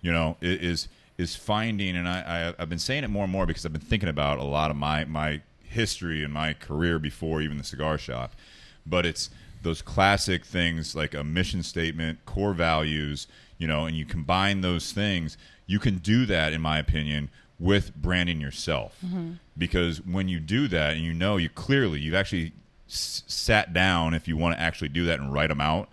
is finding, and I've been saying it more and more because I've been thinking about a lot of my history and my career before even the cigar shop. But it's those classic things like a mission statement, core values, and you combine those things. You can do that, in my opinion, with branding yourself. Mm-hmm. Because when you do that, and you've actually sat down, if you want to actually do that and write them out,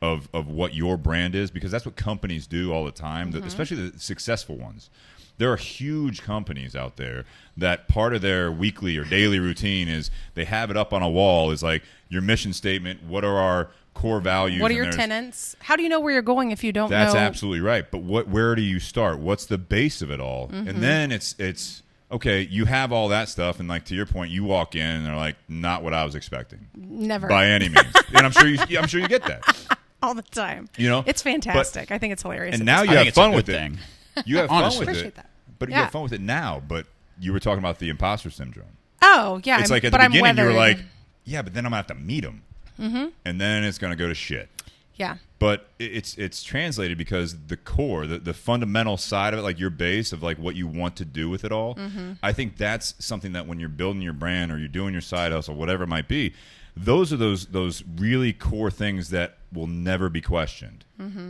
of what your brand is, because that's what companies do all the time, especially the successful ones. There are huge companies out there that part of their weekly or daily routine is they have it up on a wall is like your mission statement, what are our core values?
What are your tenets? How do you know where you're going if you don't know?
That's absolutely right. But where do you start? What's the base of it all? And then it's okay, you have all that stuff, and like to your point, you walk in and they're like, not what I was expecting.
Never.
By any means. And I'm sure you get that.
All the time.
You know?
It's fantastic. I think it's hilarious.
And now you have fun with it. You have fun
Honestly.
with
Appreciate
it.
that.
But you have fun with it now. But you were talking about the imposter syndrome.
Oh, yeah.
It's like at the beginning you were like, yeah, but then I'm going to have to meet him. And then it's going to go to shit.
Yeah.
But it's translated because the core, the fundamental side of it, like your base of like what you want to do with it all, I think that's something that when you're building your brand or you're doing your side hustle, whatever it might be, those are those really core things that will never be questioned.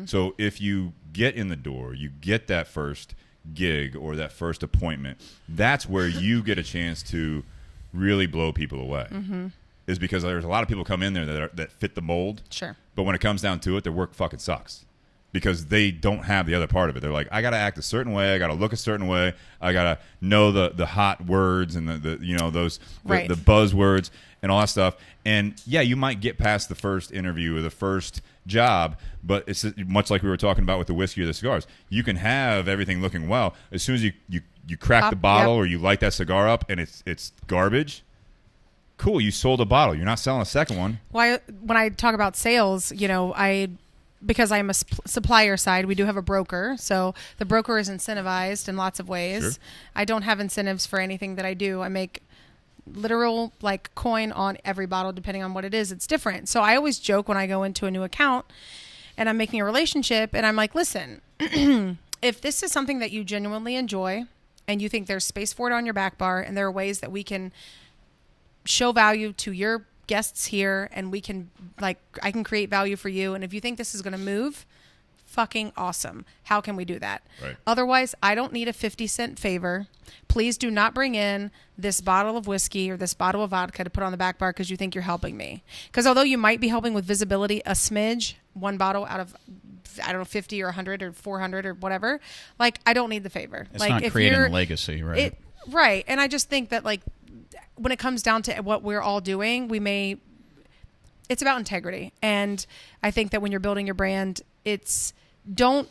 So if you get in the door, you get that first gig or that first appointment, that's where you get a chance to really blow people away. Is because there's a lot of people come in there that fit the mold.
Sure.
But when it comes down to it, their work fucking sucks because they don't have the other part of it. They're like, I got to act a certain way. I got to look a certain way. I got to know the hot words and the buzzwords and all that stuff. And yeah, you might get past the first interview or the first job, but it's much like we were talking about with the whiskey or the cigars. You can have everything looking well. As soon as you crack the bottle or you light that cigar up and it's garbage, cool, you sold a bottle. You're not selling a second one.
When I talk about sales, because I'm a supplier side, we do have a broker. So the broker is incentivized in lots of ways.
Sure.
I don't have incentives for anything that I do. I make literal like coin on every bottle depending on what it is. It's different. So I always joke when I go into a new account and I'm making a relationship and I'm like, listen, if this is something that you genuinely enjoy and you think there's space for it on your back bar and there are ways that we can show value to your guests here and we can I can create value for you, and if you think this is going to move, fucking awesome. How can we do that?
Right.
Otherwise, I don't need a 50-cent favor. Please do not bring in this bottle of whiskey or this bottle of vodka to put on the back bar because you think you're helping me. Because although you might be helping with visibility a smidge, one bottle out of, I don't know, 50 or 100 or 400 or whatever, I don't need the favor.
It's not creating a legacy, right?
Right. And I just think that when it comes down to what we're all doing, it's about integrity. And I think that when you're building your brand, it's don't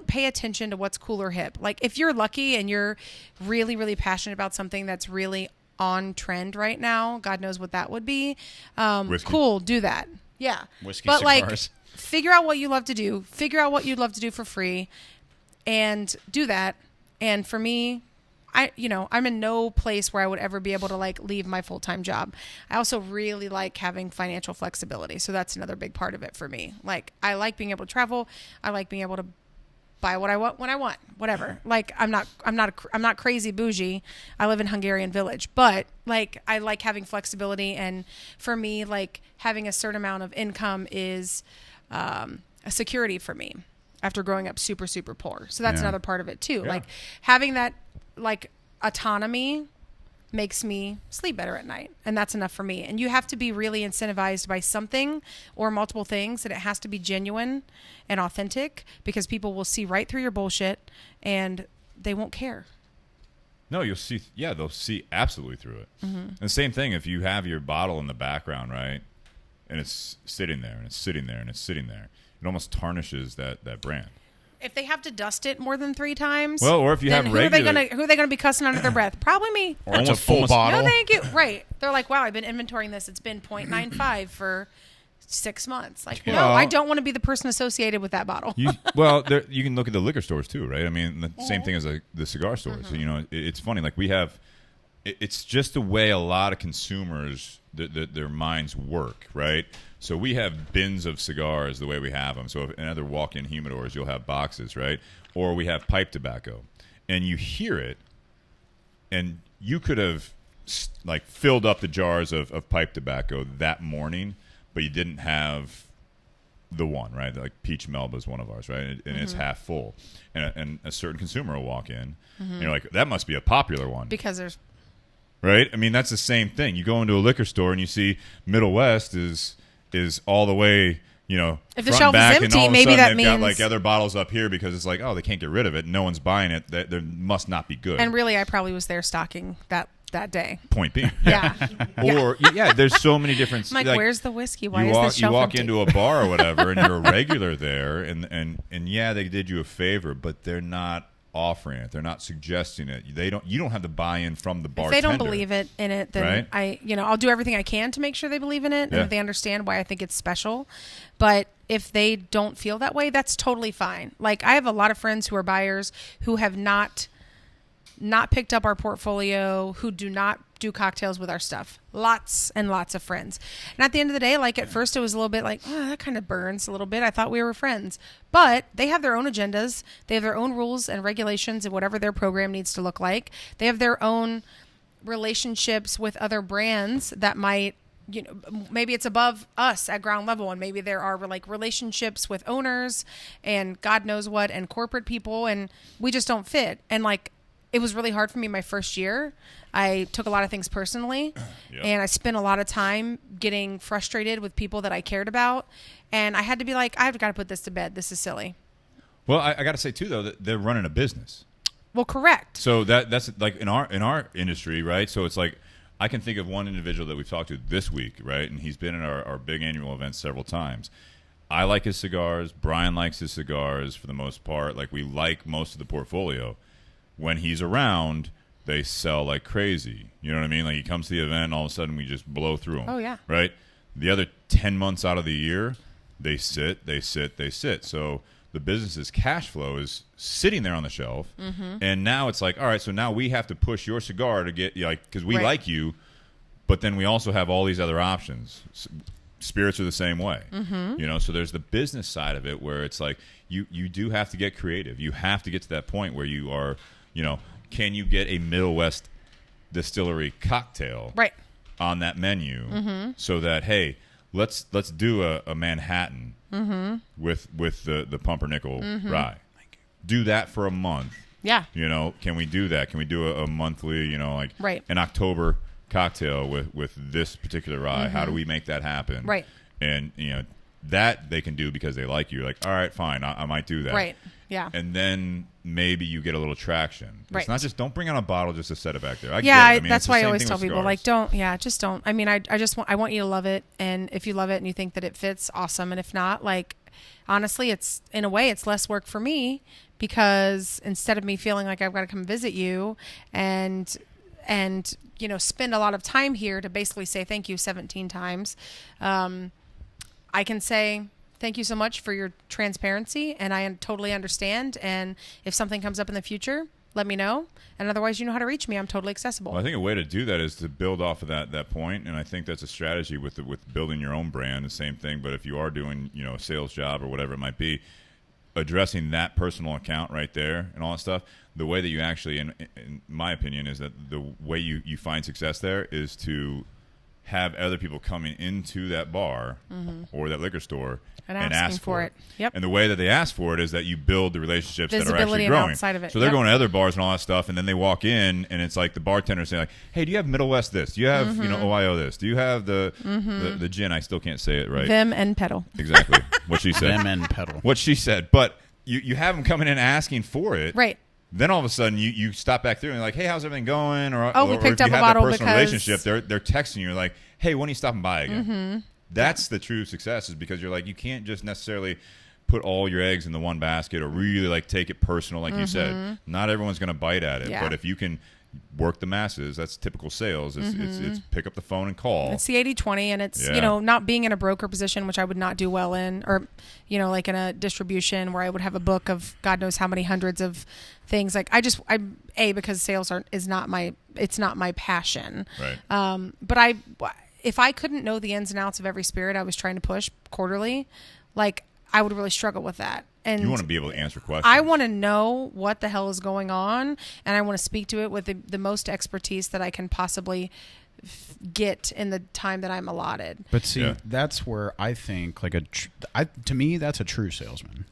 pay attention to what's cool or hip. If you're lucky and you're really, really passionate about something that's really on trend right now, God knows what that would be. Cool, do that. Yeah.
Whiskey cigars.
Figure out what you love to do. Figure out what you'd love to do for free and do that. And for me, I'm in no place where I would ever be able to leave my full-time job. I also really like having financial flexibility. So that's another big part of it for me. I like being able to travel. I like being able to buy what I want when I want, whatever. I'm not crazy bougie. I live in Hungarian Village, but I like having flexibility. And for me, having a certain amount of income is a security for me after growing up super, super poor. So that's another part of it too.
Yeah.
Having that autonomy makes me sleep better at night, and that's enough for me. And you have to be really incentivized by something or multiple things, and it has to be genuine and authentic because people will see right through your bullshit and they won't care.
No, you'll see. Yeah, they'll see absolutely through it. And the same thing if you have your bottle in the background, right, and it's sitting there and it's sitting there and it's sitting there, it almost tarnishes that brand.
If they have to dust it more than 3 times,
well, or if you have regular,
who are they gonna be cussing under their breath? Probably me.
Or it's a full bottle.
No, thank you. Right? They're like, wow, I've been inventorying this. It's been 0.95 for 6 months. No, I don't want to be the person associated with that bottle.
you can look at the liquor stores too, right? I mean, the same thing as the cigar stores. So, it's funny. We have, it's just the way a lot of consumers their minds work, right? So we have bins of cigars the way we have them. So in other walk-in humidors, you'll have boxes, right? Or we have pipe tobacco. And you hear it, and you could have filled up the jars of pipe tobacco that morning, but you didn't have the one, right? Peach Melba is one of ours, right? And it's half full. And a certain consumer will walk in, and you're like, that must be a popular one.
Because there's...
Right? I mean, that's the same thing. You go into a liquor store and you see Middle West is all the way
if the shelf is empty, maybe that means
got like other bottles up here because it's like, oh, they can't get rid of it. No one's buying it. There must not be good.
And really, I probably was there stocking that day.
Point being,
yeah.
Or there's so many different.
I'm like, where's the whiskey? Why is this shelf
You walk
empty?
into a bar or whatever, and you're a regular there, and they did you a favor, but they're not offering it. They're not suggesting it. You don't have the buy-in from the bartender.
If they don't believe in it, then right? I'll do everything I can to make sure they believe in it, and if they understand why I think it's special. But if they don't feel that way, that's totally fine. Like, I have a lot of friends who are buyers who have not picked up our portfolio, who do not do cocktails with our stuff. Lots and lots of friends. And at the end of the day, like, at first it was a little bit like, oh, that kind of burns a little bit. I thought we were friends. But they have their own agendas. They have their own rules and regulations and whatever their program needs to look like. They have their own relationships with other brands that might, maybe it's above us at ground level, and maybe there are like relationships with owners and God knows what and corporate people, and we just don't fit. And like, it was really hard for me my first year. I took a lot of things personally, and I spent a lot of time getting frustrated with people that I cared about. And I had to be like, I've got to put this to bed. This is silly.
Well, I got to say, too, though, that they're running a business.
Well, correct.
So that's like in our industry, right? So it's like, I can think of one individual that we've talked to this week, right? And he's been in our big annual events several times. I like his cigars. Brian likes his cigars for the most part. Like, we like most of the portfolio. When he's around, they sell like crazy. You know what I mean? Like, he comes to the event, and all of a sudden we just blow through them.
Oh, yeah.
Right? The other 10 months out of the year, they sit. So the business's cash flow is sitting there on the shelf. Mm-hmm. And now it's like, all right, so now we have to push your cigar to get, because we like you, but then we also have all these other options. Spirits are the same way. Mm-hmm. So there's the business side of it where it's like you do have to get creative. You have to get to that point where you are, can you get a Middle West distillery cocktail on that menu so that, hey, let's do a Manhattan with the Pumpernickel Rye. Do that for a month.
Yeah.
Can we do that? Can we do a monthly, an October cocktail with this particular rye? How do we make that happen?
Right.
And that they can do because they like you. Like, all right, fine, I might do that.
Right. Yeah.
And then maybe you get a little traction.
Right.
It's not just don't bring out a bottle just to set it back there.
That's why I always tell people, like, just don't. I mean, I want you to love it, and if you love it and you think that it fits, awesome. And if not, like, honestly, it's in a way it's less work for me, because instead of me feeling like I've got to come visit you and spend a lot of time here to basically say thank you 17 times, I can say thank you so much for your transparency, and I totally understand. And if something comes up in the future, let me know. And otherwise, you know how to reach me. I'm totally accessible.
Well, I think a way to do that is to build off of that point, and I think that's a strategy with building your own brand. The same thing, but if you are doing a sales job or whatever it might be, addressing that personal account right there and all that stuff. The way that you actually, in my opinion, is that the way you find success there is to have other people coming into that bar or that liquor store and ask for it.
Yep.
And the way that they ask for it is that you build the relationships that are actually
and
growing.
Outside of it.
So they're going to other bars and all that stuff, and then they walk in, and it's like the bartender saying, like, "Hey, do you have Middle West this? Do you have Ohio this? Do you have the gin?" I still can't say it right.
Vim and pedal.
Exactly what she said.
Vim and pedal.
What she said, but you have them coming in asking for it,
right?
Then all of a sudden you stop back through and you're like, hey, how's everything going? Or
we picked
or
up
if you
a
have
bottle
that personal
because
relationship, they're texting you like, hey, when are you stopping by again? That's the true success, is because you're like, you can't just necessarily put all your eggs in the one basket or really like take it personal, like you said. Not everyone's going to bite at it, but if you can work the masses, that's typical sales. It's pick up the phone and call.
It's the 80-20, and it's not being in a broker position, which I would not do well in, or like in a distribution where I would have a book of God knows how many hundreds of things. Like because sales is not my passion.
Right.
But if I couldn't know the ins and outs of every spirit I was trying to push quarterly, like, I would really struggle with that. And
you want to be able to answer questions.
I want to know what the hell is going on, and I want to speak to it with the most expertise that I can possibly get in the time that I'm allotted.
But see, that's where I think to me, that's a true salesman.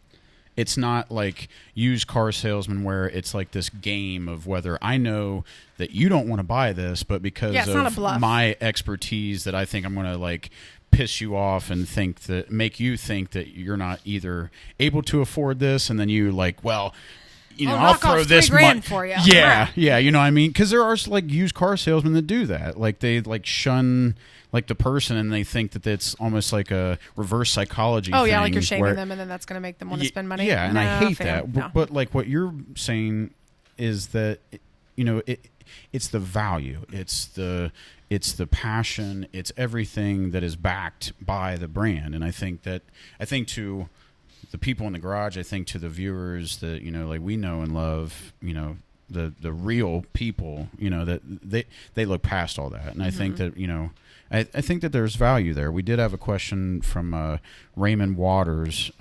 It's not like used car salesman where it's like this game of whether I know that you don't want to buy this, but because of my expertise that I think I'm going to like piss you off and make you think that you're not either able to afford this, and then you like, well, I'll throw this
$3,000 for you.
Yeah, yeah, you know what I mean? Because there are like used car salesmen that do that. Like they like shun like the person, and they think that it's almost like a reverse psychology.
Oh
thing
yeah, like you're shaming them, and then that's going to make them want to spend money.
Yeah, and I hate that.
No.
But like what you're saying is that it's the value, it's the passion, it's everything that is backed by the brand. And I think to the people in the garage, I think to the viewers that like we know and love, the real people, that they look past all that. And I think that I think that there's value there. We did have a question from Raymond Waters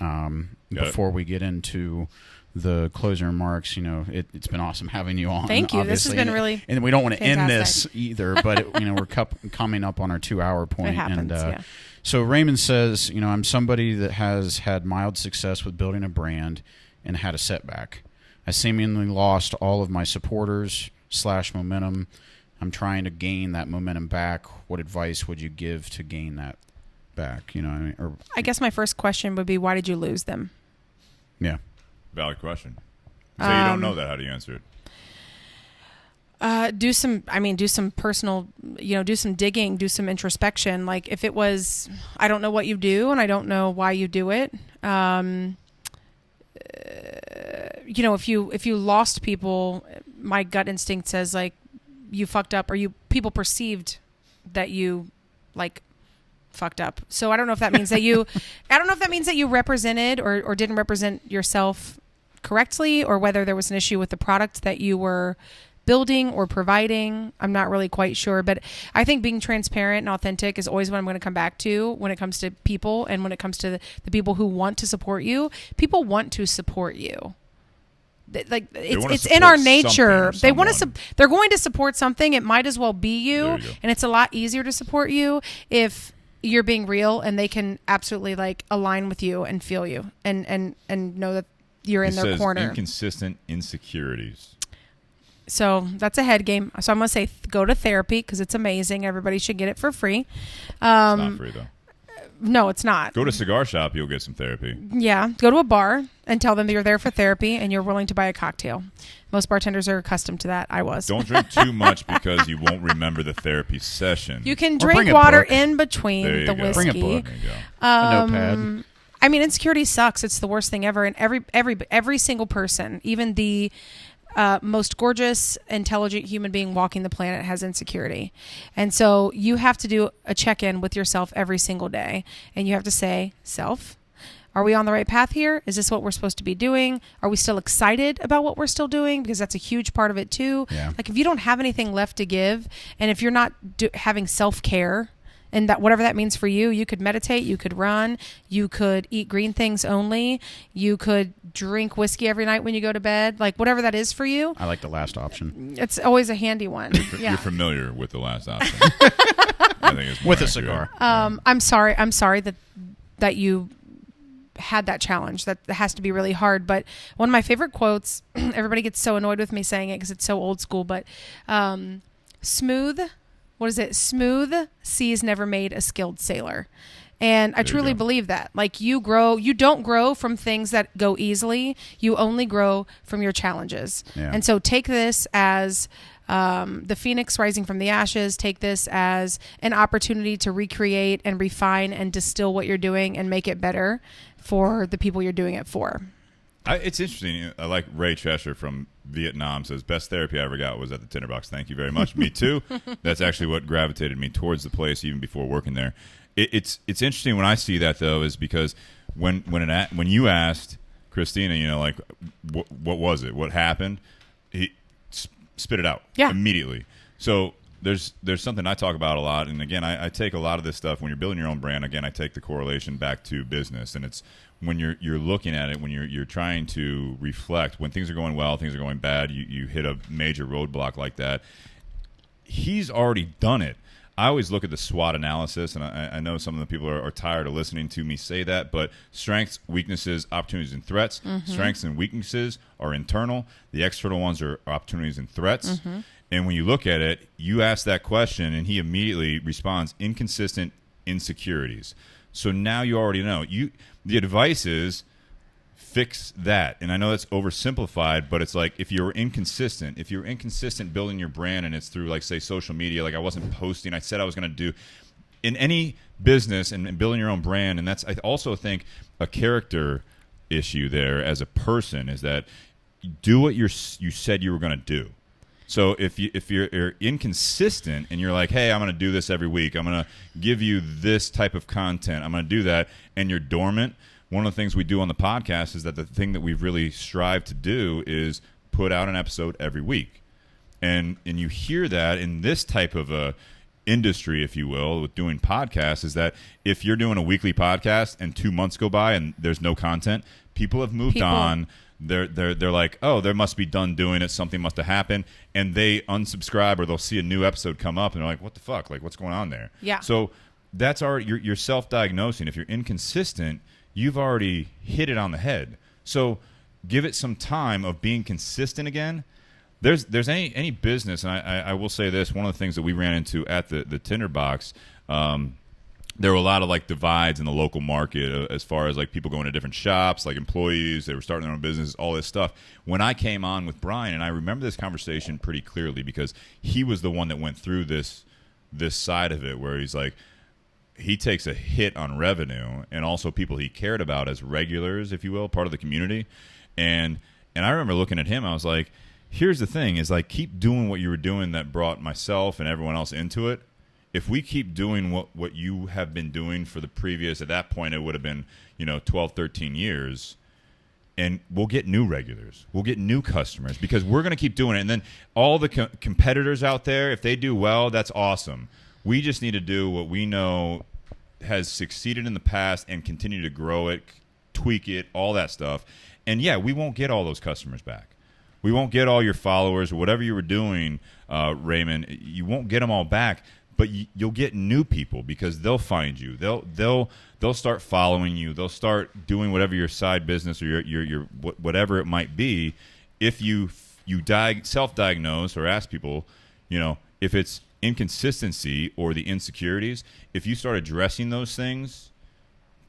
before we get into the closing remarks. It's been awesome having you on.
Thank you.
Obviously.
This has been really
and we don't want to end
fantastic.
this either, but we're coming up on our 2-hour point.
It happens, yeah.
So Raymond says, I'm somebody that has had mild success with building a brand and had a setback. I seemingly lost all of my supporters / momentum. I'm trying to gain that momentum back. What advice would you give to gain that back?
I guess my first question would be, why did you lose them?
Yeah.
Valid question. So you don't know that. How do you answer it?
Do some personal, do some digging, do some introspection. Like if it was, I don't know what you do and I don't know why you do it. If you lost people, my gut instinct says like you fucked up, or people perceived that you like fucked up. So I don't know if that means that you represented or didn't represent yourself correctly, or whether there was an issue with the product that you were building or providing. I'm not really quite sure, but I think being transparent and authentic is always what I'm going to come back to when it comes to people, and when it comes to the people who want to support you. People want to support you. Like it's in our nature. They want to. They're going to support something. It might as well be you, and it's a lot easier to support you if you're being real, and they can absolutely like align with you and feel you, and know that you're in their corner.
Inconsistent insecurities.
So that's a head game. So I'm going to say go to therapy because it's amazing. Everybody should get it for free.
It's not free, though.
No, it's not.
Go to a cigar shop. You'll get some therapy.
Yeah. Go to a bar and tell them you're there for therapy and you're willing to buy a cocktail. Most bartenders are accustomed to that. I was.
Don't drink too much because you won't remember the therapy session.
You can drink water in between the whiskey.
Bring a book.
There you go.
A notepad.
I mean, insecurity sucks. It's the worst thing ever. And every single person, even the most gorgeous, intelligent human being walking the planet, has insecurity. And so you have to do a check-in with yourself every single day. And you have to say, self, are we on the right path here? Is this what we're supposed to be doing? Are we still excited about what we're still doing? Because that's a huge part of it too.
Yeah.
Like if you don't have anything left to give, and if you're not having self-care, and that whatever that means for you, you could meditate, you could run, you could eat green things only, you could drink whiskey every night when you go to bed, like whatever that is for you.
I like the last option.
It's always a handy one.
You're familiar with the last option. I think it's
with a cigar.
I'm sorry that you had that challenge. That has to be really hard. But one of my favorite quotes, everybody gets so annoyed with me saying it because it's so old school, but smooth seas never made a skilled sailor. And I truly believe that. Like you don't grow from things that go easily. You only grow from your challenges.
Yeah.
And so take this as the phoenix rising from the ashes. Take this as an opportunity to recreate and refine and distill what you're doing and make it better for the people you're doing it for.
It's interesting. I like Ray Cheshire from Vietnam says, best therapy I ever got was at the Tinder Box. Thank you very much. Me too. That's actually what gravitated me towards the place even before working there. It's interesting when I see that, though, is because when you asked Christina, like, what was it? What happened? He spit it out immediately. So there's something I talk about a lot. And, again, I take a lot of this stuff. When you're building your own brand, again, I take the correlation back to business. And it's when you're looking at it, when you're trying to reflect, when things are going well, things are going bad, you hit a major roadblock like that. He's already done it. I always look at the SWOT analysis, and I know some of the people are tired of listening to me say that, but strengths, weaknesses, opportunities, and threats. Mm-hmm. Strengths and weaknesses are internal. The external ones are opportunities and threats. Mm-hmm. And when you look at it, you ask that question, and he immediately responds inconsistent insecurities. So now you already know. The advice is fix that. And I know that's oversimplified, but it's like if you're inconsistent building your brand, and it's through, like, say, social media, like I wasn't posting. I said I was going to do in any business and building your own brand. And that's, I also think, a character issue there as a person, is that do what you said you were going to do. So if you're inconsistent and you're like, hey, I'm going to do this every week, I'm going to give you this type of content, I'm going to do that, and you're dormant. One of the things we do on the podcast is that the thing that we've really strived to do is put out an episode every week. And you hear that in this type of a industry, if you will, with doing podcasts, is that if you're doing a weekly podcast and 2 months go by and there's no content, people have moved on. They're like, oh, they must be done doing it. Something must have happened. And they unsubscribe, or they'll see a new episode come up and they're like, what the fuck? Like, what's going on there?
Yeah.
So that's already, you're self-diagnosing. If you're inconsistent, you've already hit it on the head. So give it some time of being consistent again. There's any business, and I will say this, one of the things that we ran into at the Tinder Box, there were a lot of, like, divides in the local market as far as, like, people going to different shops, like employees, they were starting their own business, all this stuff. When I came on with Brian, and I remember this conversation pretty clearly because he was the one that went through this side of it, where he's like, he takes a hit on revenue and also people he cared about as regulars, if you will, part of the community. And I remember looking at him, I was like, here's the thing, is like, keep doing what you were doing that brought myself and everyone else into it. If we keep doing what you have been doing for the previous, at that point it would have been, 12, 13 years, and we'll get new regulars. We'll get new customers because we're going to keep doing it. And then all the competitors out there, if they do well, that's awesome. We just need to do what we know has succeeded in the past and continue to grow it, tweak it, all that stuff. And, yeah, we won't get all those customers back. We won't get all your followers or whatever you were doing, Raymond. You won't get them all back. But you'll get new people because they'll find you. They'll start following you. They'll start doing whatever your side business or your whatever it might be. If you self-diagnose or ask people, if it's inconsistency or the insecurities, if you start addressing those things,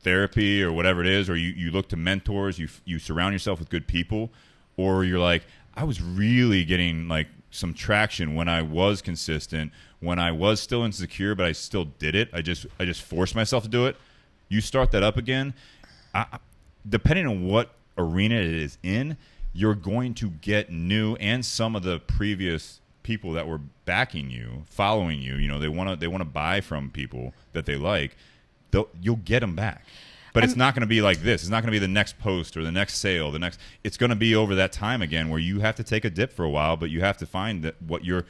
therapy or whatever it is, or you look to mentors, you surround yourself with good people, or you're like, I was really getting like some traction when I was consistent, when I was still insecure, but I still did it. I just forced myself to do it. You start that up again. Depending on what arena it is in, you're going to get new, and some of the previous people that were backing you, following you. They want to buy from people that they like. You'll get them back. But it's not going to be like this. It's not going to be the next post or the next sale. It's going to be over that time again where you have to take a dip for a while, but you have to find that what your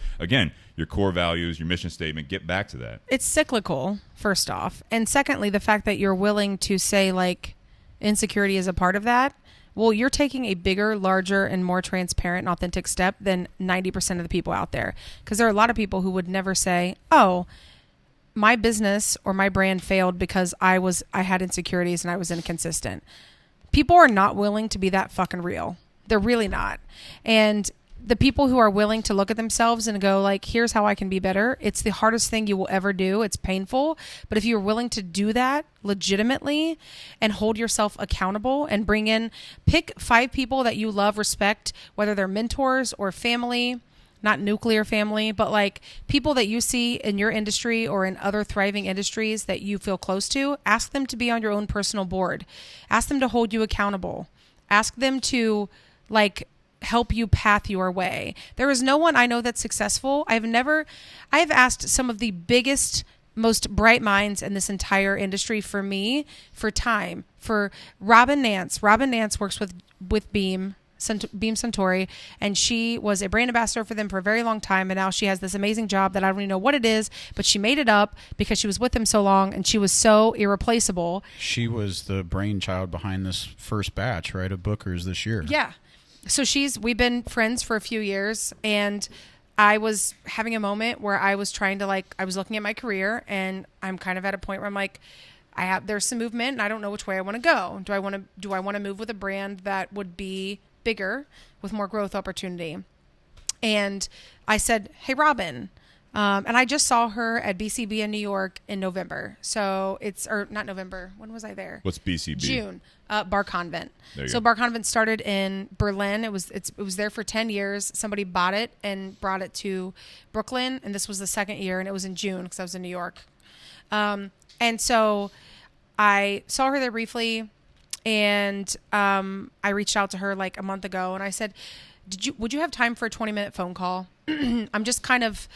core values, your mission statement, get back to that.
It's cyclical, first off. And secondly, the fact that you're willing to say, like, insecurity is a part of that. Well, you're taking a bigger, larger, and more transparent and authentic step than 90% of the people out there. Because there are a lot of people who would never say, oh, my business or my brand failed because I had insecurities and I was inconsistent. People are not willing to be that fucking real. They're really not. And the people who are willing to look at themselves and go like, here's how I can be better. It's the hardest thing you will ever do. It's painful. But if you're willing to do that legitimately and hold yourself accountable and pick 5 people that you love, respect, whether they're mentors or family, not nuclear family, but like people that you see in your industry or in other thriving industries that you feel close to, ask them to be on your own personal board. Ask them to hold you accountable. Ask them to help you path your way. There is no one I know that's successful. I have asked some of the biggest, most bright minds in this entire industry for time, for Robin Nance. Robin Nance works with Beam Suntory, and she was a brand ambassador for them for a very long time, and now she has this amazing job that I don't even know what it is, but she made it up because she was with them so long and she was so irreplaceable.
She was the brainchild behind this first batch, right, of bookers this year.
Yeah. So we've been friends for a few years, and I was having a moment where I was trying to I was looking at my career, and I'm kind of at a point where I'm like, there's some movement and I don't know which way I want to go. Do I want to move with a brand that would be bigger with more growth opportunity? And I said, hey, Robin, And I just saw her at BCB in New York in November. So not November. When was I there?
What's BCB?
June. Bar Convent.
So
Bar Convent started in Berlin. It was there for 10 years. Somebody bought it and brought it to Brooklyn. And this was the second year. And it was in June because I was in New York. And so I saw her there briefly. And I reached out to her like a month ago. And I said, would you have time for a 20-minute phone call? I'm just kind of...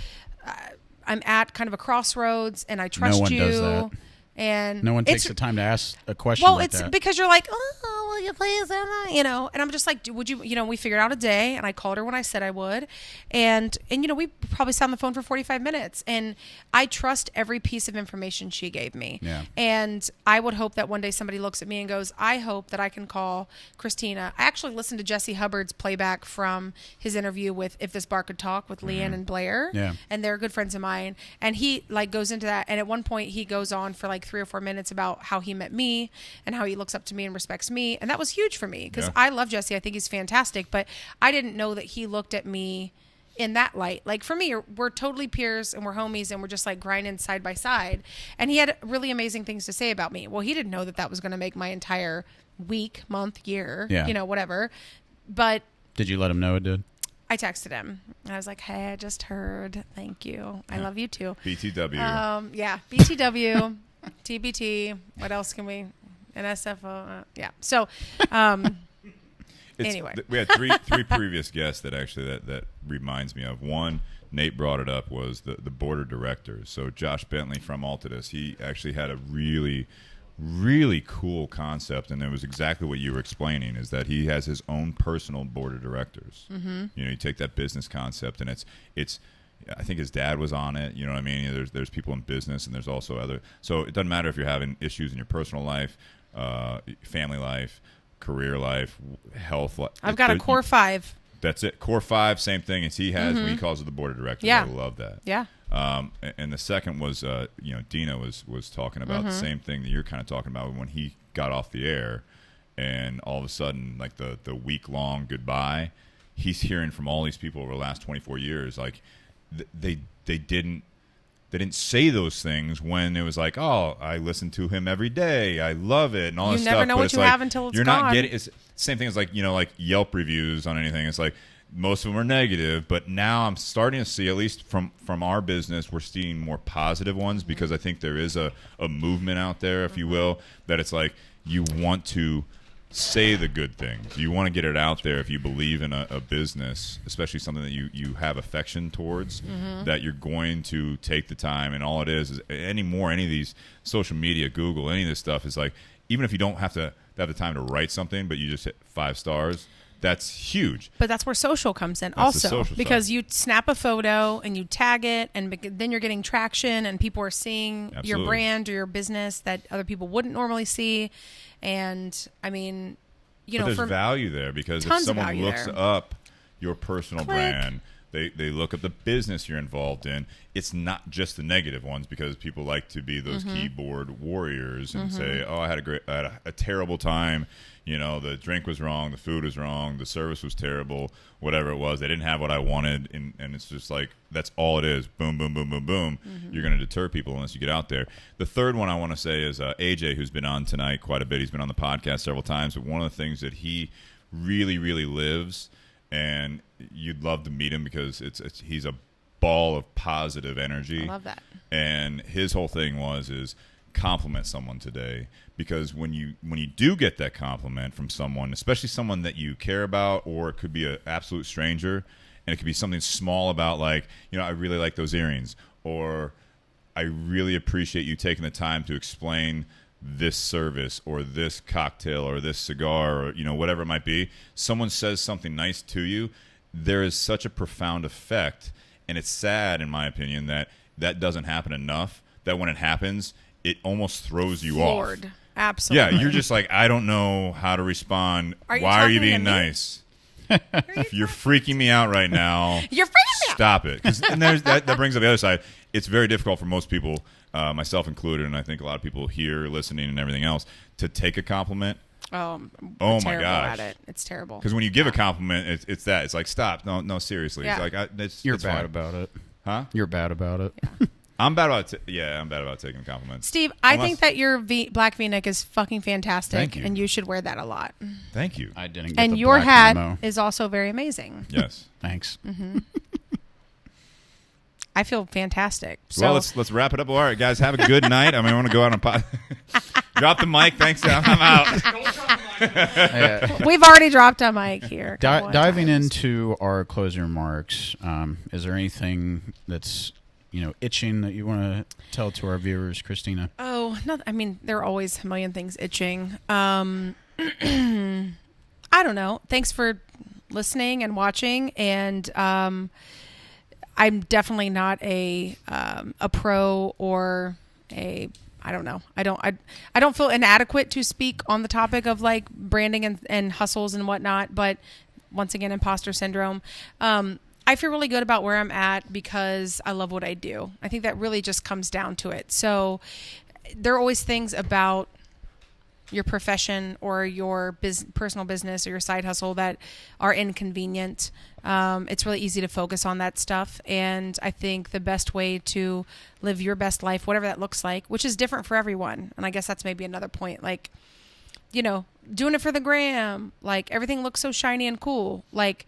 I'm at kind of a crossroads, and I trust you.
No one does that.
And
no one takes the time to ask a question.
Well,
like
it's
that.
because you're like, oh, will you please? And I'm just like, would you? We figured out a day, and I called her when I said I would, and we probably sat on the phone for 45 minutes, and I trust every piece of information she gave me.
Yeah.
And I would hope that one day somebody looks at me and goes, I hope that I can call Christina. I actually listened to Jesse Hubbard's playback from his interview with If This Bar Could Talk with Leanne and Blair.
Yeah.
And they're good friends of mine, and he like goes into that, and at one point he goes on for like 3 or 4 minutes about how he met me and how he looks up to me and respects me. And that was huge for me because I love Jesse. I think he's fantastic, but I didn't know that he looked at me in that light. Like for me, we're totally peers and we're homies and we're just like grinding side by side. And he had really amazing things to say about me. Well, he didn't know that was going to make my entire week, month, year, whatever. But
did you let him know it did?
I texted him. And I was like, hey, I just heard. Thank you. I love you too.
BTW.
Yeah. BTW. TBT. What else can we? NSFO. Yeah. So, anyway,
we had three previous guests that actually that reminds me of. One, Nate brought it up, was the board of directors. So Josh Bentley from Altadis, he actually had a really, really cool concept, and it was exactly what you were explaining, is that he has his own personal board of directors. Mm-hmm. You take that business concept, and it's I think his dad was on it. You know what I mean? There's people in business, and there's also other. So it doesn't matter if you're having issues in your personal life, family life, career life, health life.
I've got a core 5.
That's it. Core 5, same thing as he has when he calls it the board of directors.
Yeah.
I love that.
Yeah.
And the second was, Dina was talking about the same thing that you're kind of talking about when he got off the air, and all of a sudden, like the week-long goodbye, he's hearing from all these people over the last 24 years, like they didn't say those things when it was like, oh, I listen to him every day, I love it, and all this stuff.
You never know what you have until it's
you're
gone.
Not getting. It's the same thing as like Yelp reviews on anything. It's like most of them are negative, but now I'm starting to see, at least from our business, we're seeing more positive ones, because I think there is a movement out there, if you will, that it's like you want to say the good things. You want to get it out there if you believe in a business, especially something that you have affection towards, that you're going to take the time. And all it is any of these social media, Google, any of this stuff is like, even if you don't have to have the time to write something, but you just hit 5 stars, that's huge.
But that's where social comes in also, because you snap a photo and you tag it, and then you're getting traction, and people are seeing your brand or your business that other people wouldn't normally see. And I mean,
but there's value there, because if someone looks up your personal brand, they look at the business you're involved in. It's not just the negative ones, because people like to be those keyboard warriors and say, oh, I had a terrible time. The drink was wrong, the food was wrong, the service was terrible, whatever it was. They didn't have what I wanted, and it's just like, that's all it is. Boom, boom, boom, boom, boom. You're going to deter people unless you get out there. The third one I want to say is AJ, who's been on tonight quite a bit. He's been on the podcast several times, but one of the things that he really, really lives, and you'd love to meet him because he's a ball of positive energy.
I love that.
And his whole thing is compliment someone today, because when you do get that compliment from someone, especially someone that you care about, or it could be an absolute stranger, and it could be something small about, like, I really like those earrings, or I really appreciate you taking the time to explain this service or this cocktail or this cigar, or whatever it might be. Someone says something nice to you, there is such a profound effect, and it's sad, in my opinion, that doesn't happen enough, that when it happens, it almost throws you off.
Absolutely.
Yeah, you're just like, I don't know how to respond. Why are you being nice? You're freaking me out right now.
You're freaking me out.
Stop it. And that brings up the other side. It's very difficult for most people, myself included, and I think a lot of people here listening and everything else, to take a compliment.
Oh
my gosh.
At it. It's terrible.
Because when you give a compliment, it's that. It's like, stop. No, seriously.
Yeah.
It's like,
you're
it's
bad
fine.
about it.
Huh?
You're bad about it.
Yeah.
I'm bad about taking compliments.
Steve, I think that your black V-neck is fucking fantastic.
Thank you.
And you should wear that a lot.
Thank you.
I didn't get
And
the
your
black
hat
memo.
is also very amazing.
Yes.
Thanks.
Mm-hmm. I feel fantastic. So,
Well, let's wrap it up. All right, guys, have a good night. I want to go out on drop the mic. Thanks. I'm out.
we've already dropped a mic here.
Diving into our closing remarks, is there anything that's itching that you want to tell to our viewers, Christina?
Oh, no, I mean, there are always a million things itching. I don't know. Thanks for listening and watching. And I'm definitely not a pro or I don't know. I don't feel inadequate to speak on the topic of like branding and hustles and whatnot. But once again, imposter syndrome. I feel really good about where I'm at because I love what I do. I think that really just comes down to it. So there are always things about your profession or your personal business or your side hustle that are inconvenient. It's really easy to focus on that stuff. And I think the best way to live your best life, whatever that looks like, which is different for everyone. And I guess that's maybe another point. Like, doing it for the gram, like everything looks so shiny and cool. Like,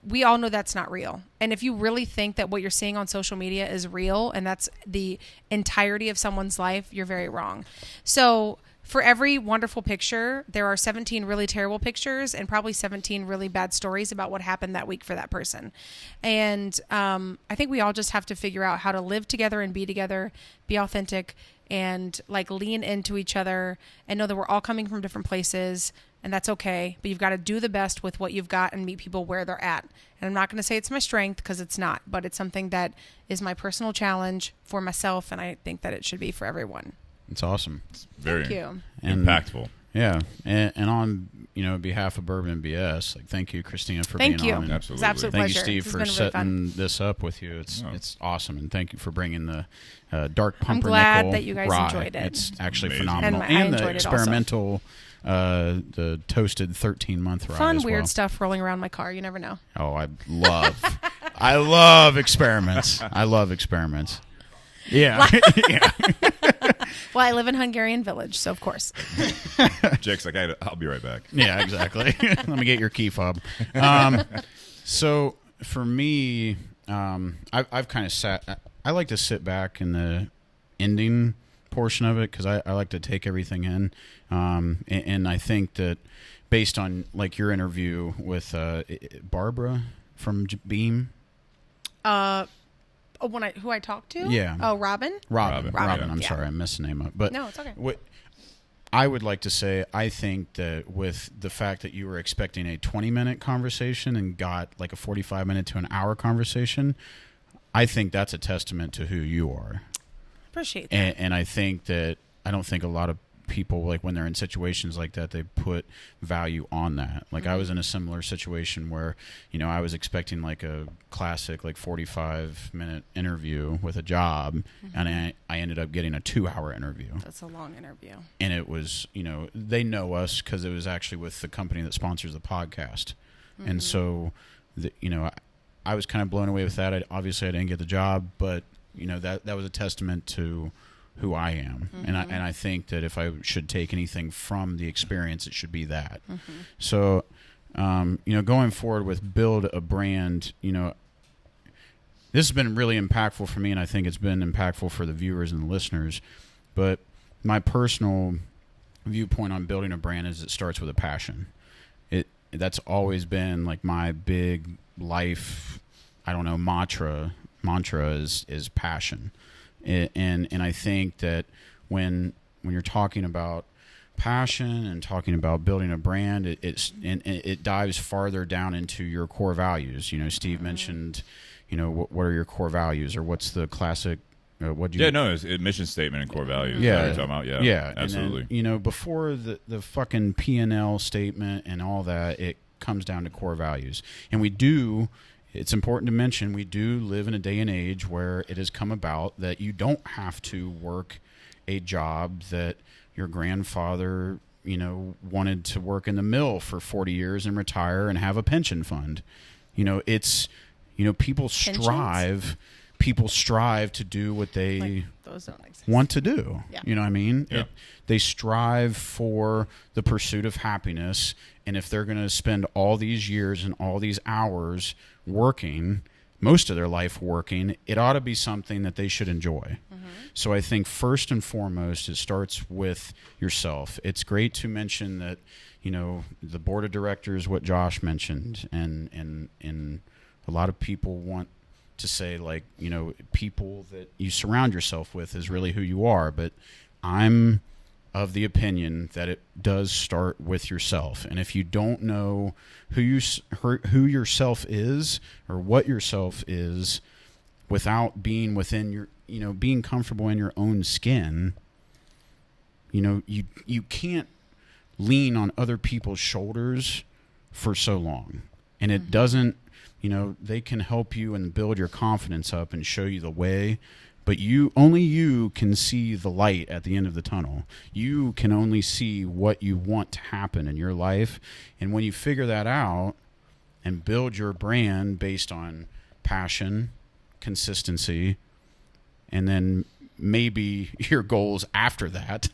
we all know that's not real. And if you really think that what you're seeing on social media is real and that's the entirety of someone's life, you're very wrong. So for every wonderful picture, there are 17 really terrible pictures and probably 17 really bad stories about what happened that week for that person. And I think we all just have to figure out how to live together and be together, be authentic, and like lean into each other and know that we're all coming from different places. And that's okay, but you've got to do the best with what you've got and meet people where they're at. And I'm not going to say it's my strength because it's not, but it's something that is my personal challenge for myself, and I think that it should be for everyone.
It's awesome.
It's very
Thank you.
impactful.
Yeah, and on behalf of Bourbon and BS, like thank you, Christina, for being
you.
on. And
Absolutely.
It's an absolute
thank
pleasure.
you, Steve,
This
for
has been really
setting
fun.
this up with you. It's awesome, and thank you for bringing the Dark Pumpernickel
I'm glad that you guys
Rye.
enjoyed it.
It's actually
Amazing.
phenomenal,
And I
the
enjoyed it also.
experimental, the toasted 13-month rye.
Fun,
as
weird
well.
stuff rolling around my car. You never know.
Oh, I love experiments. I love experiments. Yeah. Yeah.
Well, I live in Hungarian Village, so of course.
Jake's like, I'll be right back.
Yeah, exactly. Let me get your key fob. So for me, I've kind of sat. I like to sit back in the ending portion of it because I like to take everything in, and I think that based on like your interview with Barbara from Beam.
Who I talked to?
Yeah.
Oh, Robin?
Robin.
Robin,
I'm
yeah.
sorry, I missed the name up. But
No, it's okay.
What I would like to say, I think that with the fact that you were expecting a 20-minute conversation and got like a 45-minute to an hour conversation, I think that's a testament to who you are.
Appreciate that.
And I think that I don't think a lot of people, like when they're in situations like that, they put value on that. Like I was in a similar situation where, I was expecting like a classic like 45-minute interview with a job, and I ended up getting a 2-hour interview.
That's a long interview.
And it was, they know us because it was actually with the company that sponsors the podcast. And so, I was kind of blown away with that. Obviously, I didn't get the job, but, that was a testament to who I am. And I think that if I should take anything from the experience, it should be that. So, going forward with build a brand, this has been really impactful for me, and I think it's been impactful for the viewers and the listeners. But my personal viewpoint on building a brand is it starts with a passion. That's always been like my big life, mantra is passion. And I think that when you're talking about passion and talking about building a brand, it dives farther down into your core values. Steve mentioned, what are your core values, or what's the classic?
It's a mission statement and core values.
Yeah,
You're talking about,
yeah,
absolutely.
And then, before the fucking P&L statement and all that, it comes down to core values, and we do. It's important to mention we do live in a day and age where it has come about that you don't have to work a job that your grandfather, wanted to work in the mill for 40 years and retire and have a pension fund. People strive people strive to do what they
those don't exist.
want to do.
Yeah.
You know what I mean?
Yeah.
They strive for the pursuit of happiness, and if they're going to spend all these years and all these hours working, most of their life working, it ought to be something that they should enjoy. So I think first and foremost, it starts with yourself. It's great to mention that, you know, the board of directors, what Josh mentioned, and a lot of people want to say, like, you know, people that you surround yourself with is really who you are. But I'm of the opinion that it does start with yourself. And if you don't know who yourself is or what yourself is without being within your, you know, being comfortable in your own skin, you know, you can't lean on other people's shoulders for so long. And it doesn't, you know, they can help you and build your confidence up and show you the way, but only you can see the light at the end of the tunnel. You can only see what you want to happen in your life. And when you figure that out and build your brand based on passion, consistency, and then maybe your goals after that,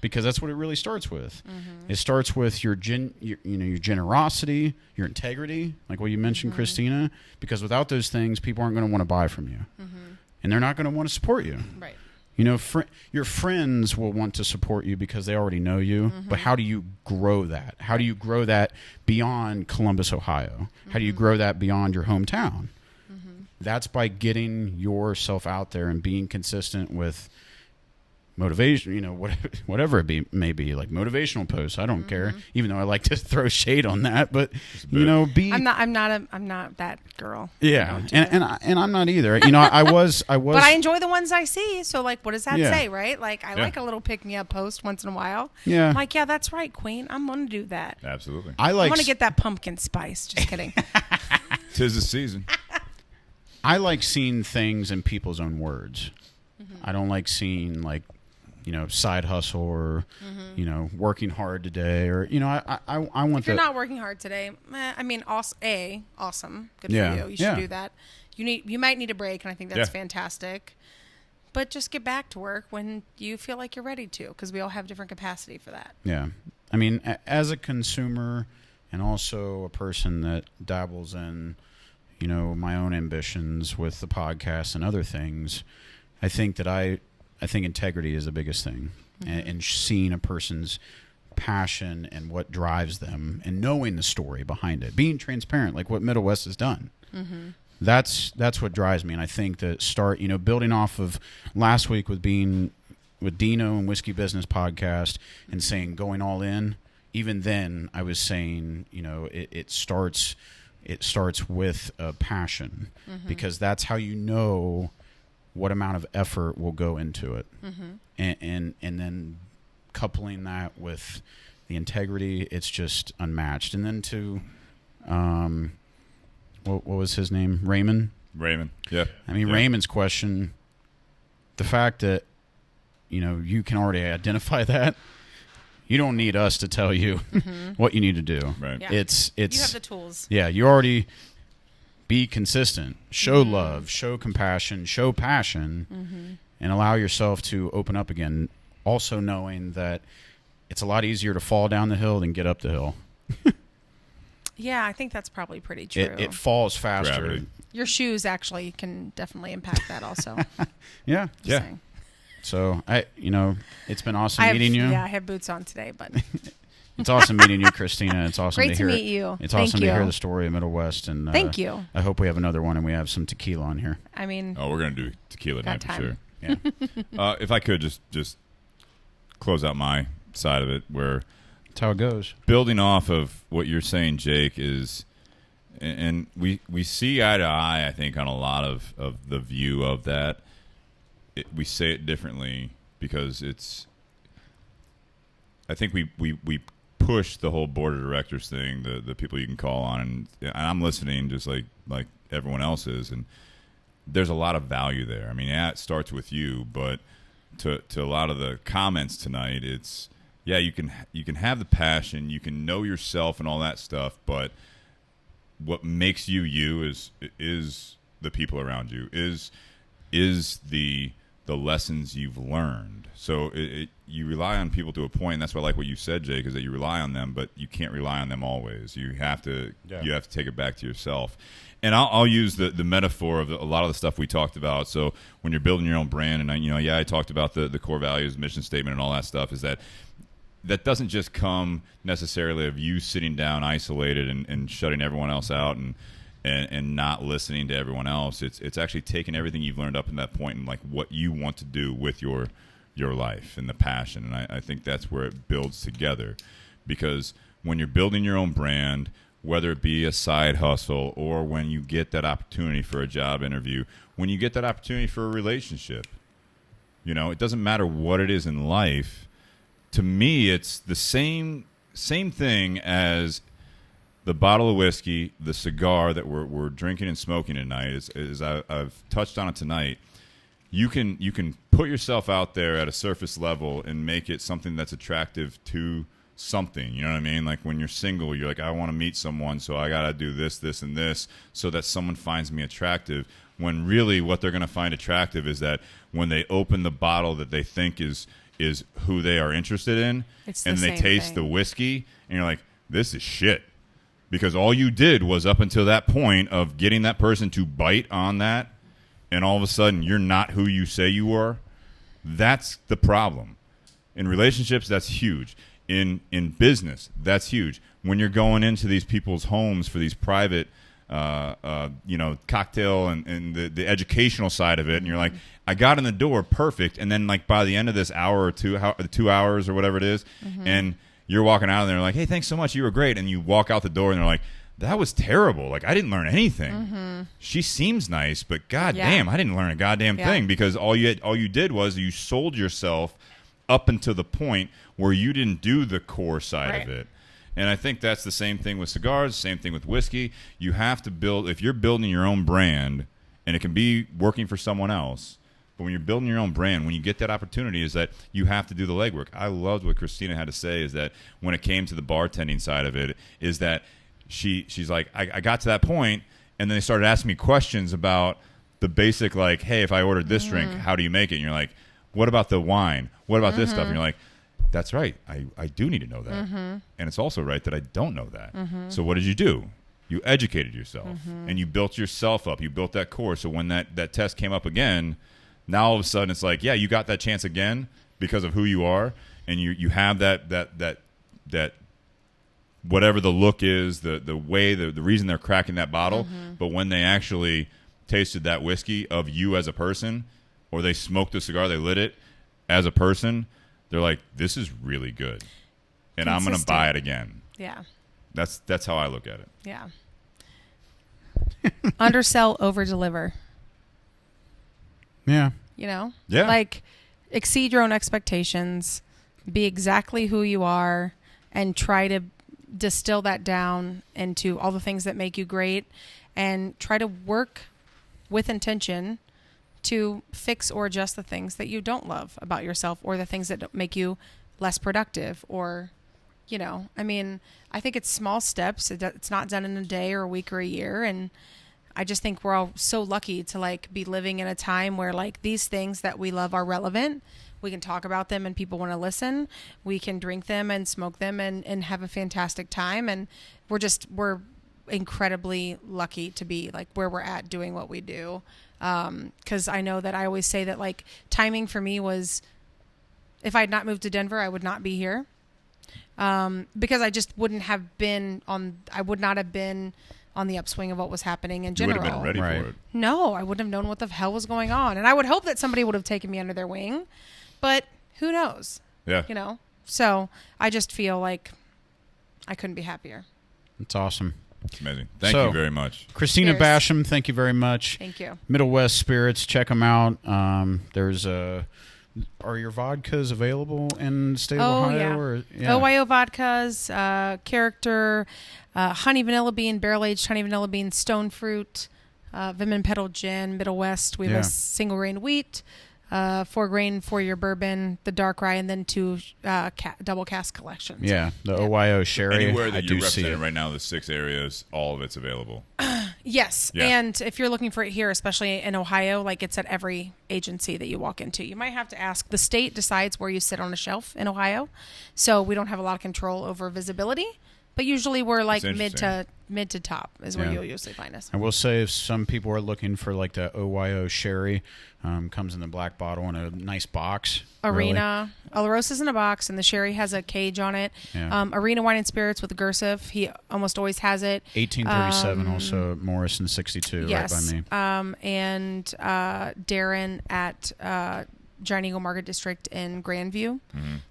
because that's what it really starts with. It starts with your generosity, your integrity, like what you mentioned, Christina, because without those things, people aren't going to want to buy from you, and they're not going to want to support you.
Right.
You know, your friends will want to support you because they already know you, but how do you grow that? How do you grow that beyond Columbus, Ohio? How do you grow that beyond your hometown? That's by getting yourself out there and being consistent with motivation, you know, whatever it may be, like motivational posts. I don't care, even though I like to throw shade on that, but you know, I'm
not that girl.
Yeah. And I'm not either. You know, I was
But I enjoy the ones I see. So like, what does that say, right? Like, I like a little pick me up post once in a while.
Yeah.
I'm like, yeah, that's right, Queen. I'm going to do that.
Absolutely.
I want to get that pumpkin spice. Just kidding.
'Tis the season.
I like seeing things in people's own words. I don't like seeing, like, you know, side hustle or, you know, working hard today, or, you know, I want.
If you're not working hard today, I mean, awesome, good for you. You should do that. You might need a break, and I think that's fantastic. But just get back to work when you feel like you're ready to, because we all have different capacity for that.
Yeah, I mean, as a consumer and also a person that dabbles in, you know, my own ambitions with the podcast and other things, I think integrity is the biggest thing, and seeing a person's passion and what drives them, and knowing the story behind it, being transparent, like what Middle West has done. That's what drives me, and I think that you know, building off of last week with Dino and Whiskey Business podcast and saying going all in. Even then, I was saying, you know, it starts with a passion, because that's how you know what amount of effort will go into it. And then coupling that with the integrity, it's just unmatched. And then what was his name? Raymond,
yeah.
I mean, Raymond's question, the fact that, you know, you can already identify that, you don't need us to tell you what you need to do.
Right.
Yeah.
It's
you have the tools.
Yeah, you already be consistent, show love, show compassion, show passion, and allow yourself to open up again. Also knowing that it's a lot easier to fall down the hill than get up the hill.
Yeah, I think that's probably pretty true.
It falls faster.
Gravity.
Your shoes actually can definitely impact that also.
Yeah.
Just saying.
So it's been awesome meeting you.
Yeah, I have boots on today, but
it's awesome meeting you, Christina. It's awesome
Great to meet you.
It's awesome to hear the story of Middle West, and
thank you.
I hope we have another one and we have some tequila on here.
I mean,
we're gonna do tequila night for sure.
Yeah.
If I could just close out my side of it, where
that's how it goes.
Building off of what you're saying, Jake, is, and we see eye to eye, I think, on a lot of the view of that. We say it differently because I think we push the whole board of directors thing, the people you can call on, and I'm listening just like everyone else is, and there's a lot of value there. I mean, it starts with you, but to a lot of the comments tonight, it's you can have the passion, you can know yourself and all that stuff, but what makes you is the people around you, is the lessons you've learned. So you rely on people to a point, and that's why I like what you said, Jake, is that you rely on them, but you can't rely on them always. You have to take it back to yourself. And I'll use the metaphor of a lot of the stuff we talked about. So when you're building your own brand, and I talked about the core values, mission statement, and all that stuff, is that doesn't just come necessarily of you sitting down isolated and shutting everyone else out and not listening to everyone else. It's actually taking everything you've learned up in that point and like what you want to do with your life and the passion. And I think that's where it builds together, because when you're building your own brand, whether it be a side hustle or when you get that opportunity for a job interview, when you get that opportunity for a relationship, it doesn't matter what it is in life. To me, it's the same thing as the bottle of whiskey, the cigar that we're drinking and smoking tonight. Is I've touched on it tonight. You can put yourself out there at a surface level and make it something that's attractive to something. You know what I mean? Like when you're single, you're like, I want to meet someone, so I got to do this, this, and this so that someone finds me attractive. When really what they're going to find attractive is that when they open the bottle that they think is who they are interested in, and they taste the whiskey, and you're like, this is shit. Because all you did was up until that point of getting that person to bite on that, and all of a sudden you're not who you say you were. That's the problem. In relationships, that's huge. In business, that's huge. When you're going into these people's homes for these private, cocktail and the educational side of it, and you're like, I got in the door perfect, and then like by the end of this hour or 2 hours or whatever it is, and you're walking out and they're like, hey, thanks so much, you were great, and you walk out the door and they're like, that was terrible. Like I didn't learn anything. She seems nice, but goddamn, I didn't learn a goddamn thing, because all you did was you sold yourself up until the point where you didn't do the core side of it. And I think that's the same thing with cigars, same thing with whiskey. You have to build, if you're building your own brand, and it can be working for someone else, but when you're building your own brand, when you get that opportunity, is that you have to do the legwork. I loved what Christina had to say, is that when it came to the bartending side of it, is that she's like, I got to that point, and then they started asking me questions about the basic, like, hey, if I ordered this drink, how do you make it? And you're like, what about the wine? What about this stuff? And you're like, that's right. I do need to know that. And it's also right that I don't know that. So what did you do? You educated yourself, and you built yourself up. You built that core. So when that test came up again, now all of a sudden it's like, yeah, you got that chance again because of who you are, and you have that whatever the look is, the way, the reason they're cracking that bottle. But when they actually tasted that whiskey of you as a person, or they smoked a cigar, they lit it as a person, they're like, this is really good, and I'm going to buy it again. Yeah. That's how I look at it.
Yeah. Undersell, over-deliver.
Yeah.
Yeah.
Like, exceed your own expectations, be exactly who you are, and try to distill that down into all the things that make you great, and try to work with intention to fix or adjust the things that you don't love about yourself, or the things that make you less productive, or, I think it's small steps. It's not done in a day or a week or a year. And I just think we're all so lucky to like be living in a time where like these things that we love are relevant. We can talk about them and people want to listen. We can drink them and smoke them and have a fantastic time. And we're incredibly lucky to be like where we're at doing what we do. 'Cause I know that I always say that like timing for me was, if I had not moved to Denver, I would not be here. Because I just would not have been on the upswing of what was happening in general.
You would have been ready for it.
No, I wouldn't have known what the hell was going on. And I would hope that somebody would have taken me under their wing, but who knows?
Yeah.
So I just feel like I couldn't be happier.
That's awesome.
It's amazing. Thank you very much.
Christina Basham, thank you very much.
Thank you.
Middle West Spirits, check them out. Are your vodkas available in the state of Ohio?
Yeah. OYO vodkas, Character, honey vanilla bean, barrel-aged honey vanilla bean, stone fruit, Vim and Petal gin, Middle West. We have a single grain wheat, 4-grain 4-year bourbon, the dark rye, and then 2 double cask collections.
Yeah, the OYO sherry.
Anywhere that you're represented right now, the 6 areas, all of it's available.
Yes, and if you're looking for it here, especially in Ohio, like it's at every agency that you walk into. You might have to ask. The state decides where you sit on a shelf in Ohio, so we don't have a lot of control over visibility. But usually we're like mid to top is where you'll usually find us.
I will say if some people are looking for like the OYO sherry, comes in the black bottle in a nice box.
Arena. Really. Olarosa's in a box, and the sherry has a cage on it. Yeah. Arena Wine and Spirits with the Gursiv. He almost always has it.
1837, also Morrison 62,
yes.
right by me.
And Darren at Giant Eagle Market District in Grandview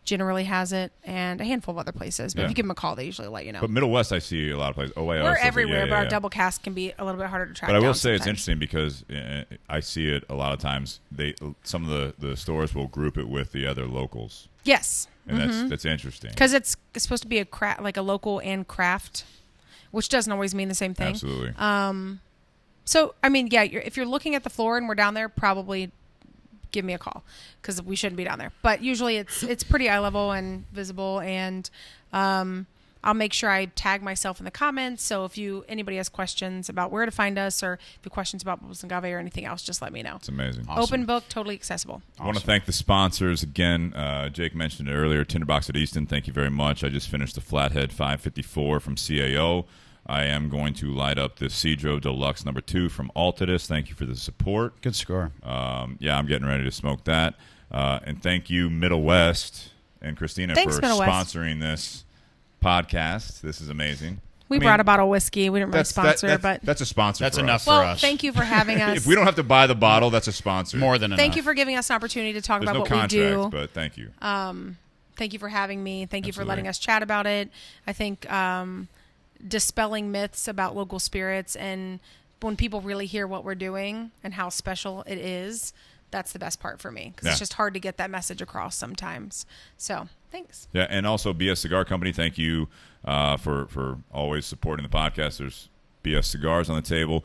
generally has it, and a handful of other places. But if you give them a call, they usually let you know.
But Middle West, I see a lot of places.
We're everywhere, but our double cask can be a little bit harder to track.
But I will say
sometimes.
It's interesting because I see it a lot of times. Some of the stores will group it with the other locals.
Yes,
and that's interesting
because it's supposed to be like a local and craft, which doesn't always mean the same thing.
Absolutely.
So I mean, if you're looking at the floor and we're down there, probably give me a call because we shouldn't be down there. But usually it's pretty eye level and visible, and I'll make sure I tag myself in the comments. So if anybody has questions about where to find us, or if you have questions about Bubbles and Agave or anything else, just let me know.
It's amazing.
Awesome.
Open book, totally accessible.
Awesome. I want to thank the sponsors again. Jake mentioned it earlier. Tinder Box at Easton. Thank you very much. I just finished the Flathead 554 from CAO. I am going to light up the Cedro Deluxe No. 2 from Altadis. Thank you for the support.
Good cigar.
I'm getting ready to smoke that. And thank you, Middle West and Christina, for sponsoring this podcast. This is amazing.
We brought a bottle of whiskey. We didn't really sponsor, but
that's a sponsor.
That's
for
enough
us.
for us.
Thank you for having us.
If we don't have to buy the bottle, that's a sponsor.
More than enough.
Thank you for giving us an opportunity to talk about what we do.
But thank you.
Thank you for having me. Thank you for letting us chat about it. I think dispelling myths about local spirits, and when people really hear what we're doing and how special it is, that's the best part for me, because it's just hard to get that message across sometimes. So thanks.
Yeah, and also BS Cigar Company, thank you for always supporting the podcast. There's BS Cigars on the table.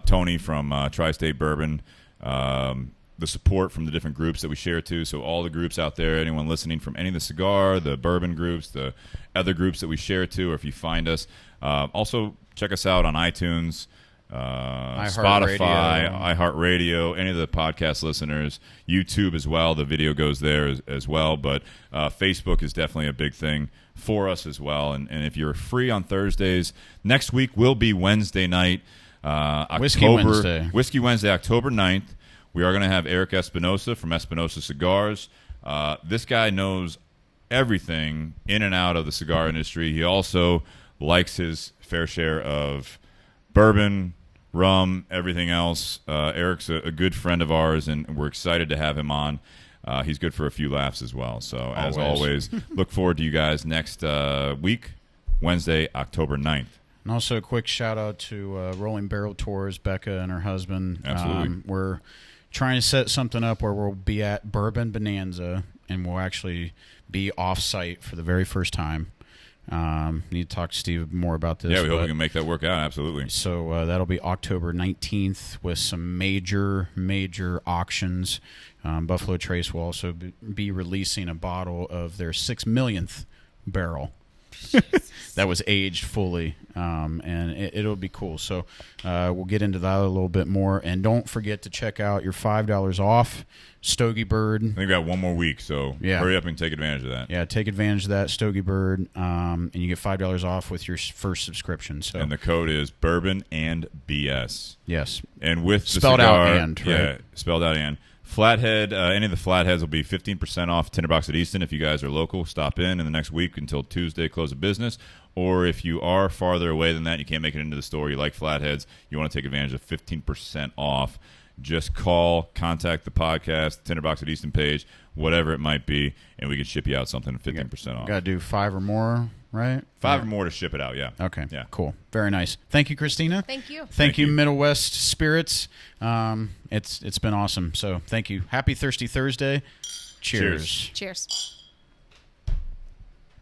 Tony from Tri-State Bourbon, the support from the different groups that we share to. So all the groups out there, anyone listening from any of the cigar, the bourbon groups, the other groups that we share to, or if you find us. Also, check us out on iTunes, Spotify, iHeartRadio, any of the podcast listeners, YouTube as well. The video goes there as well. But Facebook is definitely a big thing for us as well. And if you're free on Thursdays, next week will be Wednesday night,
Whiskey
Wednesday, October 9th. We are going to have Eric Espinosa from Espinosa Cigars. This guy knows everything in and out of the cigar industry. He also likes his fair share of bourbon, rum, everything else. Eric's a good friend of ours, and we're excited to have him on. He's good for a few laughs as well. So, as always, look forward to you guys next week, Wednesday, October 9th.
And also a quick shout-out to Rolling Barrel Tours, Becca and her husband.
Absolutely.
We're trying to set something up where we'll be at Bourbon Bonanza, and we'll actually be off-site for the very first time. Need to talk to Steve more about this.
Yeah, we hope we can make that work out. Absolutely.
So that'll be October 19th with some major auctions. Buffalo Trace will also be releasing a bottle of their 6 millionth barrel that was aged fully, and it'll be cool. So we'll get into that a little bit more. And don't forget to check out your $5 off Stogie Bird.
I think we got one more week, so hurry up and take advantage of that.
Yeah, take advantage of that Stogie Bird, and you get $5 off with your first subscription. So,
and the code is Bourbon and BS.
Yes,
and with the
spelled
cigar,
out and right?
Spelled out and. Flathead, any of the Flatheads will be 15% off Tinder Box at Easton. If you guys are local, stop in the next week until Tuesday, close of business. Or if you are farther away than that, you can't make it into the store, you like Flatheads, you want to take advantage of 15% off, just contact the podcast, Tinder Box at Easton page, whatever it might be, and we can ship you out something at 15% off.
Got to do 5 or more, right?
5 or more to ship it out, yeah.
Okay,
yeah,
cool. Very nice. Thank you, Christina.
Thank you.
Thank you, Middle West Spirits. It's been awesome. So thank you. Happy Thirsty Thursday. Cheers.
Cheers.